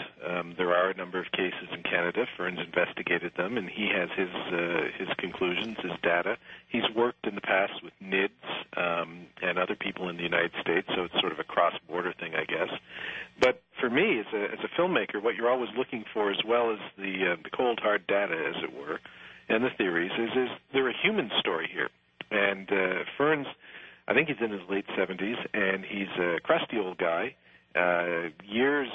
There are a number of cases in Canada. Fern's investigated them, and he has his conclusions, his data. He's worked in the past with NIDS and other people in the United States, so it's sort of a cross-border thing, I guess. But for me, as a filmmaker, what you're always looking for, as well as the cold, hard data, as it were, and the theories, is there a human story here? And Fern's, I think he's in his late 70s, and he's a crusty old guy. Years,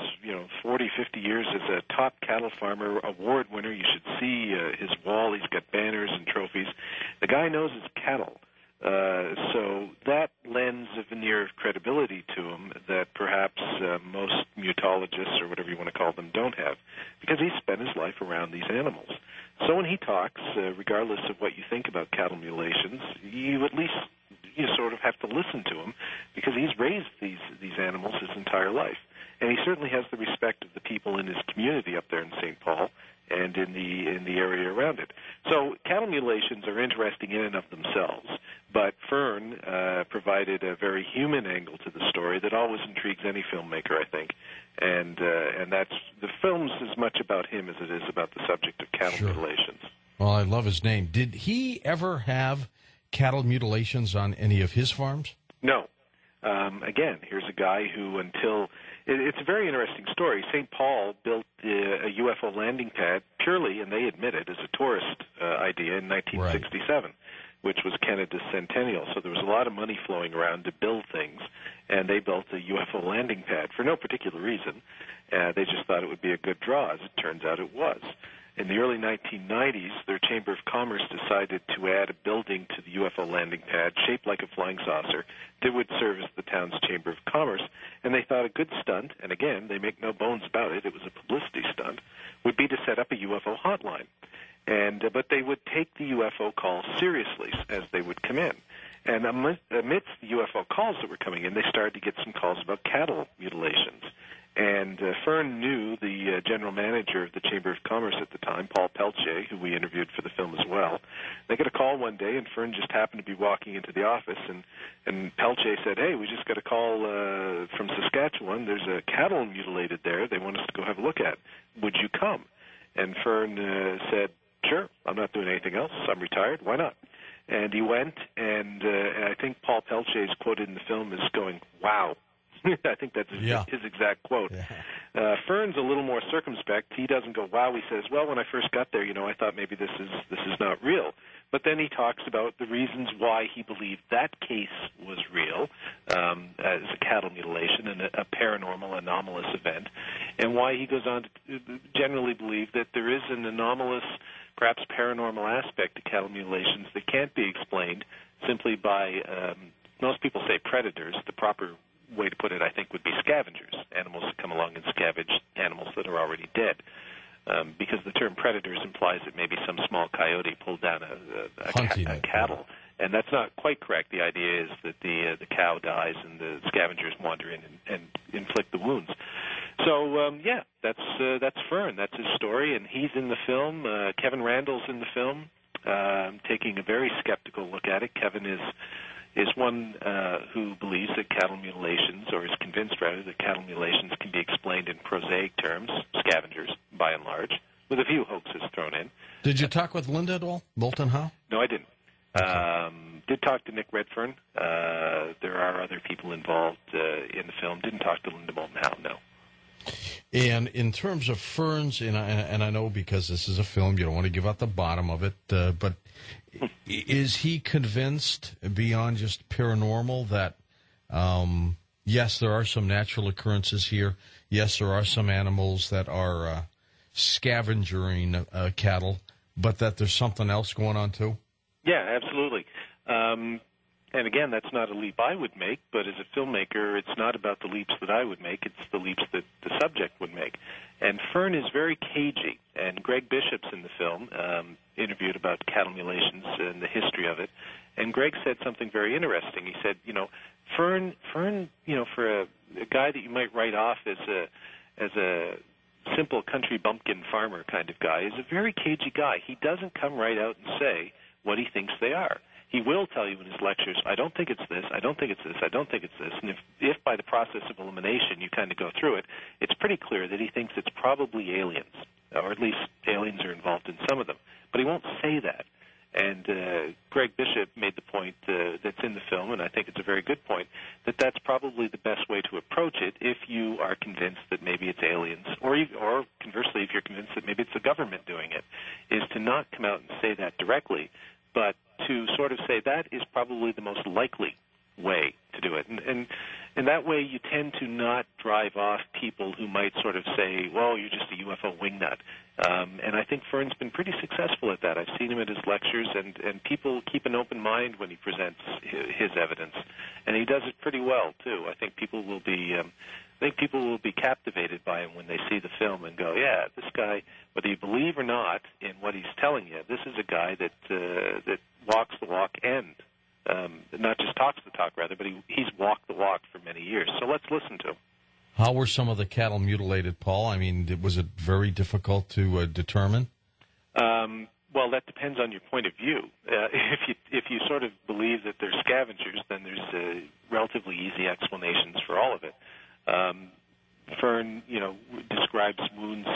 40, 50 years as a top cattle farmer, award winner. You should see his wall. He's got banners and trophies. The guy knows his cattle. So that lends a veneer of credibility to him that perhaps most mutologists, or whatever you want to call them, don't have, because he spent his life around these animals. So when he talks, regardless of what you think about cattle mutilations, you at least sort of have to listen to him, because he's raised these animals his entire life. And he certainly has the respect of the people in his community up there in St. Paul and in the area around it. So cattle mutilations are interesting in and of themselves, but Fern provided a very human angle to the story that always intrigues any filmmaker, I think. And that's the film's as much about him as it is about the subject of cattle mutilations. Well, I love his name. Did he ever have cattle mutilations on any of his farms? No. Again, here's a guy who, it's a very interesting story. St. Paul built a UFO landing pad purely, and they admit it, as a tourist idea in 1967, which was Canada's centennial. So there was a lot of money flowing around to build things, and they built a UFO landing pad for no particular reason. They just thought it would be a good draw. As it turns out, it was. In the early 1990s, their Chamber of Commerce decided to add a building to the UFO landing pad shaped like a flying saucer that would serve as the town's Chamber of Commerce, and they thought a good stunt, and again, they make no bones about it, it was a publicity stunt, would be to set up a UFO hotline. But they would take the UFO calls seriously as they would come in. And amidst the UFO calls that were coming in, they started to get some calls about cattle mutilations. And Fern knew the general manager of the Chamber of Commerce at the time, Paul Peltier, who we interviewed for the film as well. They got a call one day, and Fern just happened to be walking into the office, and Peltier said, "Hey, we just got a call from Saskatchewan. There's a cattle mutilated there. They want us to go have a look at. Would you come?" And Fern said, "Sure, I'm not doing anything else. I'm retired. Why not?" And he went, and I think Paul Peltier is quoted in the film as going, "Wow." I think that's his exact quote. Yeah. Fern's a little more circumspect. He doesn't go, "Wow." He says, "Well, when I first got there, I thought maybe this is not real." But then he talks about the reasons why he believed that case was real, as a cattle mutilation and a paranormal anomalous event, and why he goes on to generally believe that there is an anomalous, perhaps paranormal aspect to cattle mutilations that can't be explained simply by, most people say predators. The proper way to put it, I think, would be scavengers, animals that come along and scavenge animals that are already dead. Because the term predators implies that maybe some small coyote pulled down a cattle, and that's not quite correct. The idea is that the cow dies and the scavengers wander in and inflict the wounds. So that's Fern. That's his story, and he's in the film. Kevin Randall's in the film, taking a very skeptical look at it. Kevin is one who believes that cattle mutilations, or is convinced rather, that cattle mutilations can be explained in prosaic terms, scavengers, by and large, with a few hoaxes thrown in. Did you talk with Linda at all? Bolton Howe? No, I didn't. Okay. Did talk to Nick Redfern. There are other people involved in the film. Didn't talk to Linda Moulton Howe, no. And in terms of Ferns, and I know because this is a film, you don't want to give out the bottom of it, but is he convinced beyond just paranormal that, yes, there are some natural occurrences here. Yes, there are some animals that are scavenging cattle, but that there's something else going on too? Yeah, absolutely. And again, that's not a leap I would make, but as a filmmaker, it's not about the leaps that I would make, it's the leaps that the subject would make. And Fern is very cagey, and Greg Bishop's in the film, interviewed about cattle mutilations and the history of it, and Greg said something very interesting. He said, Fern, for a guy that you might write off as a simple country bumpkin farmer kind of guy, is a very cagey guy. He doesn't come right out and say what he thinks they are. He will tell you in his lectures, I don't think it's this, I don't think it's this, I don't think it's this. And if by the process of elimination you kind of go through it, it's pretty clear that he thinks it's probably aliens, or at least aliens are involved in some of them. But he won't say that. And Greg Bishop made the point that's in the film, and I think it's a very good point, that that's probably the best way to approach it if you are convinced that maybe it's aliens, or conversely, if you're convinced that maybe it's the government doing it, is to not come out and say that directly, but to sort of say that is probably the most likely way to do it. And that way you tend to not drive off people who might sort of say, well, you're just a UFO wingnut. And I think Fern's been pretty successful at that. I've seen him at his lectures, and people keep an open mind when he presents his evidence. And he does it pretty well, too. I think people will be captivated by him when they see the film and go, yeah, this guy, whether you believe or not in what he's telling you, this is a guy that walks the walk and not just talks the talk, rather, but he's walked the walk for many years. So let's listen to him. How were some of the cattle mutilated, Paul? I mean, was it very difficult to determine? Well, that depends on your point of view. If you sort of believe that they're scavengers, then there's relatively easy explanations for all of it. Fern, describes wounds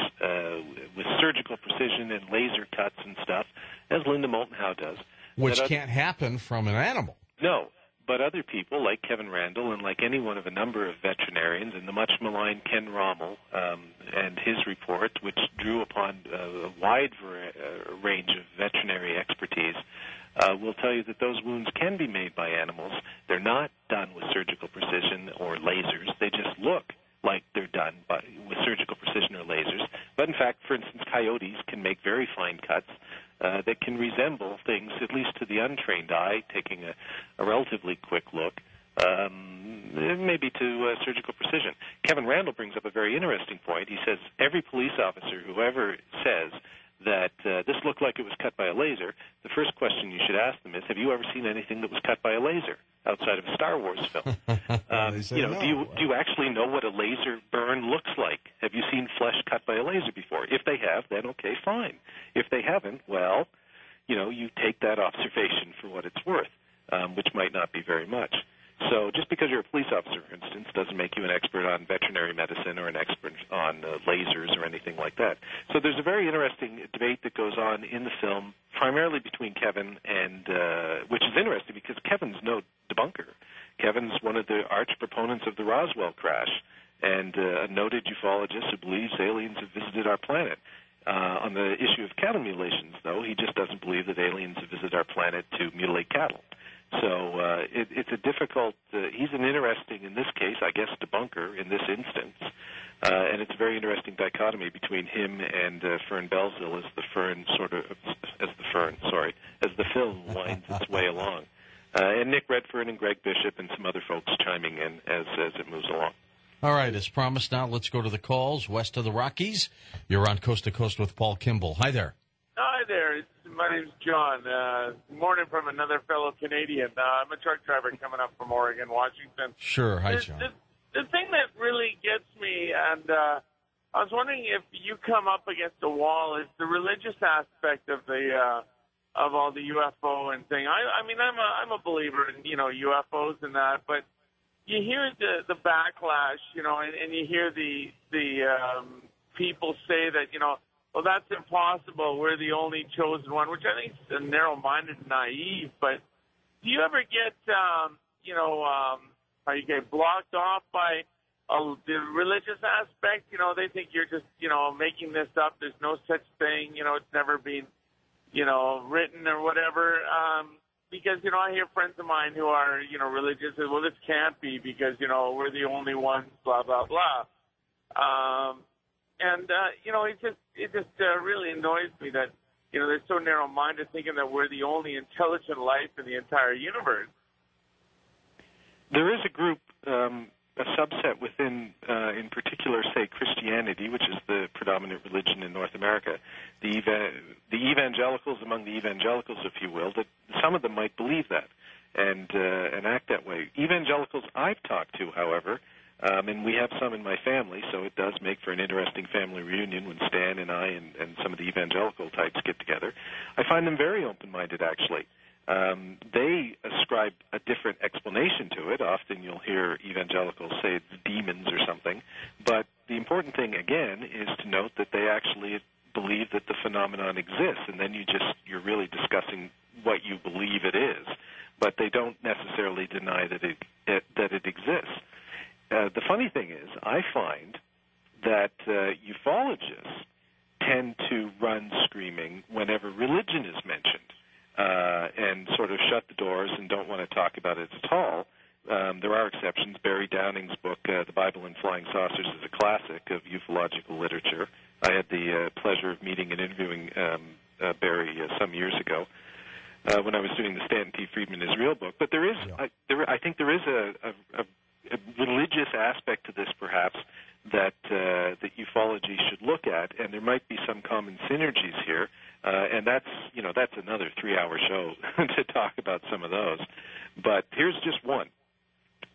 with surgical precision and laser cuts and stuff, as Linda Moulton Howe does. Which can't happen from an animal. No, but other people, like Kevin Randall and like any one of a number of veterinarians, and the much-maligned Ken Rommel and his report, which drew upon a wide range of veterinary expertise, will tell you that those wounds can be made by animals. They're not done with surgical precision or lasers. They just look like they're done with surgical precision or lasers. But in fact, for instance, coyotes can make very fine cuts that can resemble things, at least to the untrained eye, taking a relatively quick look, maybe to surgical precision. Kevin Randall brings up a very interesting point. He says every police officer who ever says that this looked like it was cut by a laser, the first question you should ask them is, have you ever seen anything that was cut by a laser outside of a Star Wars film? No. Do you actually know what a laser burn looks like? Have you seen flesh cut by a laser before? If they have, then okay, fine. If they haven't, well, you take that observation for what it's worth, which might not be very much. So just because you're a police officer, for instance, doesn't make you an expert on veterinary medicine or an expert on lasers or anything like that. So there's a very interesting debate that goes on in the film, primarily between Kevin and, which is interesting because Kevin's no debunker. Kevin's one of the arch proponents of the Roswell crash and a noted ufologist who believes aliens have visited our planet. On the issue of cattle mutilations, though, he just doesn't believe that aliens have visited our planet to mutilate cattle. So it's a difficult, he's an interesting, in this case, I guess, debunker in this instance. And it's a very interesting dichotomy between him and Fern Belzil as the film winds its way along. And Nick Redfern and Greg Bishop and some other folks chiming in as it moves along. All right, as promised now, let's go to the calls west of the Rockies. You're on Coast to Coast with Paul Kimball. Hi there. Hi there. My name's John. Morning from another fellow Canadian. I'm a truck driver coming up from Oregon, Washington. Sure. Hi, John. The thing that really gets me, and I was wondering if you come up against a wall, is the religious aspect of of all the UFO and thing. I mean, I'm a believer in UFOs and that, but you hear the backlash, and you hear the people say that well, that's impossible. We're the only chosen one, which I think is narrow-minded and naive. But do you ever get, how you get blocked off by the religious aspect? They think you're just, making this up. There's no such thing. It's never been, written or whatever. Because, I hear friends of mine who are, religious say, well, this can't be because, we're the only ones, blah, blah, blah. It just really annoys me that, they're so narrow-minded thinking that we're the only intelligent life in the entire universe. There is a group, a subset within, in particular, say, Christianity, which is the predominant religion in North America, the evangelicals among the evangelicals, if you will, that some of them might believe that and act that way. Evangelicals I've talked to, however, and we have some in my family, so it does make for an interesting family reunion when Stan and I and some of the evangelical types get together. I find them very open-minded, actually. They ascribe a different explanation to it. Often you'll hear evangelicals say it's demons or something. But the important thing, again, is to note that they actually believe that the phenomenon exists, and then you're really discussing what you believe it is. But they don't necessarily deny that it exists. The funny thing is, I find that ufologists tend to run screaming whenever religion is mentioned. And sort of shut the doors and don't want to talk about it at all. There are exceptions. Barry Downing's book, The Bible and Flying Saucers, is a classic of ufological literature. I had the pleasure of meeting and interviewing Barry some years ago when I was doing the Stanton T. Friedman Israel book. But there is, I think there is a religious aspect to this, perhaps, that ufology should look at, and there might be some common synergies here. And that's another 3-hour show to talk about some of those. But here's just one.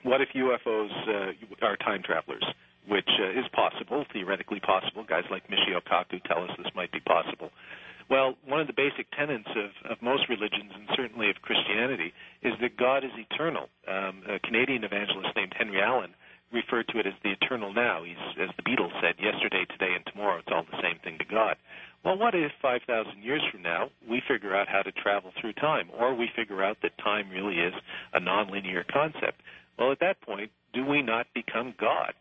What if UFOs are time travelers, which is possible, theoretically possible. Guys like Michio Kaku tell us this might be possible. Well, one of the basic tenets of most religions, and certainly of Christianity, is that God is eternal. A Canadian evangelist named Henry Allen referred to it as the eternal now. He's, as the Beatles said, yesterday, today, and tomorrow, it's all the same thing to God. Well, what if 5,000 years from now we figure out how to travel through time, or we figure out that time really is a nonlinear concept? Well, at that point, do we not become God?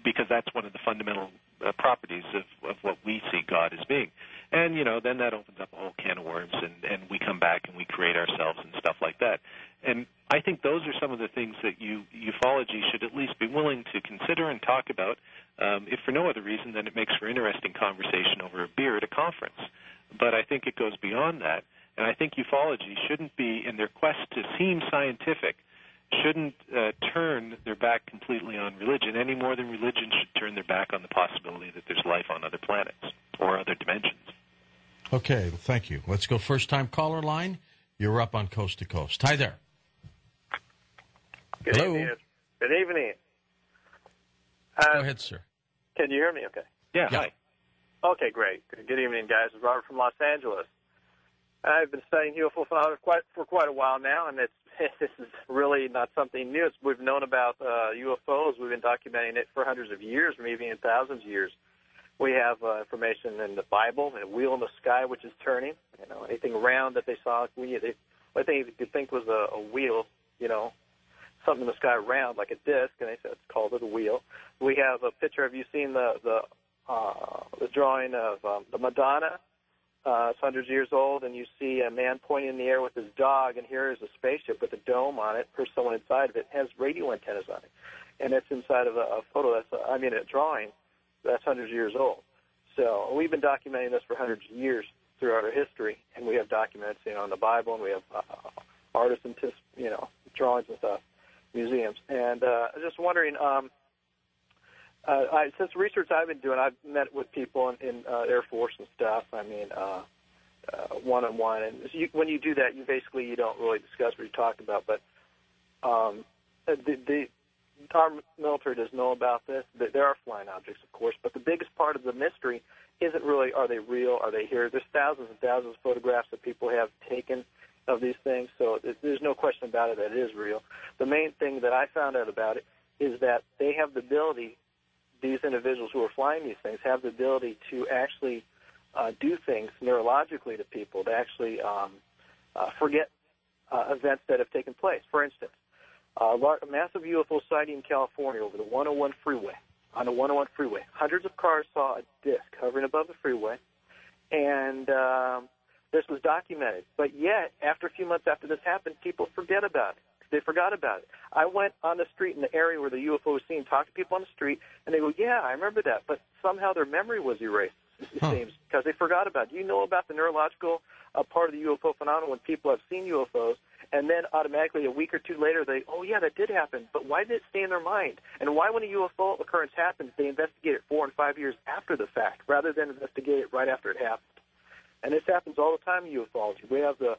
Because that's one of the fundamental properties of what we see God as being. And, then that opens up a whole can of worms, and we come back and we create ourselves and stuff like that. And I think those are some of the things that ufology should at least be willing to consider and talk about, if for no other reason than it makes for interesting conversation over a beer at a conference. But I think it goes beyond that, and I think ufology shouldn't be, in their quest to seem scientific, shouldn't turn their back completely on religion any more than religion should turn their back on the possibility that there's life on other planets or other dimensions. Okay, thank you. Let's go first-time caller line. You're up on Coast to Coast. Hi there. Good Hello. evening. Good evening. Go ahead, sir. Can you hear me okay? Yeah. Hi. Okay, great. Good evening, guys. It's Robert from Los Angeles. I've been studying UFO phenomena for quite a while now, and this is really not something new. We've known about UFOs. We've been documenting it for hundreds of years, maybe in thousands of years. We have information in the Bible, a wheel in the sky which is turning. Anything round that they saw, I think you could think was a wheel, something in the sky round like a disc, and they said it's called a wheel. We have a picture. Have you seen the drawing of the Madonna? It's hundreds of years old, and you see a man pointing in the air with his dog, and here is a spaceship with a dome on it. There's someone inside of it. It has radio antennas on it, and it's inside of a photo. A drawing that's hundreds of years old. So we've been documenting this for hundreds of years throughout our history, and we have documents, in the Bible, and we have artists and drawings and stuff, museums. And I was just wondering. Since research I've been doing, I've met with people in Air Force and stuff. One-on-one, and when you do that, you don't really discuss what you're talking about. But our military does know about this. There are flying objects, of course, but the biggest part of the mystery isn't really are they real, are they here. There's thousands and thousands of photographs that people have taken of these things, so there's no question about it that it is real. The main thing that I found out about it is that they have the ability these individuals who are flying these things have the ability to actually do things neurologically to people, to actually forget events that have taken place. For instance, a massive UFO sighting in California over the 101 freeway. On the 101 freeway, hundreds of cars saw a disc hovering above the freeway, and this was documented. But yet, after a few months after this happened, people forget about it. They forgot about it. I went on the street in the area where the UFO was seen, talked to people on the street, and they go, yeah, I remember that. But somehow their memory was erased, it seems, because they forgot about it. Do you know about the neurological part of the UFO phenomenon when people have seen UFOs, and then automatically a week or two later they, oh, yeah, that did happen. But why did it stay in their mind? And why, when a UFO occurrence happens, they investigate it 4 and 5 years after the fact rather than investigate it right after it happened? And this happens all the time in ufology. We have the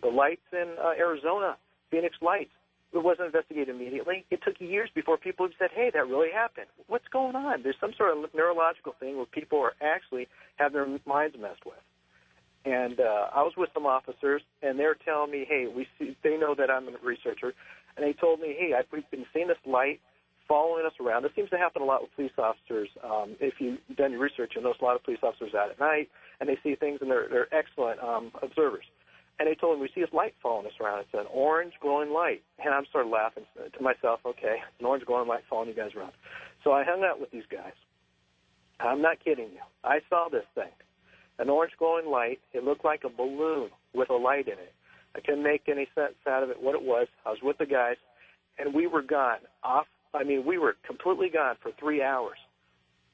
lights in Arizona, Phoenix Lights. It wasn't investigated immediately. It took years before people said, hey, that really happened. What's going on? There's some sort of neurological thing where people are actually have their minds messed with. And I was with some officers, and they're telling me, hey, they know that I'm a researcher, and they told me, hey, we've been seeing this light following us around. This seems to happen a lot with police officers. If you've done your research, you'll notice a lot of police officers out at night, and they see things, and they're excellent observers. And they told me, we see this light following us around. It's an orange glowing light. And I'm sort of laughing to myself, okay, an orange glowing light following you guys around. So I hung out with these guys. I'm not kidding you. I saw this thing. An orange glowing light. It looked like a balloon with a light in it. I couldn't make any sense out of it, what it was. I was with the guys, and we were gone. We were completely gone for 3 hours.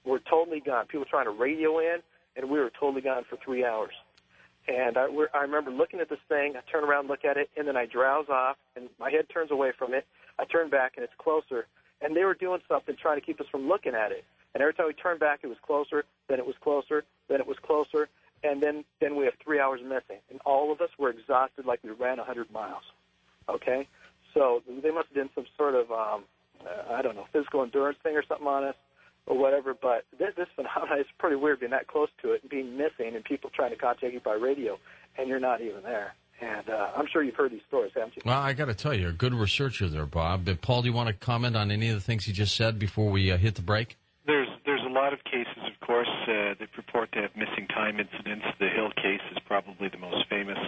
We're totally gone. People trying to radio in, and we were totally gone for 3 hours. And I remember looking at this thing. I turn around, look at it, and then I drowse off, and my head turns away from it. I turn back, and it's closer. And they were doing something trying to keep us from looking at it. And every time we turned back, it was closer, then it was closer, then it was closer, and then we have 3 hours missing. And all of us were exhausted like we ran 100 miles, okay? So they must have done some sort of, physical endurance thing or something on us or whatever. But this phenomenon is pretty weird, being that close to it and being missing and people trying to contact you by radio, and you're not even there. And I'm sure you've heard these stories, haven't you? Well, I got to tell you, you're a good researcher there, Bob. But Paul, do you want to comment on any of the things you just said before we hit the break? There's a lot of cases, of course, that purport to have missing time incidents. The Hill case is probably the most famous.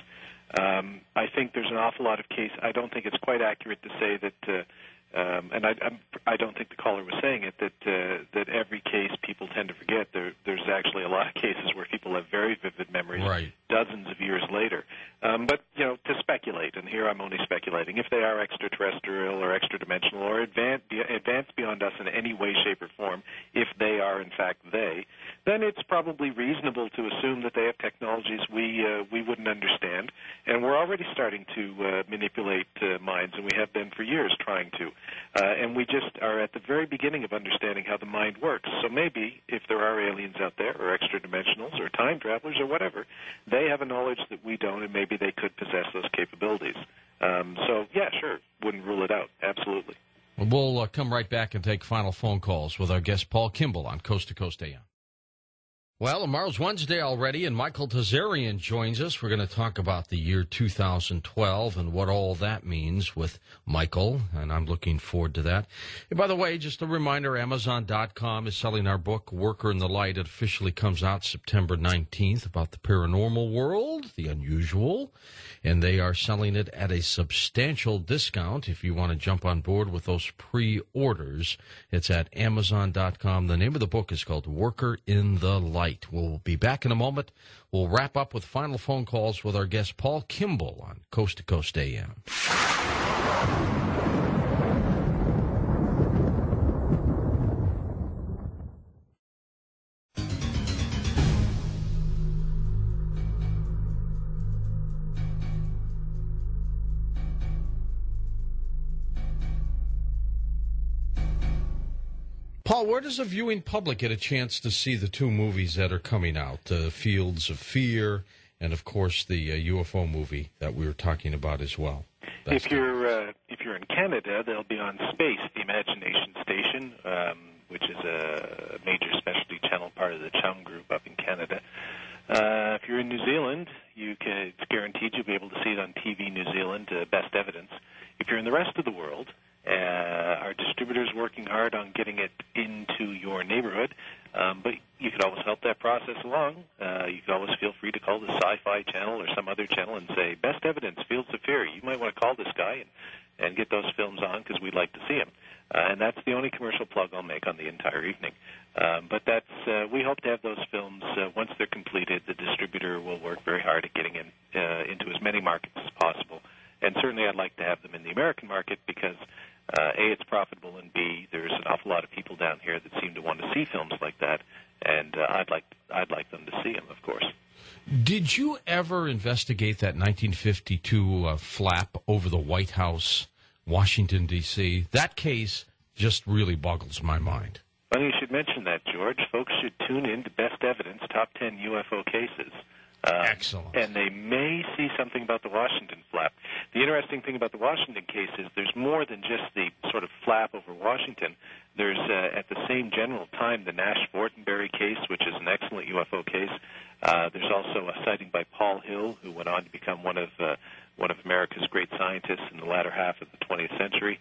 I think there's an awful lot of cases. I don't think it's quite accurate to say that, I don't think the caller was saying it, that every case people tend to forget. There's actually a lot of cases where people have very vivid memories dozens of years later. But, to speculate, and here I'm only speculating, if they are extraterrestrial or extra-dimensional or advanced beyond us in any way, shape, or form, if they are, in fact, they, then it's probably reasonable to assume that they have technologies we wouldn't understand. And we're already starting to manipulate minds, and we have been for years trying to. And we just are at the very beginning of understanding how the mind works. So maybe if there are aliens out there or extra-dimensionals or time travelers or whatever, they have a knowledge that we don't, and maybe they could possess those capabilities. So, yeah, sure, wouldn't rule it out, absolutely. We'll come right back and take final phone calls with our guest Paul Kimball on Coast to Coast AM. Well, tomorrow's Wednesday already, and Michael Tazarian joins us. We're going to talk about the year 2012 and what all that means with Michael, and I'm looking forward to that. And by the way, just a reminder, Amazon.com is selling our book, Worker in the Light. It officially comes out September 19th, about the paranormal world, the unusual, and they are selling it at a substantial discount. If you want to jump on board with those pre-orders, it's at Amazon.com. The name of the book is called Worker in the Light. We'll be back in a moment. We'll wrap up with final phone calls with our guest Paul Kimball on Coast to Coast AM. Paul, where does the viewing public get a chance to see the two movies that are coming out, Fields of Fear and, of course, the UFO movie that we were talking about as well? If you're in Canada, they'll be on Space, the Imagination Station, which is a major specialty channel part of the Chum Group up in Canada. If you're in New Zealand, it's guaranteed you'll be able to see it on TV New Zealand, Best Evidence. If you're in the rest of the world, our distributor distributor's working hard on getting it into your neighborhood, but you could always help that process along. You could always feel free to call the Sci-Fi Channel or some other channel and say, best evidence, Fields of Fury. You might want to call this guy and get those films on because we'd like to see them. And that's the only commercial plug I'll make on the entire evening. But we hope to have those films, once they're completed, the distributor will work very hard at getting into as many markets as possible. And certainly I'd like to have them in the American market because, A, it's profitable, and B, there's an awful lot of people down here that seem to want to see films like that, and I'd like them to see them, of course. Did you ever investigate that 1952 flap over the White House, Washington, D.C.? That case just really boggles my mind. Well, you should mention that, George. Folks should tune in to Best Evidence, Top 10 UFO Cases. Excellent. And they may see something about the Washington flap. The interesting thing about the Washington case is there's more than just the sort of flap over Washington. There's, at the same general time, the Nash-Fortenberry case, which is an excellent UFO case. There's also a sighting by Paul Hill, who went on to become one of America's great scientists in the latter half of the 20th century.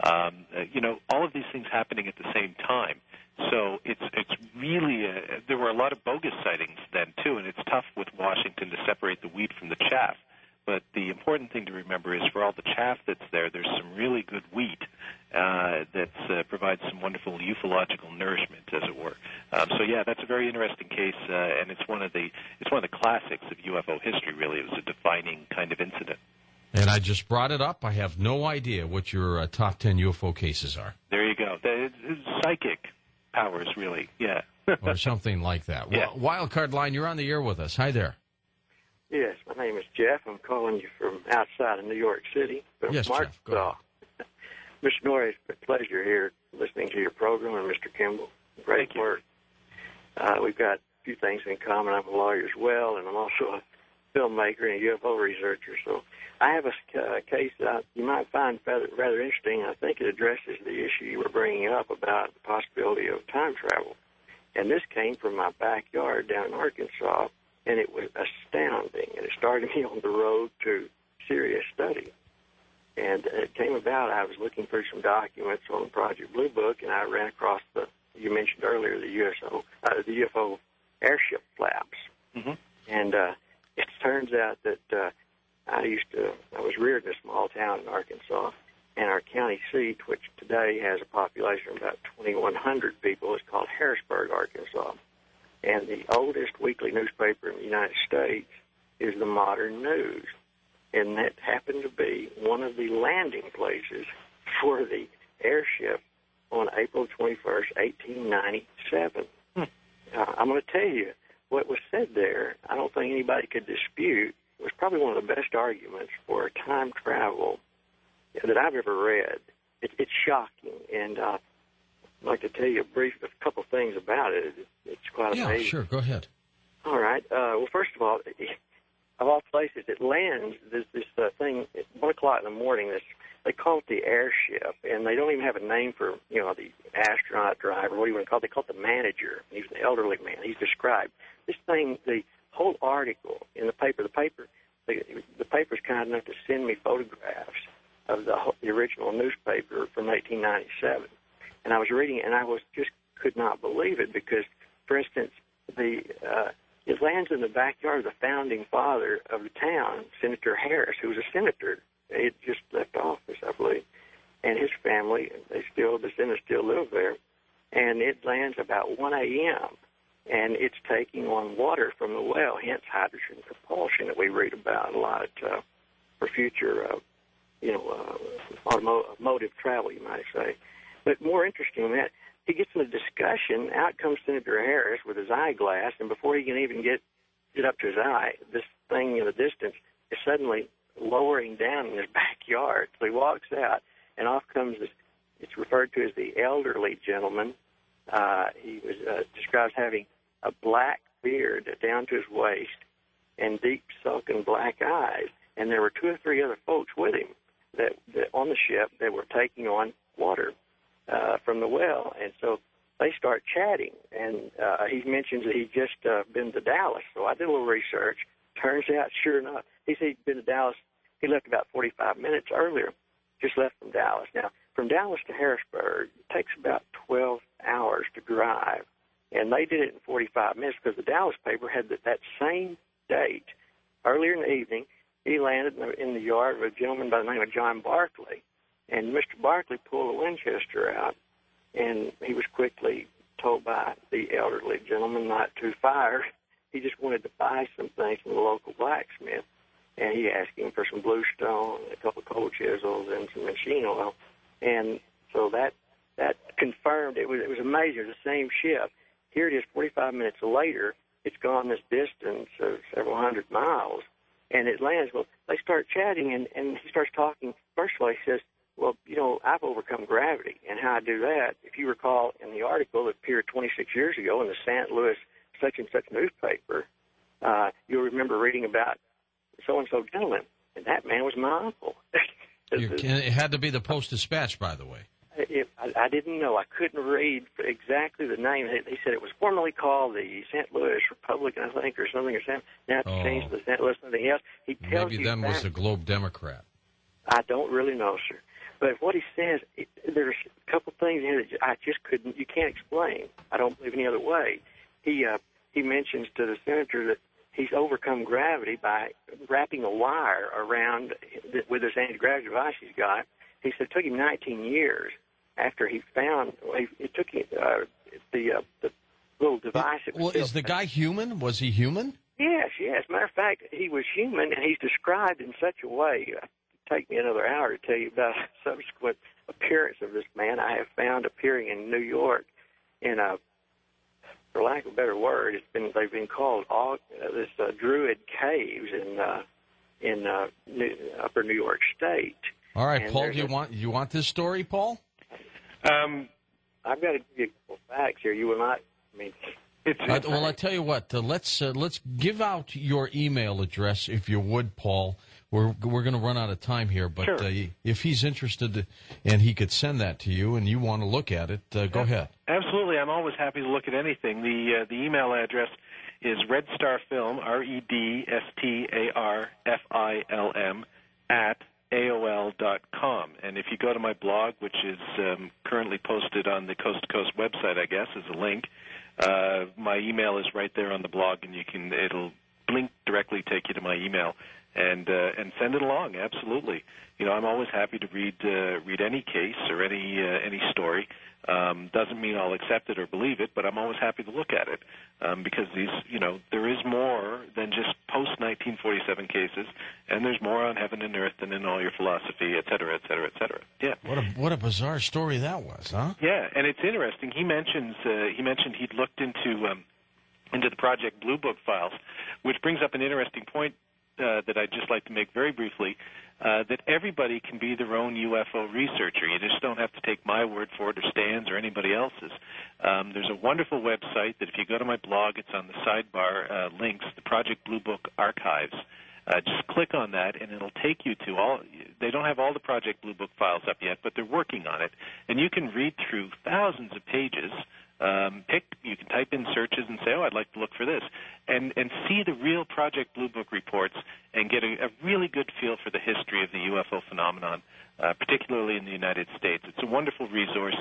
All of these things happening at the same time. So it's really there were a lot of bogus sightings then too, and it's tough with Washington to separate the wheat from the chaff. But the important thing to remember is for all the chaff that's there, there's some really good wheat that provides some wonderful ufological nourishment, as it were. So yeah, that's a very interesting case, and it's one of the classics of UFO history. Really, it was a defining kind of incident. And I just brought it up. I have no idea what your top 10 UFO cases are. There you go. It's psychic powers, really. Yeah. Or something like that. Yeah. Wildcard line, you're on the air with us. Hi there. Yes, my name is Jeff. I'm calling you from outside of New York City. Yes, Jeff. Go ahead. Mr. Norrie, it's a pleasure here listening to your program, and Mr. Kimball. Great work. We've got a few things in common. I'm a lawyer as well, and I'm also a filmmaker and a UFO researcher. So I have a case that you might find rather interesting. I think it addresses the issue you were bringing up about the possibility of time travel. And this came from my backyard down in Arkansas, and it was astounding. And it started me on the road to serious study. And it came about, I was looking through some documents on Project Blue Book, and I ran across you mentioned earlier, the UFO airship flaps. Mm-hmm. And it turns out that I was reared in a small town in Arkansas, and our county seat, which today has a population of about 2,100 people, is called Harrisburg, Arkansas. And the oldest weekly newspaper in the United States is the Modern News. And that happened to be one of the landing places for the airship on April 21st, 1897. I'm going to tell you, what was said there, I don't think anybody could dispute, was probably one of the best arguments for time travel that I've ever read. It's shocking, and I'd like to tell you a couple things about it. It's quite amazing. Yeah, sure, go ahead. All right. Well, first of all places, it lands, there's this thing at 1 o'clock in the morning, they call it the airship, and they don't even have a name for, the astronaut driver, what do you want to call it? They call it the manager. He's an elderly man. He's described. This thing, the whole article in the paper's kind enough to send me photographs of the original newspaper from 1897. And I was reading it, and I could not believe it because, for instance, it lands in the backyard of the founding father of the town, Senator Harris, who was a senator. He had just left office, I believe, and his family, the descendants still live there. And it lands about 1 a.m., and it's taking on water from the well, hence hydrogen propulsion that we read about a lot for future, automotive travel, you might say. But more interesting than that, he gets in a discussion. Out comes Senator Harris with his eyeglass, and before he can even get up to his eye, this thing in the distance is suddenly lowering down in his backyard. So he walks out, and off comes this. It's referred to as the elderly gentleman. He was described as having a black beard down to his waist and deep sunken black eyes. And there were 2 or 3 other folks with him that on the ship that were taking on water from the well. And so they start chatting, and he mentions that he'd just been to Dallas. So I did a little research. Turns out, sure enough, he said he'd been to Dallas. He left about 45 minutes earlier, just left from Dallas. Now, from Dallas to Harrisburg, it takes about 12 hours to drive. And they did it in 45 minutes because the Dallas paper had that same date. Earlier in the evening, he landed in the yard of a gentleman by the name of John Barkley. And Mr. Barkley pulled a Winchester out, and he was quickly told by the elderly gentleman not to fire. He just wanted to buy some things from the local blacksmith. And he asked him for some bluestone, a couple of cold chisels, and some machine oil. And so that confirmed it was amazing. It was the same ship. Here it is 45 minutes later. It's gone this distance of several hundred miles, and it lands. Well, they start chatting, and he starts talking. First of all, he says, well, I've overcome gravity, and how I do that, if you recall in the article that appeared 26 years ago in the St. Louis such-and-such newspaper, you'll remember reading about so-and-so gentleman, and that man was my uncle. It had to be the Post-Dispatch, by the way. I didn't know. I couldn't read exactly the name. He said it was formerly called the St. Louis Republican, I think, or something, or something. Now it's changed to the St. Louis something else. He tells Maybe you then was the Globe Democrat. I don't really know, sir. But what he says, there's a couple things in here that I just couldn't, you can't explain. I don't believe any other way. He mentions to the senator that he's overcome gravity by wrapping a wire around with this anti-gravity device he's got. He said it took him 19 years after he found. It took him the little device. Is the guy human? Was he human? Yes. Matter of fact, he was human, and he's described in such a way. It would take me another hour to tell you about a subsequent appearance of this man I have found appearing in New York in a, for lack of a better word, they've been called this Druid caves in upper New York State. All right, and Paul, do you want this story, Paul? I've got to give you a couple facts here. You will not. I mean, well, I tell you what. Let's give out your email address, if you would, Paul. We're going to run out of time here, but sure. If he's interested and he could send that to you, and you want to look at it, go ahead. Absolutely, I'm always happy to look at anything. The email address is redstarfilm, REDSTARFILM @AOL.com. And if you go to my blog, which is currently posted on the Coast to Coast website, I guess, as a link, my email is right there on the blog, and it'll link directly take you to my email, and send it along. Absolutely. I'm always happy to read any case or any story. Doesn't mean I'll accept it or believe it, but I'm always happy to look at it because there is more than just post-1947 cases, and there's more on heaven and earth than in all your philosophy, et cetera, et cetera, et cetera. Yeah. What a bizarre story that was, huh? Yeah, and it's interesting. He mentioned he'd looked into the Project Blue Book files, which brings up an interesting point that I'd just like to make very briefly. That everybody can be their own UFO researcher. You just don't have to take my word for it or Stan's or anybody else's. There's a wonderful website that if you go to my blog, it's on the sidebar links, the Project Blue Book Archives. Just click on that, and it'll take you to all. They don't have all the Project Blue Book files up yet, but they're working on it. And you can read through thousands of pages. You can type in searches and say, I'd like to look for this, and see the real Project Blue Book reports and get a really good feel for the history of the UFO phenomenon, particularly in the United States. It's a wonderful resource,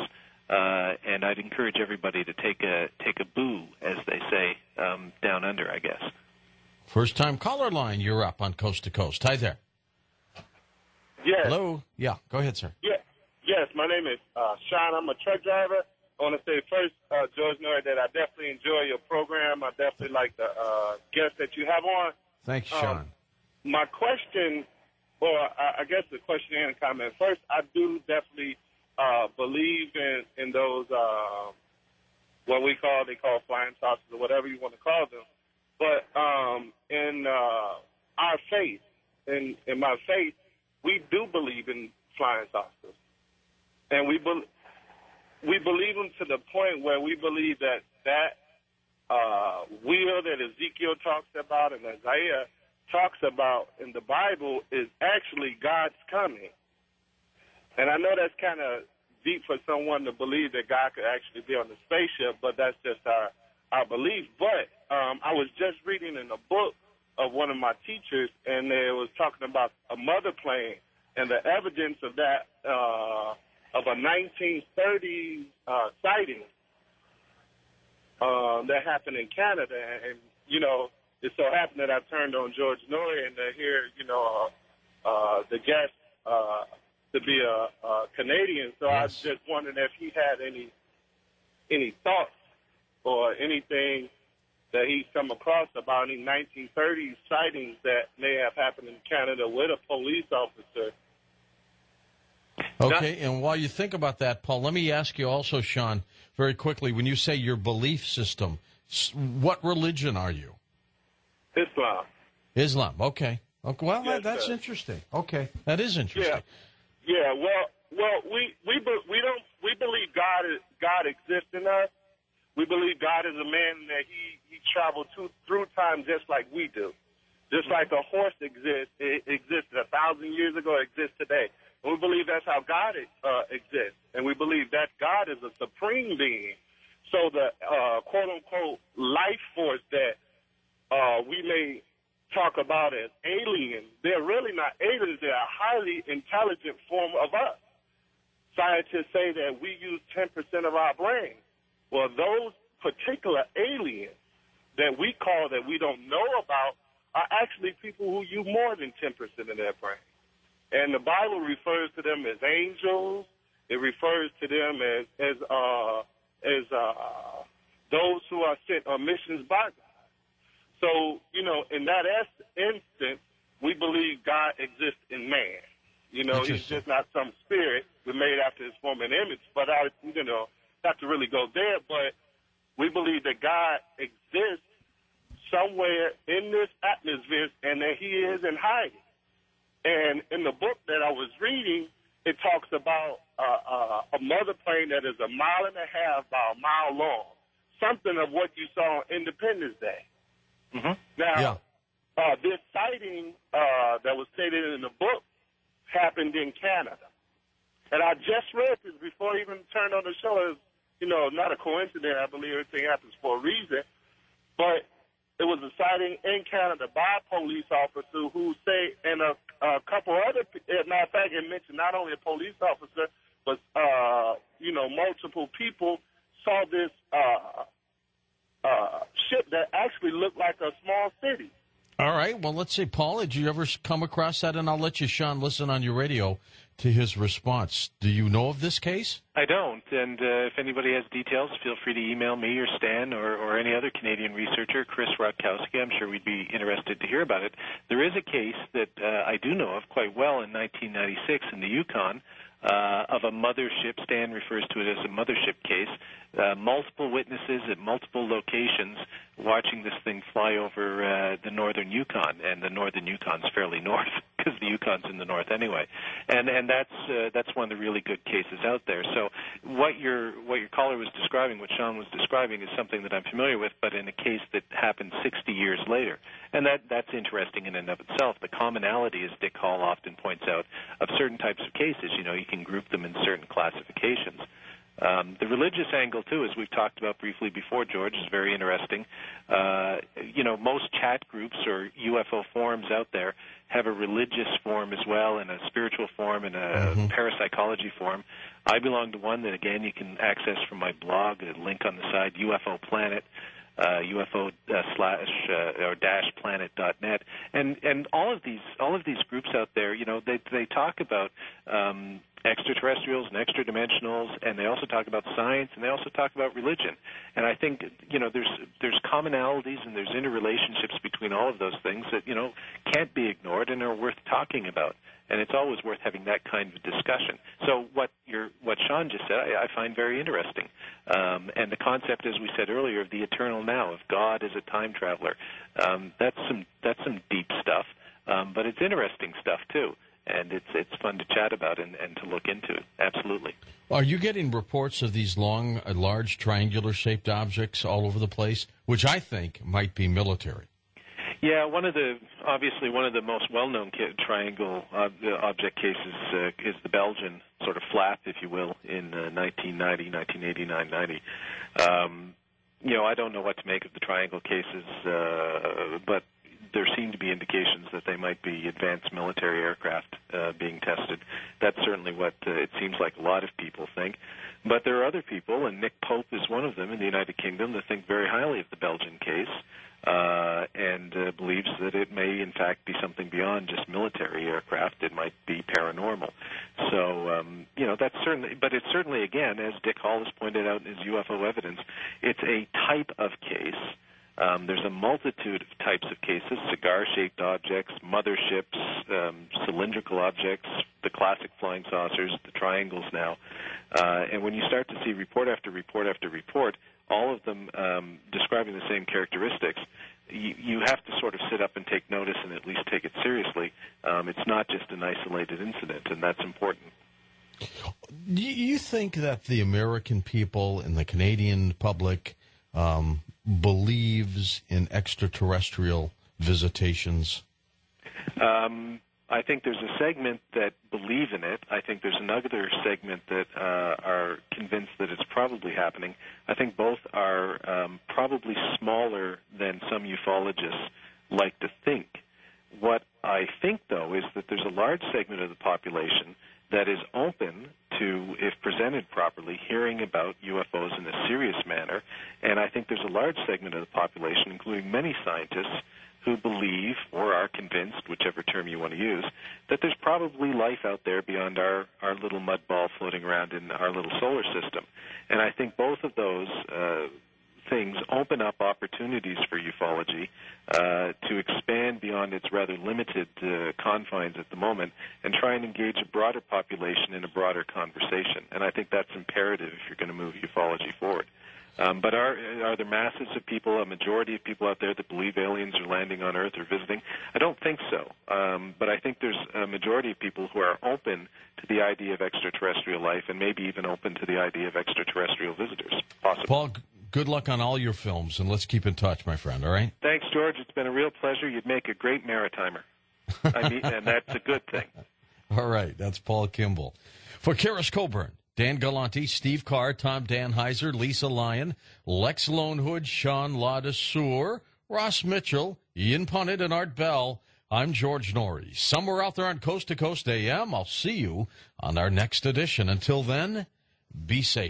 and I'd encourage everybody to take a boo, as they say, down under, I guess. First-time caller line, you're up on Coast to Coast. Hi there. Yes. Hello. Yeah, go ahead, sir. Yes, my name is Sean. I'm a truck driver. I want to say first, George Norrie, that I definitely enjoy your program. I definitely like the guests that you have on. Thanks, Sean. My question, or I guess the question and comment. First, I do definitely believe in those what they call flying saucers or whatever you want to call them. But in our faith, in my faith, we do believe in flying saucers, and we believe them to the point where we believe that wheel that Ezekiel talks about and Isaiah talks about in the Bible is actually God's coming. And I know that's kind of deep for someone to believe that God could actually be on the spaceship, but that's just our belief. But I was just reading in a book of one of my teachers, and it was talking about a mother plane and the evidence of that of a 1930s sighting that happened in Canada. And, it so happened that I turned on George Norrie and to hear, the guest to be a Canadian. So I was just wondering if he had any thoughts or anything that he's come across about any 1930s sightings that may have happened in Canada with a police officer. Okay, and while you think about that, Paul, let me ask you also, Sean, very quickly, when you say your belief system, what religion are you? Islam. Islam, okay. Well, Yes, that's sir. interesting. Okay, that is interesting. Yeah. Well, we believe God exists in us. We believe God is a man that he traveled through time just like we do. Just like a horse existed 1,000 years ago, it exists today. And we believe that's how God exists. And we believe that God is a supreme being. So the quote-unquote life force that we may talk about as aliens, they're really not aliens. They're a highly intelligent form of us. Scientists say that we use 10% of our brain. Well, those particular aliens that we call that we don't know about are actually people who use more than 10% of their brain. And the Bible refers to them as angels. It refers to them as those who are sent on missions by God. So, in that instance, we believe God exists in man. He's just not some spirit we're made after his form and image. But not to really go there, but we believe that God exists somewhere in this atmosphere and that he is in hiding. And in the book that I was reading, it talks about a mother plane that is 1.5 miles by 1 mile long, something of what you saw on Independence Day. Mm-hmm. Now, this sighting that was stated in the book happened in Canada. And I just read this before I even turned on the show. It's, not a coincidence. I believe everything happens for a reason. But it was a sighting in Canada by a police officer who say, and a couple other, matter of fact, it mentioned not only a police officer, but, multiple people saw this ship that actually looked like a small city. All right. Well, let's see, Paul, did you ever come across that? And I'll let you, Sean, listen on your radio to his response. Do you know of this case? I don't, and if anybody has details, feel free to email me or Stan or any other Canadian researcher, Chris Rutkowski. I'm sure we'd be interested to hear about it. There is a case that I do know of quite well in 1996 in the Yukon of a mothership. Stan refers to it as a mothership case. Multiple witnesses at multiple locations watching this thing fly over the northern Yukon, and the northern Yukon's fairly north because the Yukon's in the north anyway. And that's one of the really good cases out there. So what your caller was describing, what Sean was describing, is something that I'm familiar with, but in a case that happened 60 years later. And that's interesting in and of itself. The commonality, as Dick Hall often points out, of certain types of cases. You can group them in certain classifications. The religious angle, too, as we've talked about briefly before, George, is very interesting. Most chat groups or UFO forums out there have a religious form as well, and a spiritual form, and a parapsychology form. I belong to one that, again, you can access from my blog, a link on the side, UFO Planet. UFO/planet.net, and all of these groups out there, they talk about extraterrestrials and extra-dimensionals, and they also talk about science, and they also talk about religion. And I think there's commonalities and there's interrelationships between all of those things that can't be ignored and are worth talking about. And it's always worth having that kind of discussion. So what Sean just said, I find very interesting. And the concept, as we said earlier, of the eternal now, of God as a time traveler, that's some deep stuff. But it's interesting stuff too, and it's fun to chat about and to look into it. Absolutely. Are you getting reports of these large triangular-shaped objects all over the place, which I think might be military? Yeah, one of the most well-known triangle object cases is the Belgian sort of flap, if you will, in 1989-90. I don't know what to make of the triangle cases, but there seem to be indications that they might be advanced military aircraft being tested. That's certainly what it seems like a lot of people think. But there are other people, and Nick Pope is one of them in the United Kingdom, that think very highly of the Belgian case and believes that it may, in fact, be something beyond just military aircraft. It might be paranormal. So, that's certainly, but it's certainly, again, as Dick Hall has pointed out in his UFO evidence, it's a type of case. There's a multitude of types of cases: cigar-shaped objects, motherships, cylindrical objects, the classic flying saucers, the triangles now. And when you start to see report after report after report, all of them describing the same characteristics, you have to sort of sit up and take notice and at least take it seriously. It's not just an isolated incident, and that's important. Do you think that the American people and the Canadian public believes in extraterrestrial visitations? I think there's a segment that believe in it. I think there's another segment that are convinced that it's probably happening. I think both are probably smaller than some ufologists like to think. What I think, though, is that there's a large segment of the population that is open to, if presented properly, hearing about UFOs in a serious manner. And I think there's a large segment of the population, including many scientists, who believe, or are convinced, whichever term you want to use, that there's probably life out there beyond our little mud ball floating around in our little solar system. And I think both of those things open up opportunities for ufology to expand beyond its rather limited confines at the moment and try and engage a broader population in a broader conversation. And I think that's imperative if you're going to move ufology forward. But are there masses of people, a majority of people out there that believe aliens are landing on Earth or visiting? I don't think so. But I think there's a majority of people who are open to the idea of extraterrestrial life and maybe even open to the idea of extraterrestrial visitors, possibly. Paul, good luck on all your films, and let's keep in touch, my friend, all right? Thanks, George. It's been a real pleasure. You'd make a great maritimer. And that's a good thing. All right. That's Paul Kimball. For Karis Coburn, Dan Galante, Steve Carr, Tom Danheiser, Lisa Lyon, Lex Lonehood, Sean Ladesseur, Ross Mitchell, Ian Punnett, and Art Bell, I'm George Norrie. Somewhere out there on Coast to Coast AM, I'll see you on our next edition. Until then, be safe.